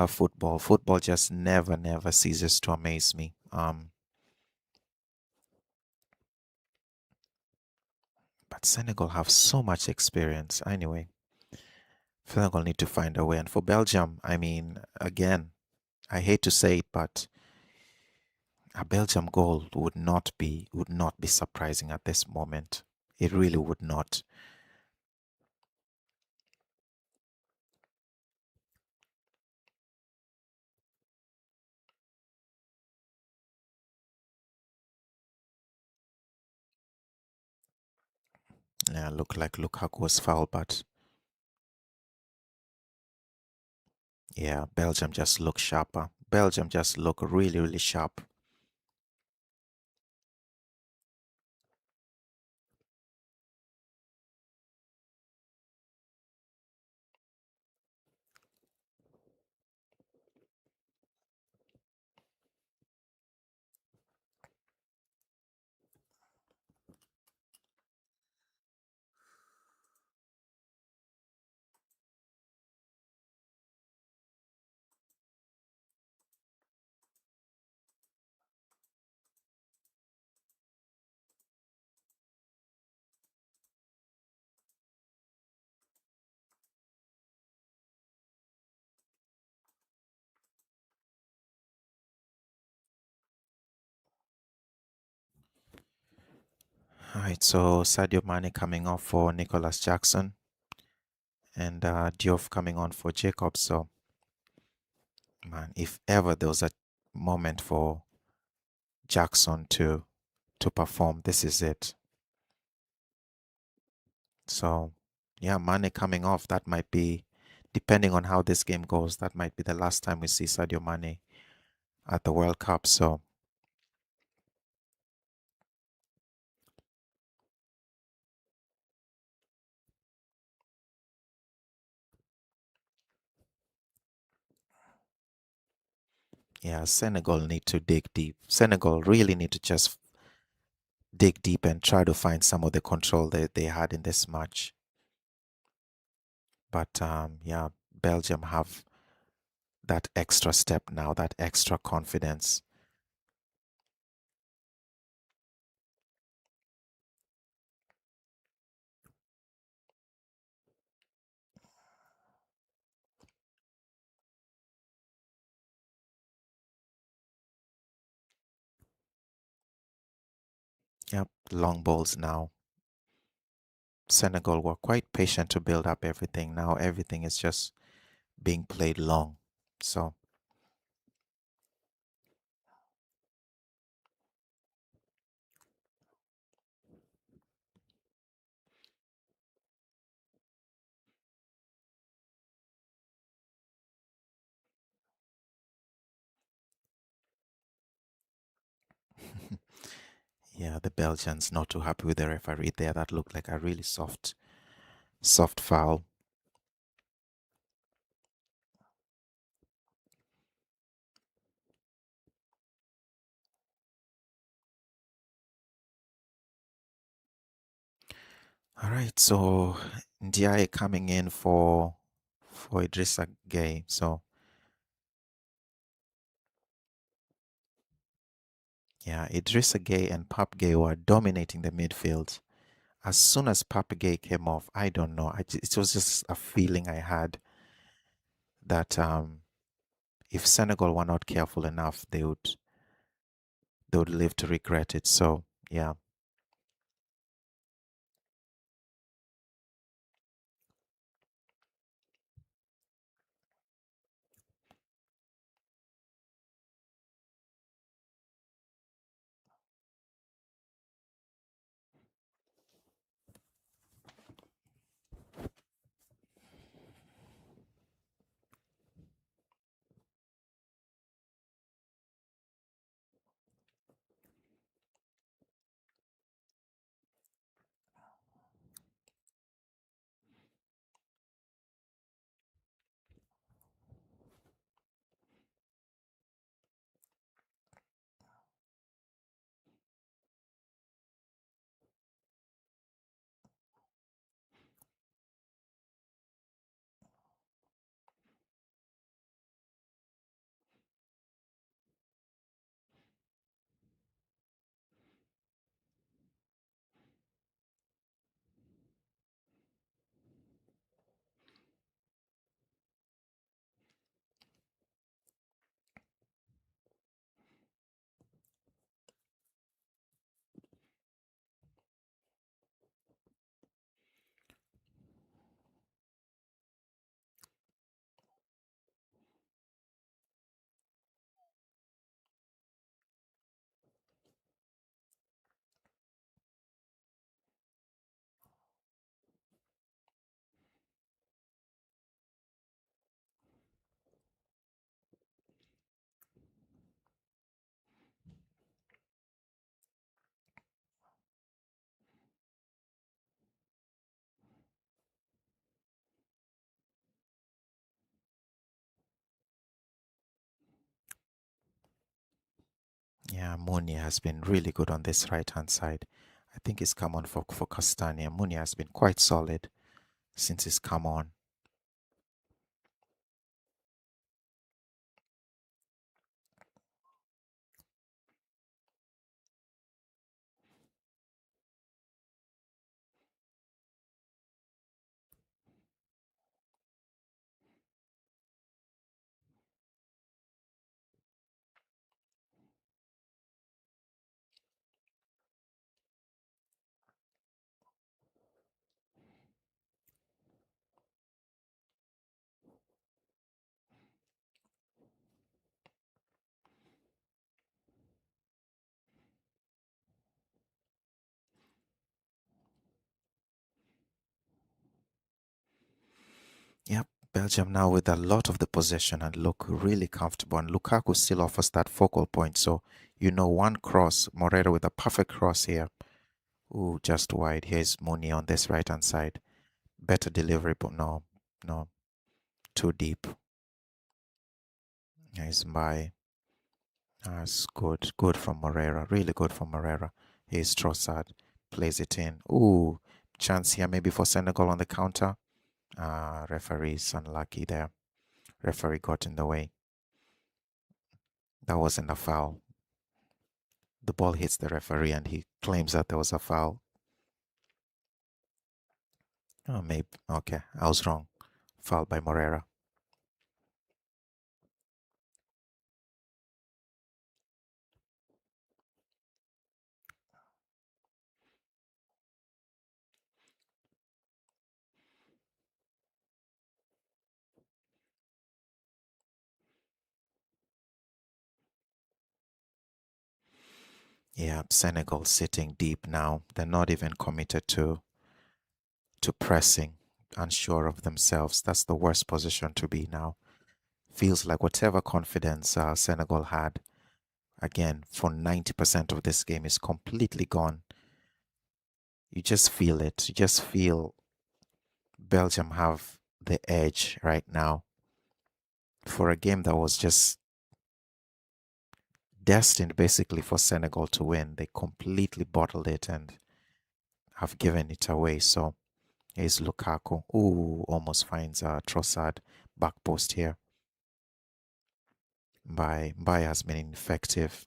Football just never ceases to amaze me. But Senegal have so much experience. Anyway, Senegal need to find a way. And for Belgium, I mean, again, I hate to say it, but a Belgium goal would not be surprising at this moment. It really would not. Yeah, look like Lukaku was foul, but yeah, Belgium just look sharper. Belgium just look really, really sharp. All right, so Sadio Mane coming off for Nicholas Jackson and Diouf coming on for Jacob. So, man, if ever there was a moment for Jackson to perform, this is it. So, yeah, Mane coming off, that might be, depending on how this game goes, that might be the last time we see Sadio Mane at the World Cup. So, yeah, Senegal need to dig deep. Senegal really need to just dig deep and try to find some of the control that they had in this match. But yeah, Belgium have that extra step now, that extra confidence. Yep, long balls now. Senegal were quite patient to build up everything. Now everything is just being played long. So, yeah, the Belgians not too happy with the referee there. That looked like a really soft foul. All right, so Ndiaye coming in for Idrissa Gueye. So yeah, Idrissa Gueye and Pape Gueye were dominating the midfield. As soon as Pape Gueye came off, I don't know. It was just a feeling I had that if Senegal were not careful enough, they would live to regret it. So yeah, Yeah, Mooney has been really good on this right hand side. I think he's come on for Castania. Mooney has been quite solid since he's come on. Yep, Belgium now with a lot of the possession and look really comfortable. And Lukaku still offers that focal point. So, one cross, Moreira with a perfect cross here. Ooh, just wide. Here's Mooney on this right hand side. Better delivery, but no, no, too deep. Here's by. That's good. Good from Moreira. Really good from Moreira. Here's Trossard. Plays it in. Ooh, chance here maybe for Senegal on the counter. Referee's unlucky there. Referee got in the way. That wasn't a foul. The ball hits the referee and he claims that there was a foul. Oh, maybe. Okay, I was wrong. Foul by Moreira. Yeah, Senegal sitting deep now. They're not even committed to pressing, unsure of themselves. That's the worst position to be now. Feels like whatever confidence Senegal had, again, for 90% of this game is completely gone. You just feel it. You just feel Belgium have the edge right now for a game that was just destined basically for Senegal to win. They completely bottled it and have given it away. So here's Lukaku. Ooh, almost finds Trossard back post here. By has been ineffective.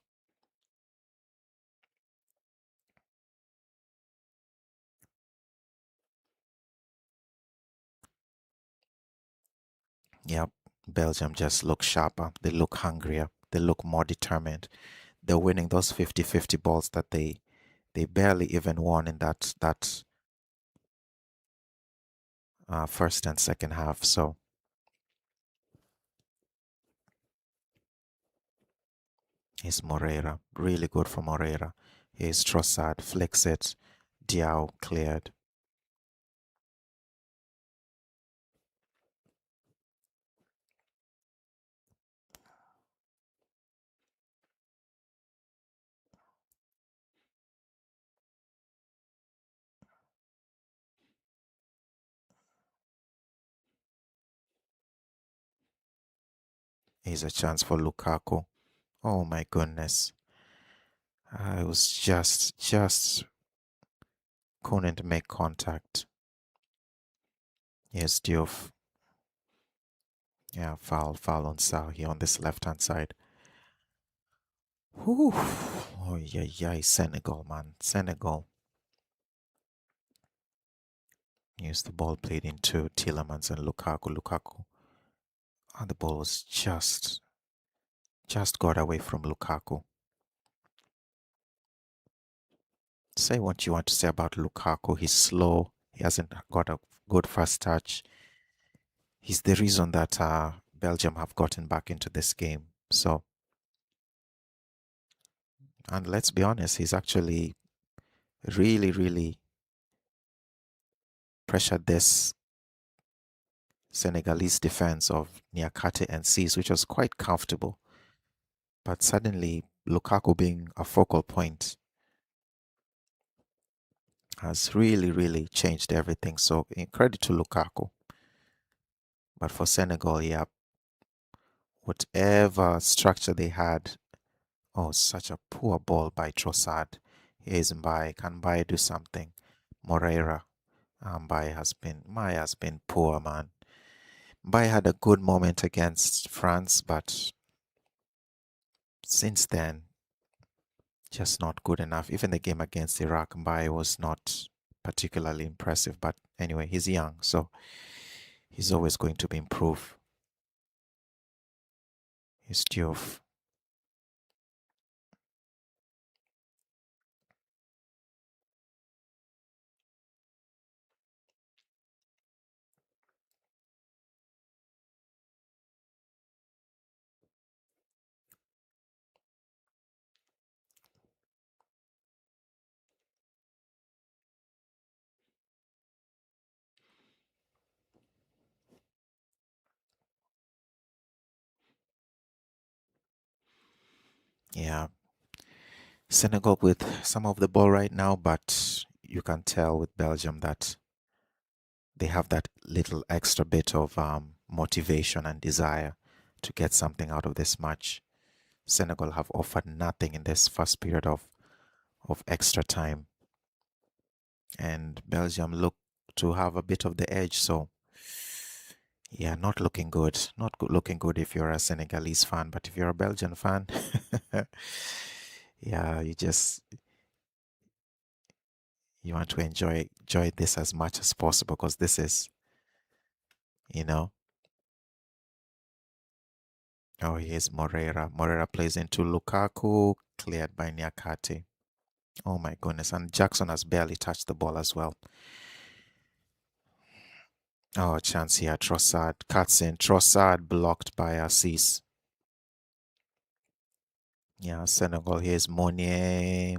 Yep, Belgium just look sharper. They look hungrier. They look more determined. They're winning those 50-50 balls that they barely even won in that first and second half. So here's Moreira. Really good for Moreira. Here's Trossard. Flicks it. Diao cleared. Here's a chance for Lukaku. Oh my goodness. I was just couldn't make contact. Here's Diouf. Yeah, foul on Sal here on this left hand side. Whew. Oh yeah, yeah, Senegal, man. Senegal. Here's the ball played into Tielemans and Lukaku. Lukaku. And the ball was just got away from Lukaku. Say what you want to say about Lukaku. He's slow. He hasn't got a good first touch. He's the reason that Belgium have gotten back into this game. So, and let's be honest, he's actually really pressured this Senegalese defense of Niakate and Sis, which was quite comfortable. But suddenly, Lukaku being a focal point has really changed everything. So, in credit to Lukaku. But for Senegal, yeah, whatever structure they had Oh, such a poor ball by Trossard. Here is Mbaye. Can Mbaye do something? Moreira. Mbaye has been poor, man. Mbaye had a good moment against France, but since then, just not good enough. Even the game against Iraq, Mbaye was not particularly impressive. But anyway, he's young, so he's always going to be improved. He's Diouf. Yeah, Senegal with some of the ball right now, but you can tell with Belgium that they have that little extra bit of motivation and desire to get something out of this match. Senegal have offered nothing in this first period of extra time, and Belgium look to have a bit of the edge. So, yeah, not looking good. Looking good if you're a Senegalese fan, but if you're a Belgian fan, yeah, you want to enjoy this as much as possible because this is, you know. Oh, here's Moreira. Moreira plays into Lukaku, cleared by Niakate. Oh my goodness. And Jackson has barely touched the ball as well. Oh, chance here. Trossard cuts in. Trossard blocked by Assis. Yeah, Senegal. Here's Monier.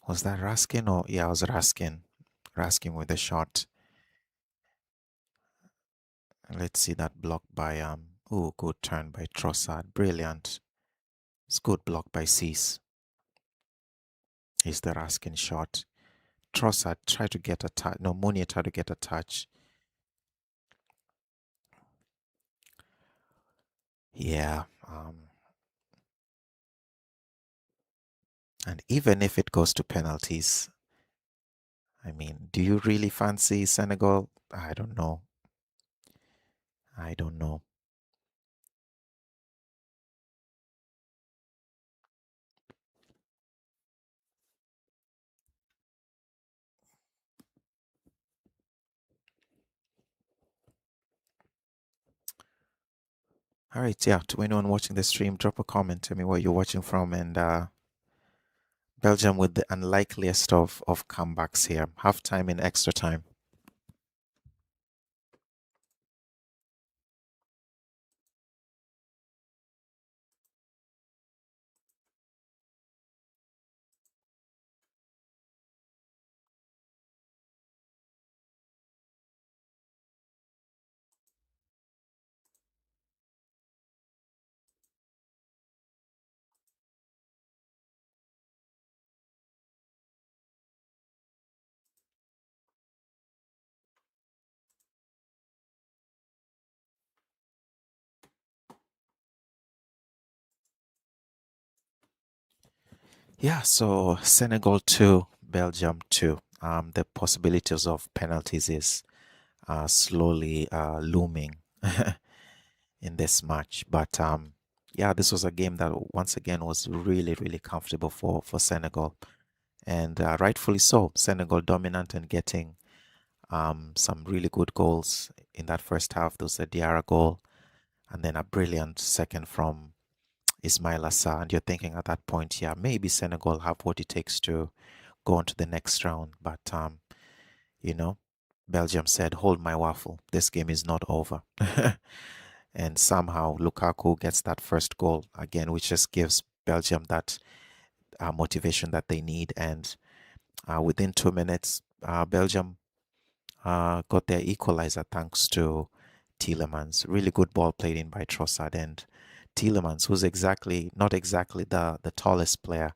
Was that Raskin or yeah, it was Raskin. Raskin with the shot. Let's see that block by oh, good turn by Trossard. Brilliant. It's good block by Cease. Here's the Raskin shot. Trossard tried to get a touch. No, Monier tried to get a touch. Yeah. And even if it goes to penalties, I mean, do you really fancy Senegal? I don't know. I don't know. All right, yeah. To anyone watching the stream, drop a comment. Tell me where you're watching from. And Belgium with the unlikeliest of comebacks here. Half time in extra time. Yeah, so Senegal 2, Belgium 2. The possibilities of penalties is slowly looming in this match. But yeah, this was a game that once again was really, really comfortable for Senegal. And rightfully so. Senegal dominant and getting some really good goals in that first half. There was a Diarra goal and then a brilliant second from Ismail Assar. And you're thinking at that point, yeah, maybe Senegal have what it takes to go on to the next round. But, you know, Belgium said, hold my waffle. This game is not over. And somehow Lukaku gets that first goal again, which just gives Belgium that motivation that they need. And within 2 minutes, Belgium got their equalizer thanks to Tielemans. Really good ball played in by Trossard and Tielemans, who's not exactly the tallest player,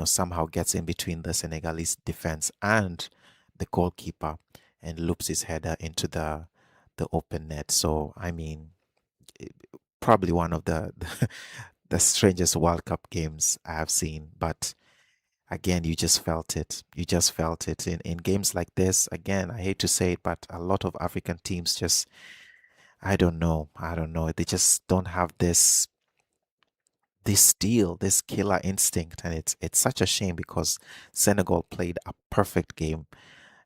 somehow gets in between the Senegalese defense and the goalkeeper and loops his header into the open net. So I mean, it- probably one of the strangest World Cup games I have seen. But again, you just felt it. You just felt it in games like this. Again, I hate to say it, but a lot of African teams just, I don't know. I don't know. They just don't have this steel, this killer instinct, and it's such a shame because Senegal played a perfect game,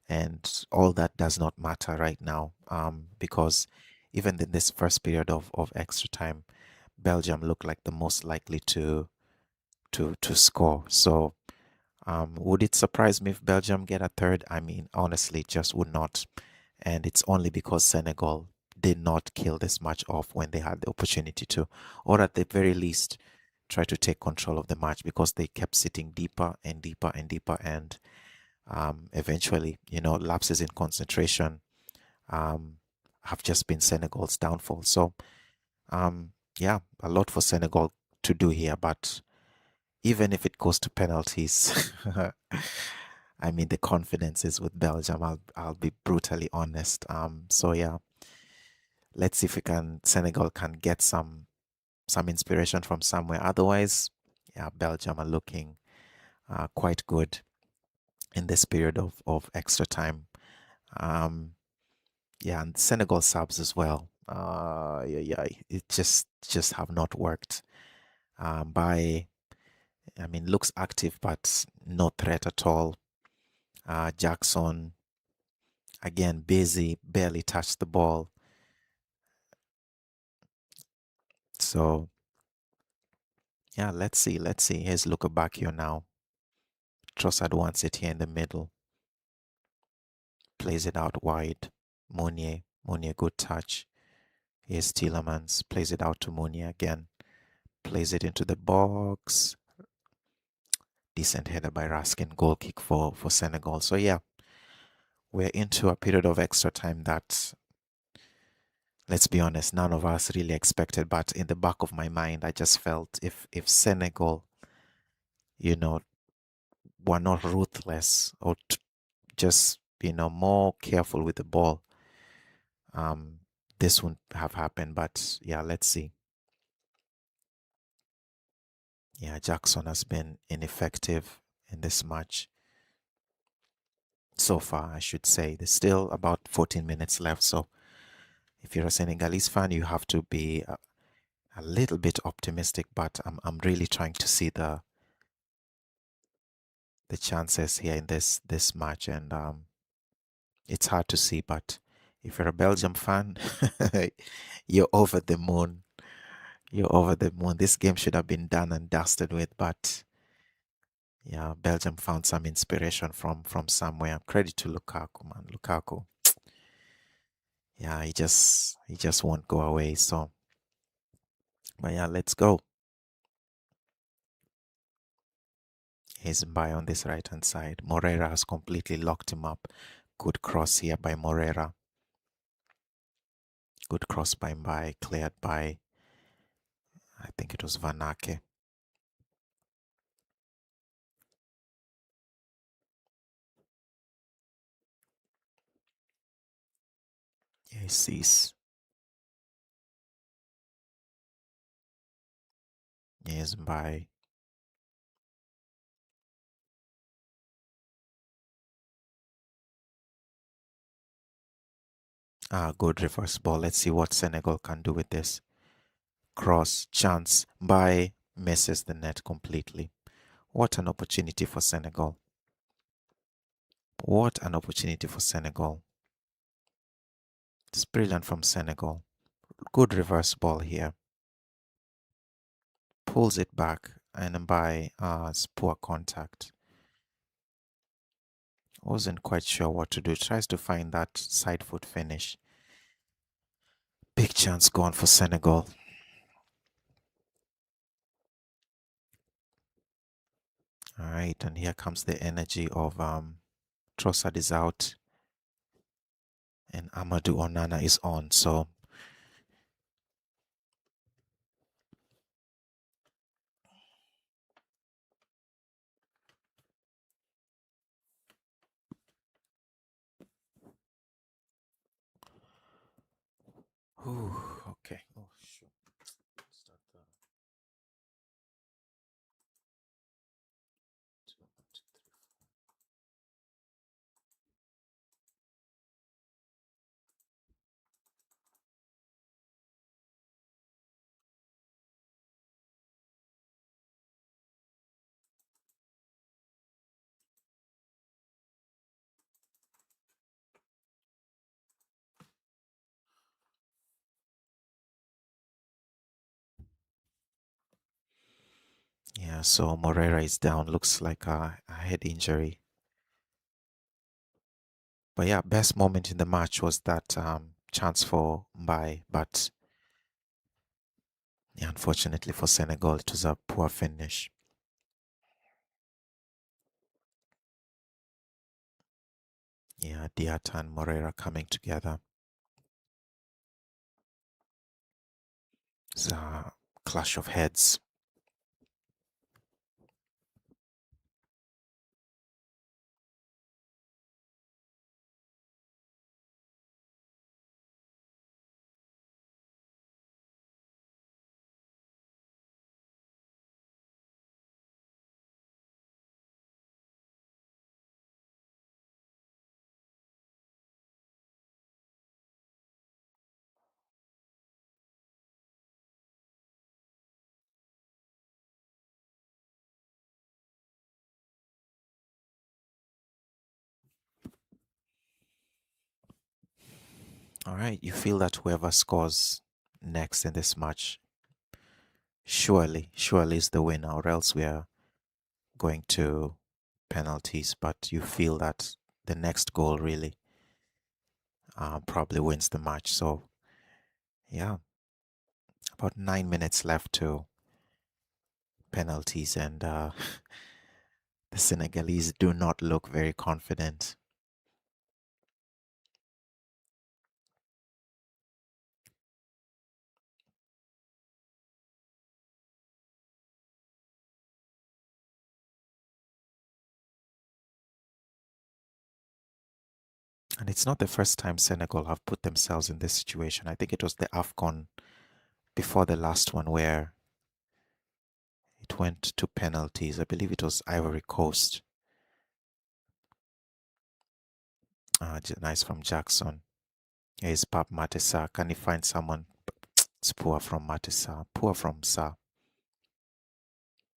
and all that does not matter right now. Because even in this first period of extra time, Belgium looked like the most likely to score. So, would it surprise me if Belgium get a third? I mean, honestly, it just would not. And it's only because Senegal did not kill this match off when they had the opportunity to, or at the very least, try to take control of the match because they kept sitting deeper and deeper and deeper. And eventually, lapses in concentration um, have just been Senegal's downfall. So, yeah, a lot for Senegal to do here. But even if it goes to penalties, I mean, the confidence is with Belgium. I'll be brutally honest. So yeah, let's see if Senegal can get some inspiration from somewhere. Otherwise, yeah, Belgium are looking quite good in this period of extra time. Um, yeah, and Senegal subs as well. Yeah, it just have not worked. By I mean, looks active but no threat at all. Jackson again busy, barely touched the ball. So yeah, let's see. Here's Luka back here now. Trossard wants it here in the middle. Plays it out wide. Mounier, good touch. Here's Tielemans. Plays it out to Mounier again. Plays it into the box. Decent header by Raskin. Goal kick for Senegal. So yeah, we're into a period of extra time that, let's be honest, none of us really expected. But in the back of my mind, I just felt if Senegal, you know, were not ruthless or just more careful with the ball, um, this wouldn't have happened. But yeah, let's see. Yeah, Jackson has been ineffective in this match so far, I should say. There's still about 14 minutes left. So if you're a Senegalese fan, you have to be a little bit optimistic. But I'm really trying to see the chances here in this match, and it's hard to see. But if you're a Belgium fan, you're over the moon. You're over the moon. This game should have been done and dusted with, but yeah, Belgium found some inspiration from somewhere. Credit to Lukaku, man. Lukaku, yeah, he just won't go away. So, but yeah, let's go. He's by on this right hand side. Morera has completely locked him up. Good cross here by Morera. Good cross by Mbai, cleared by, I think it was Vanake. Yeah, he sees. Yes, by good reverse ball. Let's see what Senegal can do with this. Cross, chance, by misses the net completely. What an opportunity for Senegal. What an opportunity for Senegal. It's brilliant from Senegal. Good reverse ball here. Pulls it back and by poor contact. Wasn't quite sure what to do. Tries to find that side foot finish. Big chance gone for Senegal. All right, and here comes the energy of Trossard is out and Amadou Onana is on. So Yeah, so Moreira is down. Looks like a head injury. But yeah, best moment in the match was that chance for Mbai. But yeah, unfortunately for Senegal, it was a poor finish. Yeah, Diata and Moreira coming together. It's a clash of heads. All right, you feel that whoever scores next in this match surely is the winner, or else we are going to penalties. But you feel that the next goal really probably wins the match. So yeah, about 9 minutes left to penalties, and the Senegalese do not look very confident. And it's not the first time Senegal have put themselves in this situation. I think it was the AFCON before the last one where it went to penalties. I believe it was Ivory Coast. Nice from Jackson. Here's Pap Matissa. Can he find someone? It's poor from Matissa. Poor from Sa.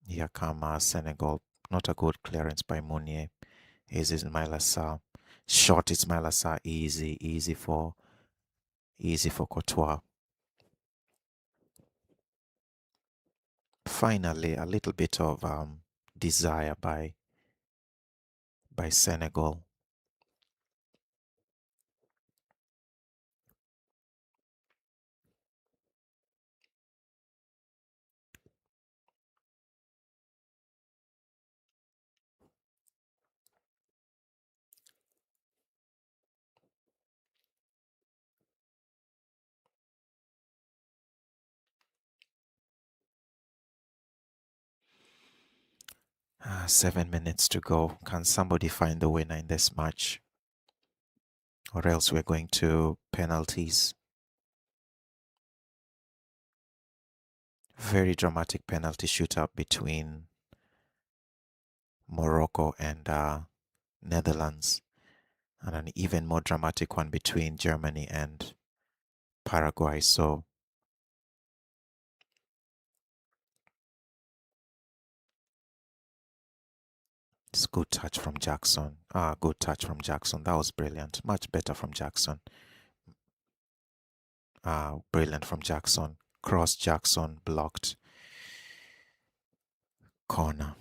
Here come Senegal. Not a good clearance by Mounier. Here's Ismail Assar. Short Ismail Assar. Easy for Courtois. Finally, a little bit of desire by Senegal. 7 minutes to go. Can somebody find the winner in this match? Or else we're going to penalties. Very dramatic penalty shootout between Morocco and Netherlands, and an even more dramatic one between Germany and Paraguay. So it's good touch from Jackson. Good touch from Jackson. That was brilliant. Much better from Jackson. Brilliant from Jackson. Cross Jackson blocked. Corner.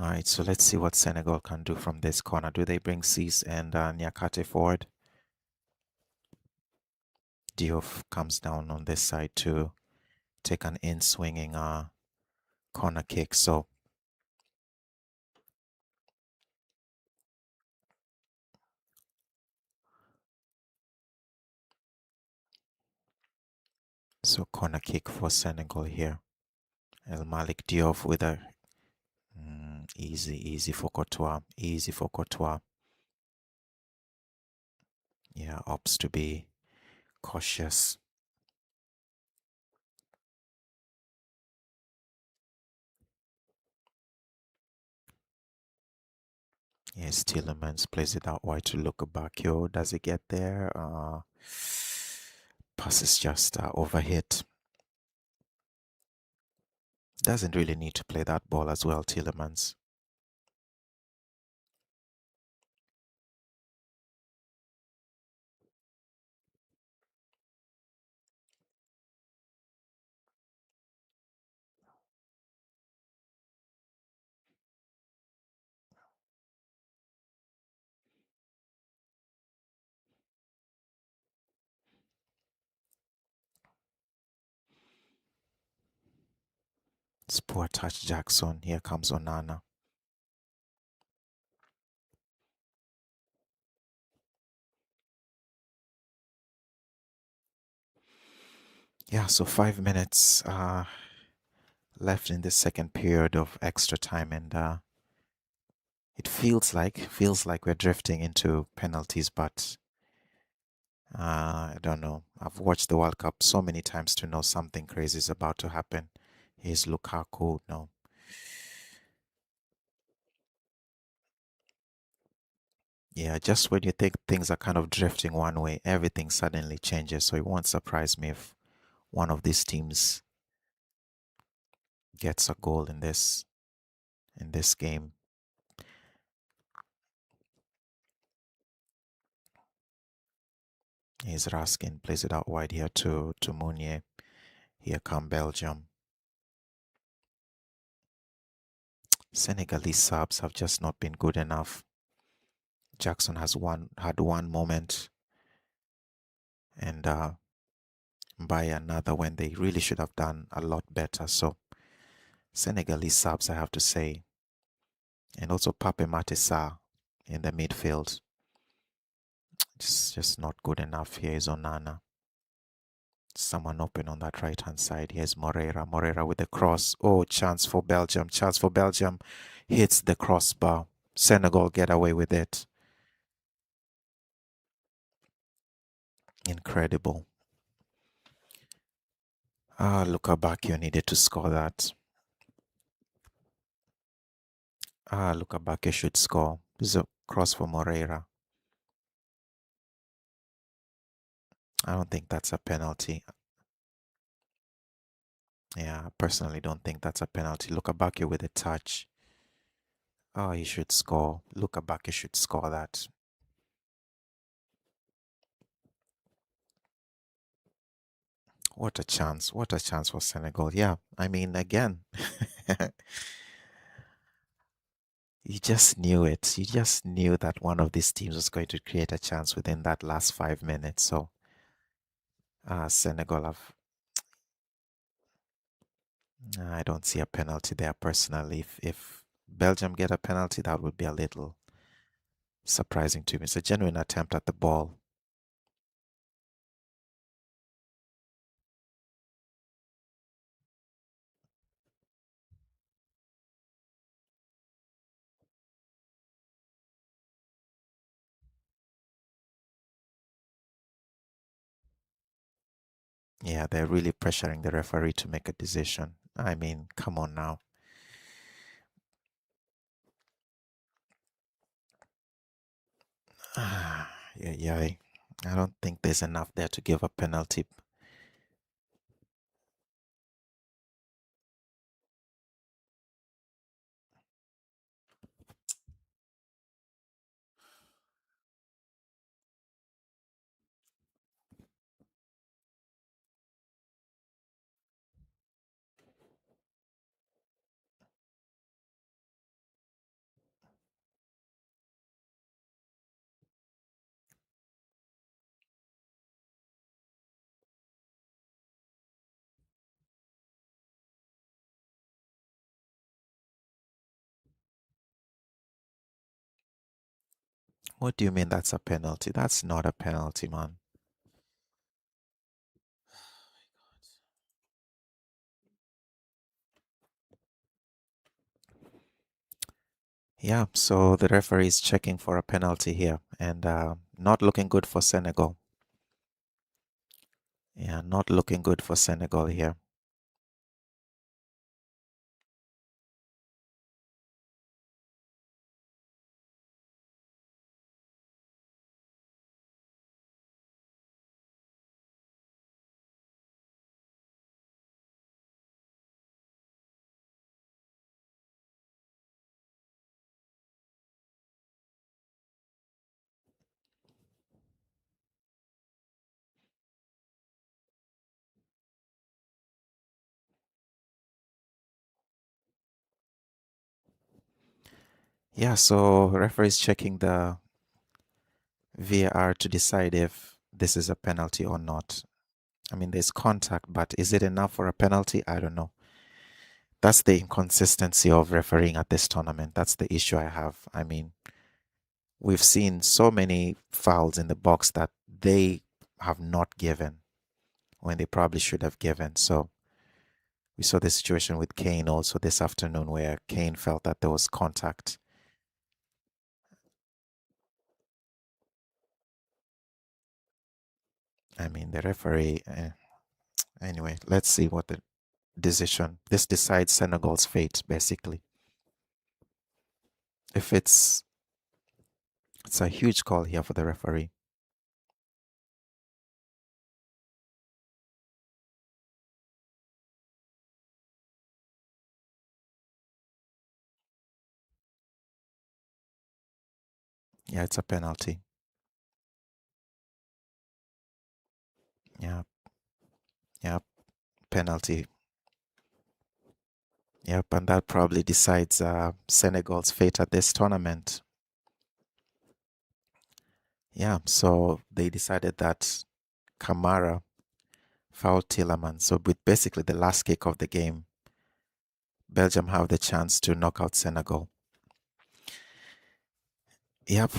All right, so let's see what Senegal can do from this corner. Do they bring Cis and Nyakate forward? Diouf comes down on this side to take an in-swinging corner kick. So corner kick for Senegal here. El Malik Diouf with a easy for Courtois. Easy for Courtois. Yeah, opts to be cautious. Yes, Tielemans plays it out wide to look back. Yo, does he get there? Pass is just overhit. Doesn't really need to play that ball as well, Tielemans. It's poor touch Jackson. Here comes Onana. Yeah, so 5 minutes left in the second period of extra time, and it feels like we're drifting into penalties, but I don't know. I've watched the World Cup so many times to know something crazy is about to happen. Here's Lukaku. No. Yeah, just when you think things are kind of drifting one way, everything suddenly changes. So it won't surprise me if one of these teams gets a goal in this game. Here's Raskin, plays it out wide here to Mounier. Here come Belgium. Senegalese subs have just not been good enough. Jackson had one moment, and by another when they really should have done a lot better. So Senegalese subs, I have to say, and also Pape Matissa in the midfield, just not good enough. Here is Onana, someone open on that right hand side. Here's Moreira with the cross. Oh, chance for Belgium, hits the crossbar. Senegal get away with it. Incredible. Luka Bakio needed to score that. Luka Bakio should score. This is a cross for Moreira. I don't think that's a penalty. Yeah, I personally don't think that's a penalty. Luka Bakio with a touch. Oh, he should score. Luka Bakio should score that. What a chance. What a chance for Senegal. Yeah, I mean, again, you just knew it. You just knew that one of these teams was going to create a chance within that last 5 minutes. So, Senegal have. I don't see a penalty there personally. If Belgium get a penalty, that would be a little surprising to me. It's a genuine attempt at the ball. Yeah, they're really pressuring the referee to make a decision. I mean, come on now. Yeah, yeah. I don't think there's enough there to give a penalty. What do you mean that's a penalty? That's not a penalty, man. Yeah, so the referee is checking for a penalty here and not looking good for Senegal. Yeah, not looking good for Senegal here. Yeah, so referee is checking the VAR to decide if this is a penalty or not. I mean, there's contact, but is it enough for a penalty? I don't know. That's the inconsistency of refereeing at this tournament. That's the issue I have. I mean, we've seen so many fouls in the box that they have not given when they probably should have given. So we saw the situation with Kane also this afternoon where Kane felt that there was contact. I mean, the referee, anyway, let's see what the decision, this decides Senegal's fate, basically. If it's a huge call here for the referee. Yeah, it's a penalty. Yeah, yeah, penalty. Yep, and that probably decides Senegal's fate at this tournament. Yeah, so they decided that Kamara fouled Tielemans. So with basically the last kick of the game, Belgium have the chance to knock out Senegal. Yep.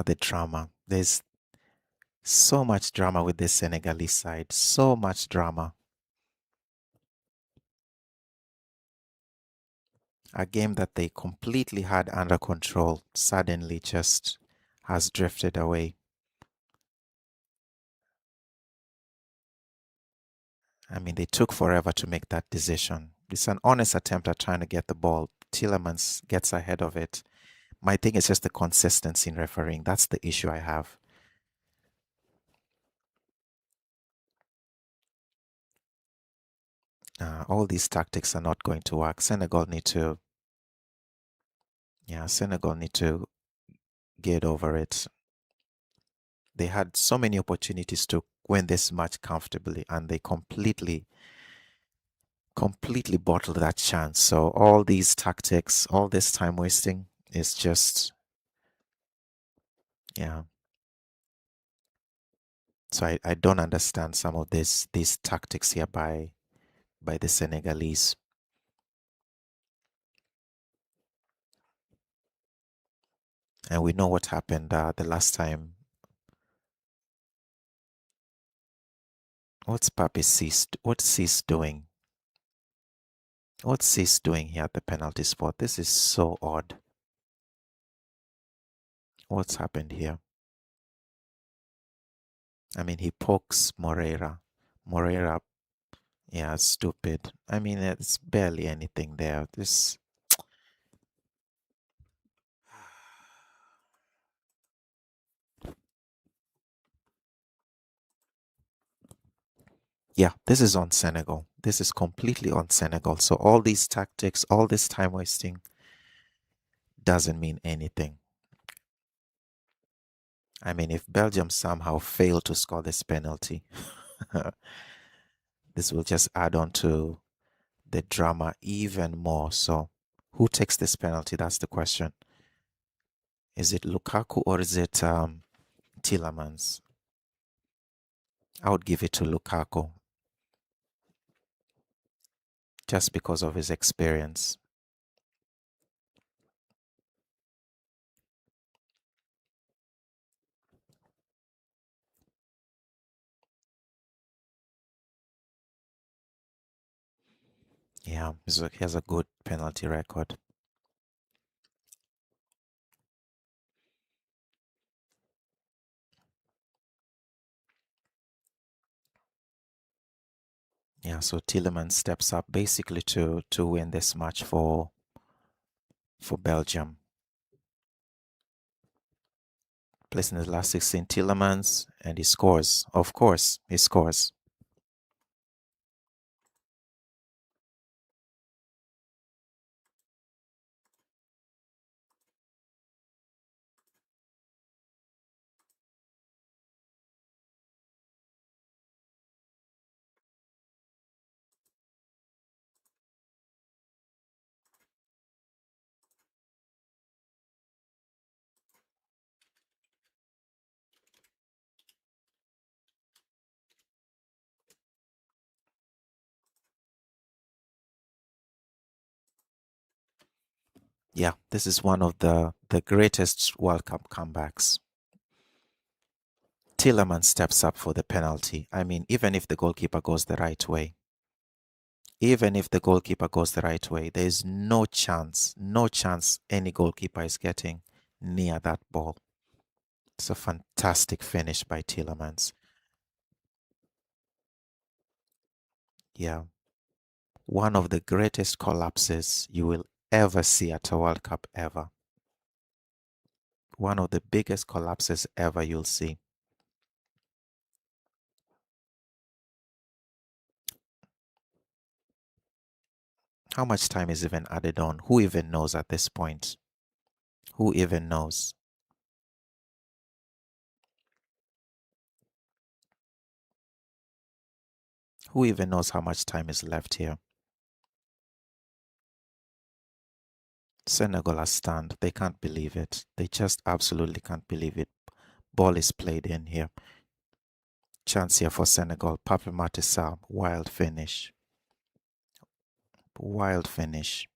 The drama. There's so much drama with this Senegalese side. So much drama. A game that they completely had under control suddenly just has drifted away. I mean, they took forever to make that decision. It's an honest attempt at trying to get the ball. Tielemans gets ahead of it. My thing is just the consistency in refereeing. That's the issue I have. All these tactics are not going to work. Senegal need to get over it. They had so many opportunities to win this match comfortably, and they completely bottled that chance. So all these tactics, all this time wasting is just, yeah. So I don't understand some of these tactics here by the Senegalese. And we know what happened the last time. What's Cease doing? What's Cease doing here at the penalty spot? This is so odd. What's happened here? I mean, he pokes Moreira. Moreira, yeah, stupid. I mean, it's barely anything there. This, yeah, this is on Senegal. This is completely on Senegal. So all these tactics, all this time wasting doesn't mean anything. I mean, if Belgium somehow fail to score this penalty, this will just add on to the drama even more. So, who takes this penalty? That's the question. Is it Lukaku or is it Tielemans? I would give it to Lukaku just because of his experience. Yeah, he has a good penalty record. Yeah, so Tielemans steps up basically to win this match for Belgium. Placing the last 16 Tielemans, and he scores. Of course, he scores. Yeah, this is one of the greatest World Cup comebacks. Tielemans steps up for the penalty. I mean, even if the goalkeeper goes the right way, even if the goalkeeper goes the right way, there is no chance any goalkeeper is getting near that ball. It's a fantastic finish by Tielemans. Yeah, one of the greatest collapses you will ever see at a World Cup ever. One of the biggest collapses ever you'll see. How much time is even added on? Who even knows at this point? Who even knows? Who even knows how much time is left here? Senegal are stunned. They can't believe it. They just absolutely can't believe it. Ball is played in here. Chance here for Senegal. Pape Matissa. Wild finish. Wild finish.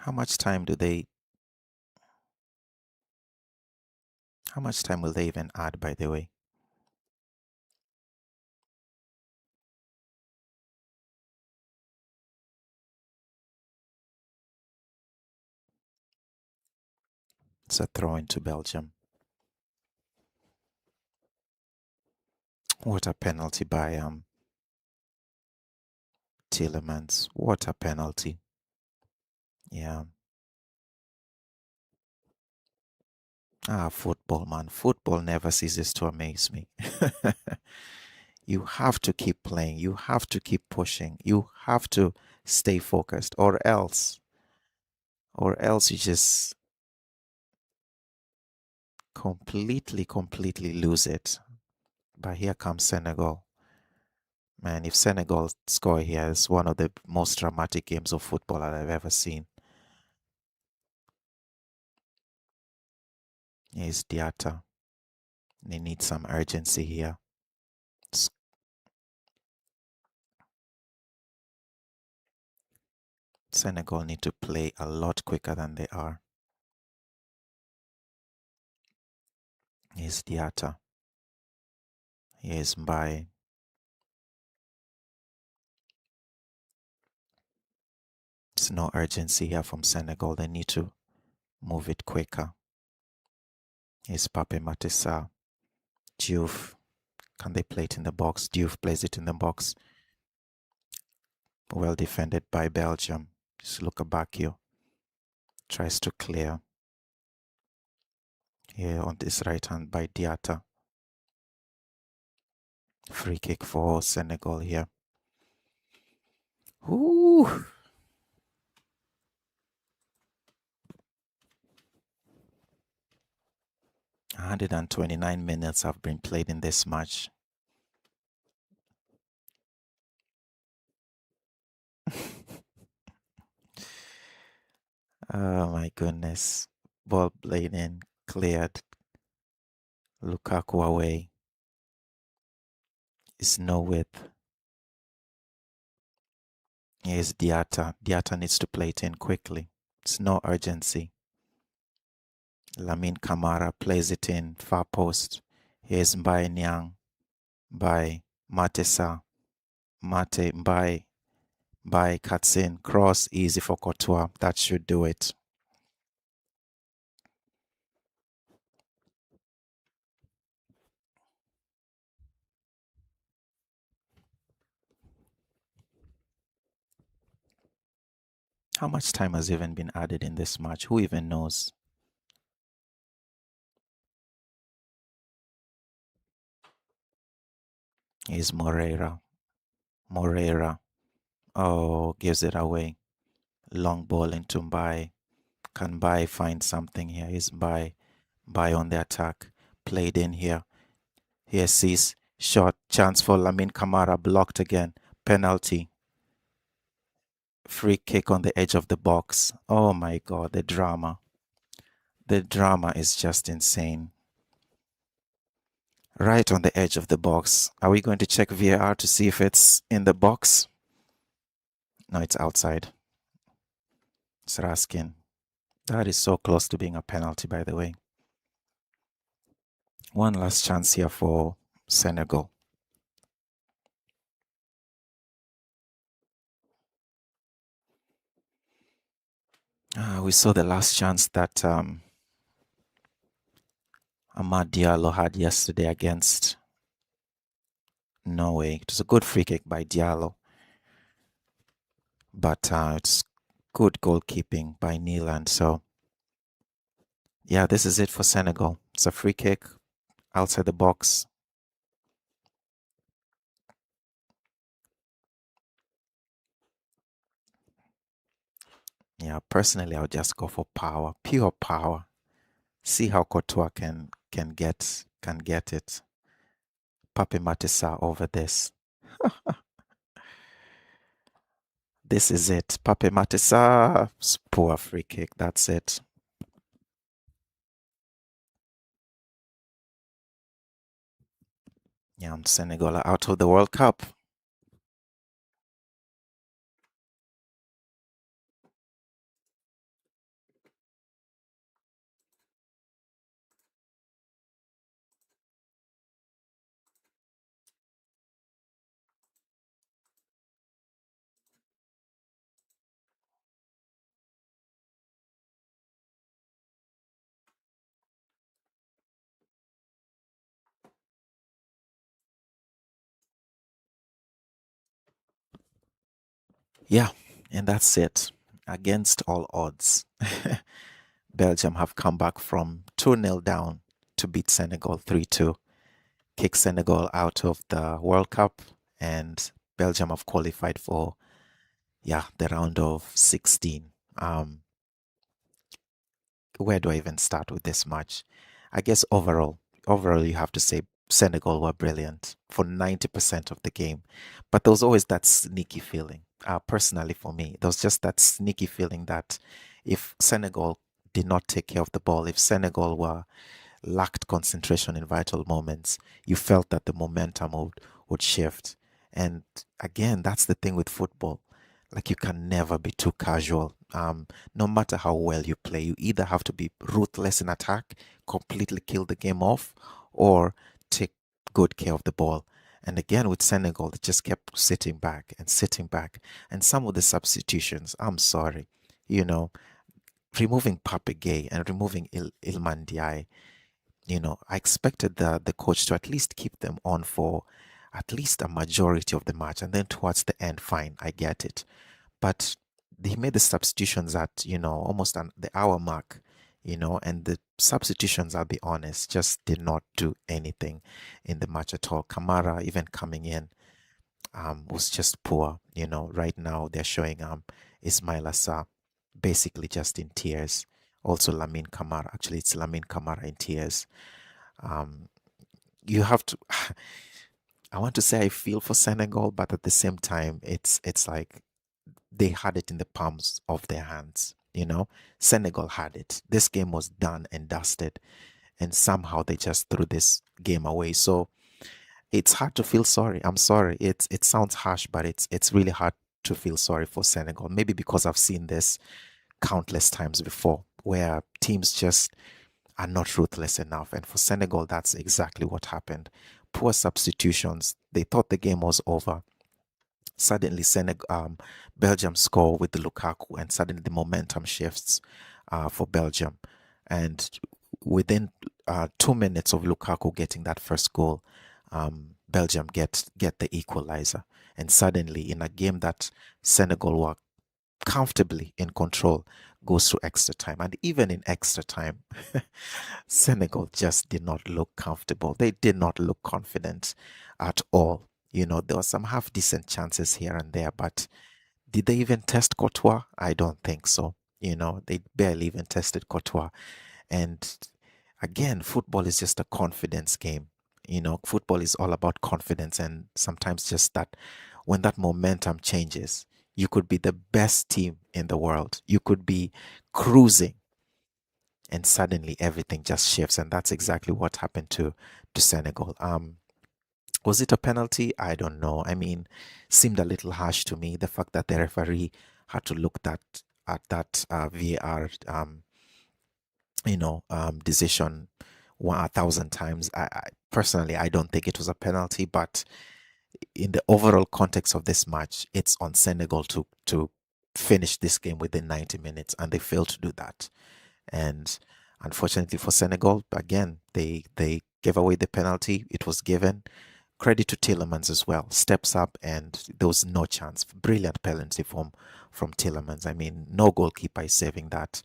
How much time do they how much time will they even add, by the way? It's a throw into Belgium. What a penalty by Tielemans. What a penalty. Yeah. Ah, football, man. Football never ceases to amaze me. You have to keep playing. You have to keep pushing. You have to stay focused, or else you just completely lose it. But here comes Senegal. Man, if Senegal score here, it's one of the most dramatic games of football that I've ever seen. Here's Diatta. They need some urgency here. Senegal need to play a lot quicker than they are. Here's Diatta. Here's Mbaye. There's no urgency here from Senegal. They need to move it quicker. Here's Pape Matissa. Diouf. Can they play it in the box? Diouf plays it in the box. Well defended by Belgium. Just look back here. Tries to clear. Here on this right hand by Diatta. Free kick for Senegal here. Ooh. 129 minutes have been played in this match. Oh my goodness. Ball played in, cleared. Lukaku away. It's no width. Here's Diatta. Diatta needs to play it in quickly. It's no urgency. Lamine Camara plays it in, far post. Here's Mbaye Niang. By Matessa. Mbaye cuts in. Cross, easy for Courtois. That should do it. How much time has even been added in this match? Who even knows? Here's Moreira. Moreira. Oh, gives it away. Long ball into Mbaye. Can Mbaye find something here? Is Mbaye on the attack? Played in here. Here sees shot. Chance for Lamine Camara. Blocked again. Penalty. Free kick on the edge of the box. Oh my God, the drama. The drama is just insane. Right on the edge of the box. Are we going to check VAR to see if it's in the box? No, it's outside. Sraskin. That is so close to being a penalty, by the way. One last chance here for Senegal. We saw the last chance that Amad Diallo had yesterday against Norway. It was a good free kick by Diallo, but it's good goalkeeping by Neeland. So, yeah, this is it for Senegal. It's a free kick outside the box. Yeah, personally, I'll just go for power, pure power. See how Courtois can get it. Pape Matissa over this. This is it. Pape Matissa, poor free kick. That's it. Yeah, Senegal are out of the World Cup. Yeah, and that's it. Against all odds, Belgium have come back from 2-0 down to beat Senegal 3-2, kick Senegal out of the World Cup, and Belgium have qualified for, yeah, the round of 16. Where do I even start with this match? I guess overall, you have to say Senegal were brilliant for 90% of the game. But there was always that sneaky feeling. Personally, for me, there was just that sneaky feeling that if Senegal did not take care of the ball, if Senegal were lacked concentration in vital moments, you felt that the momentum would shift. And again, that's the thing with football. Like you can never be too casual. No matter how well you play, you either have to be ruthless in attack, completely kill the game off, or take good care of the ball. And again, with Senegal, they just kept sitting back and sitting back. And some of the substitutions, I'm sorry, you know, removing Pape Gay and removing Ilman Diaye, I expected the coach to at least keep them on for at least a majority of the match. And then towards the end, fine, I get it. But he made the substitutions at, almost the hour mark, and the substitutions, I'll be honest, just did not do anything in the match at all. Kamara, even coming in, was just poor. Right now they're showing Ismail Assar basically just in tears. Also Lamine Kamara. Actually, it's Lamine Kamara in tears. Um, you have to. I want to say I feel for Senegal, but at the same time, it's like they had it in the palms of their hands. Senegal had it. This game was done and dusted, and somehow they just threw this game away. So it's hard to feel sorry. I'm sorry. It sounds harsh, but it's really hard to feel sorry for Senegal. Maybe because I've seen this countless times before, where teams just are not ruthless enough. And for Senegal, that's exactly what happened. Poor substitutions. They thought the game was over. Suddenly, Belgium score with the Lukaku, and suddenly the momentum shifts for Belgium. And within 2 minutes of Lukaku getting that first goal, Belgium get the equalizer. And suddenly, in a game that Senegal were comfortably in control, goes to extra time. And even in extra time, Senegal just did not look comfortable. They did not look confident at all. There were some half decent chances here and there, but did they even test Courtois? I don't think so. They barely even tested Courtois. And again, football is just a confidence game. Football is all about confidence, and sometimes just that when that momentum changes, you could be the best team in the world. You could be cruising, and suddenly everything just shifts, and that's exactly what happened to Senegal. Was it a penalty? I don't know. I mean, seemed a little harsh to me. The fact that the referee had to look at that VAR, decision 1,000 times. I personally, I don't think it was a penalty, but in the overall context of this match, it's on Senegal to finish this game within 90 minutes, and they failed to do that. And unfortunately for Senegal, again, they gave away the penalty. It was given. Credit to Tillemans as well. Steps up, and there was no chance. Brilliant penalty from Tillemans. I mean, no goalkeeper is saving that.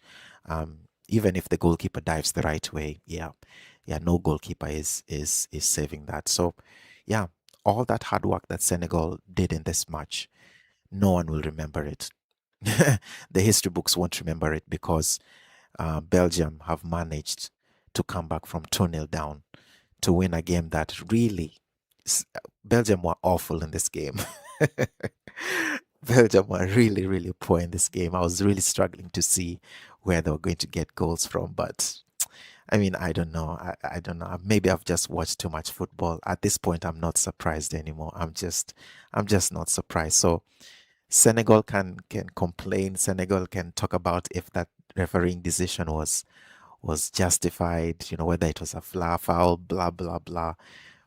Even if the goalkeeper dives the right way, yeah, no goalkeeper is saving that. So, yeah, all that hard work that Senegal did in this match, no one will remember it. The history books won't remember it because Belgium have managed to come back from 2-0 down to win a game that really Belgium were awful in this game. Belgium were really, really poor in this game. I was really struggling to see where they were going to get goals from, but I mean, I don't know. I don't know. Maybe I've just watched too much football. At this point, I'm not surprised anymore. I'm just not surprised. So Senegal can complain. Senegal can talk about if that refereeing decision was justified, whether it was a foul, blah blah blah.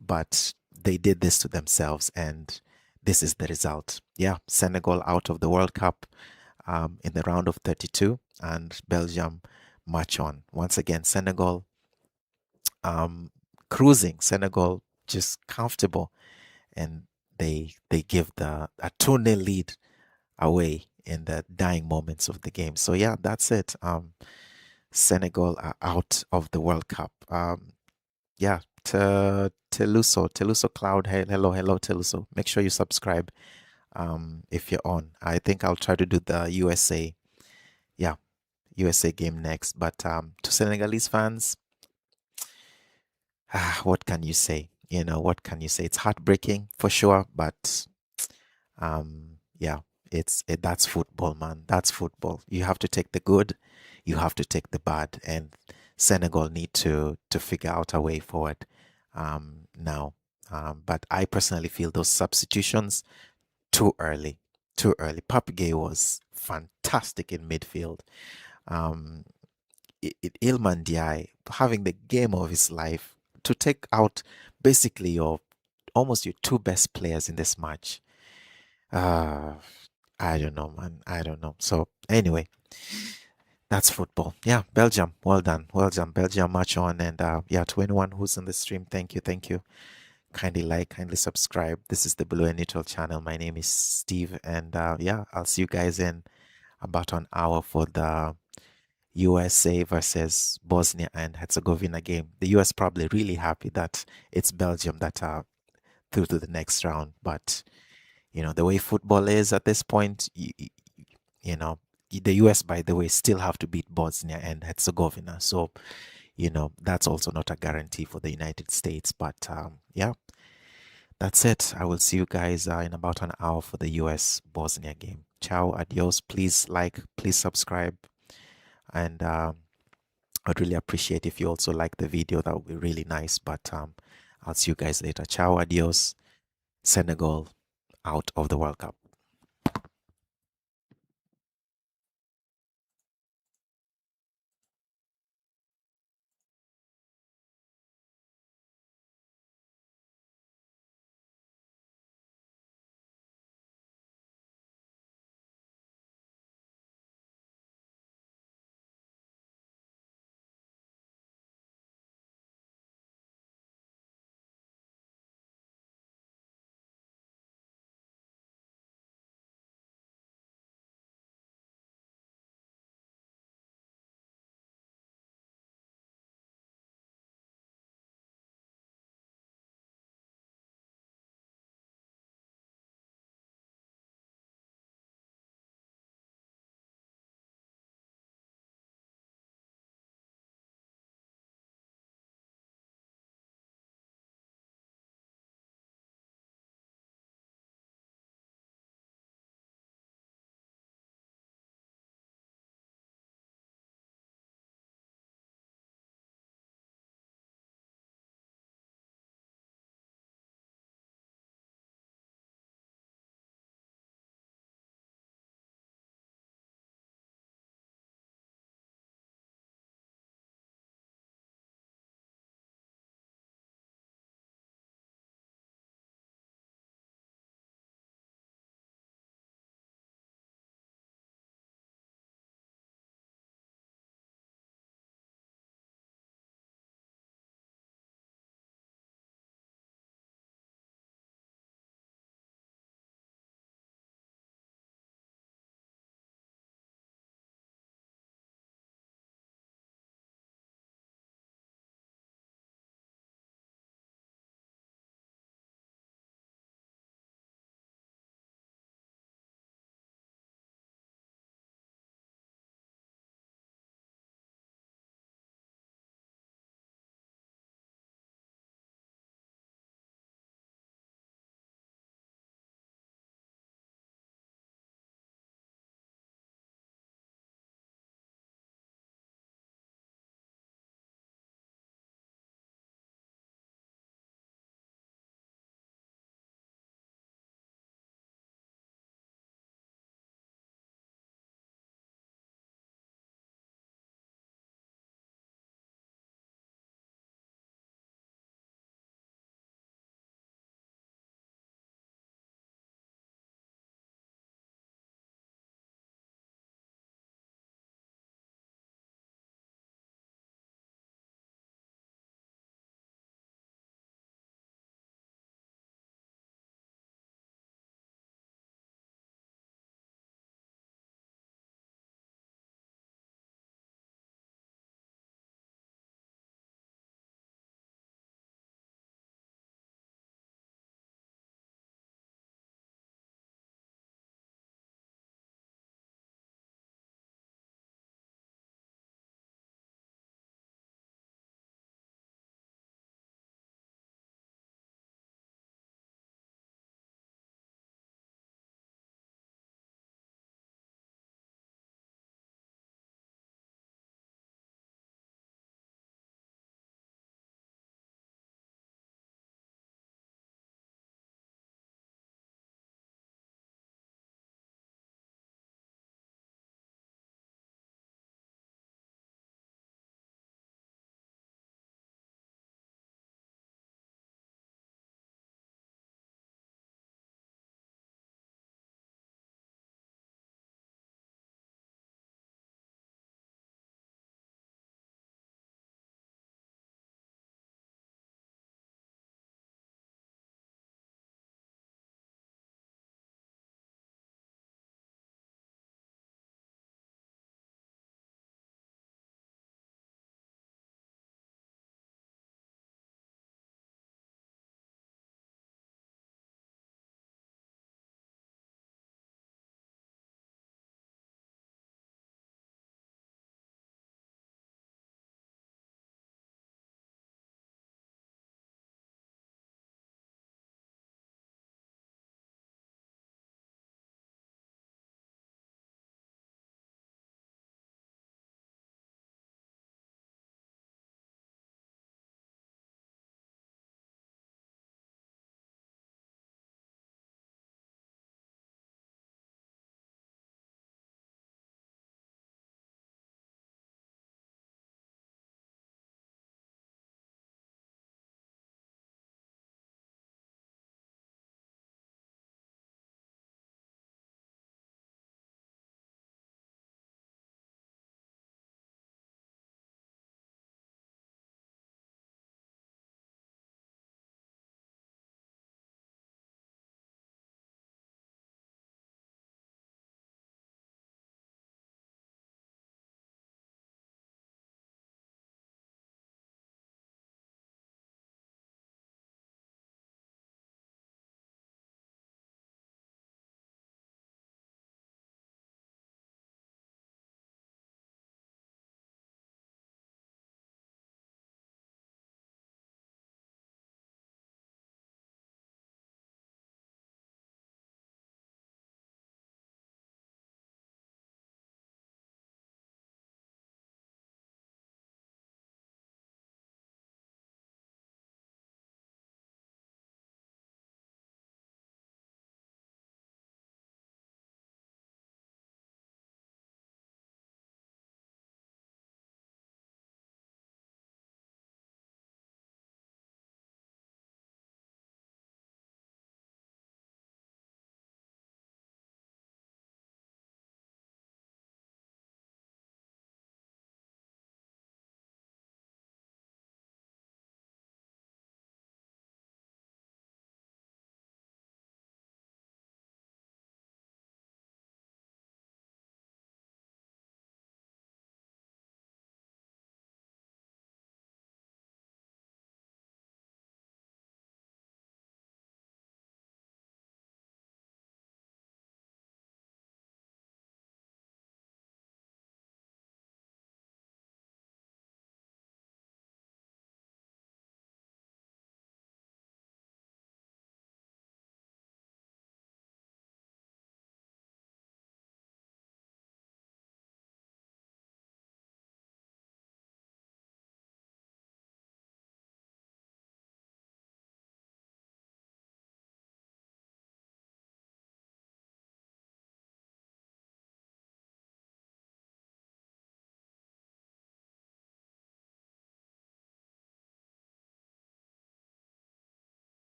But they did this to themselves, and this is the result. Yeah, Senegal out of the World Cup in the round of 32, and Belgium march on. Once again, Senegal cruising, Senegal just comfortable, and they give the a 2-0 lead away in the dying moments of the game. So yeah, that's it. Senegal are out of the World Cup. Yeah, Teluso Cloud. Hey, hello, Teluso. Make sure you subscribe if you're on. I think I'll try to do the USA, yeah, USA game next. But to Senegalese fans, what can you say? What can you say? It's heartbreaking for sure, but yeah, that's football, man. That's football. You have to take the good, you have to take the bad, and Senegal need to figure out a way forward now. But I personally feel those substitutions too early, too early. Papigay was fantastic in midfield. Um, Ilman Diaye having the game of his life to take out basically almost your two best players in this match. Uh, I don't know, man. I don't know. So anyway, that's football. Yeah, Belgium. Well done. Well done. Belgium march on. And yeah, to anyone who's on the stream, thank you. Thank you. Kindly like, kindly subscribe. This is the Blue and Neutral channel. My name is Steve. And yeah, I'll see you guys in about an hour for the USA versus Bosnia and Herzegovina game. The US probably really happy that it's Belgium that are through to the next round. But the way football is at this point, you know, the US, by the way, still have to beat Bosnia and Herzegovina. So, that's also not a guarantee for the United States. But yeah, that's it. I will see you guys in about an hour for the US Bosnia game. Ciao, adios. Please like, please subscribe. And I'd really appreciate if you also like the video. That would be really nice. But I'll see you guys later. Ciao, adios. Senegal out of the World Cup.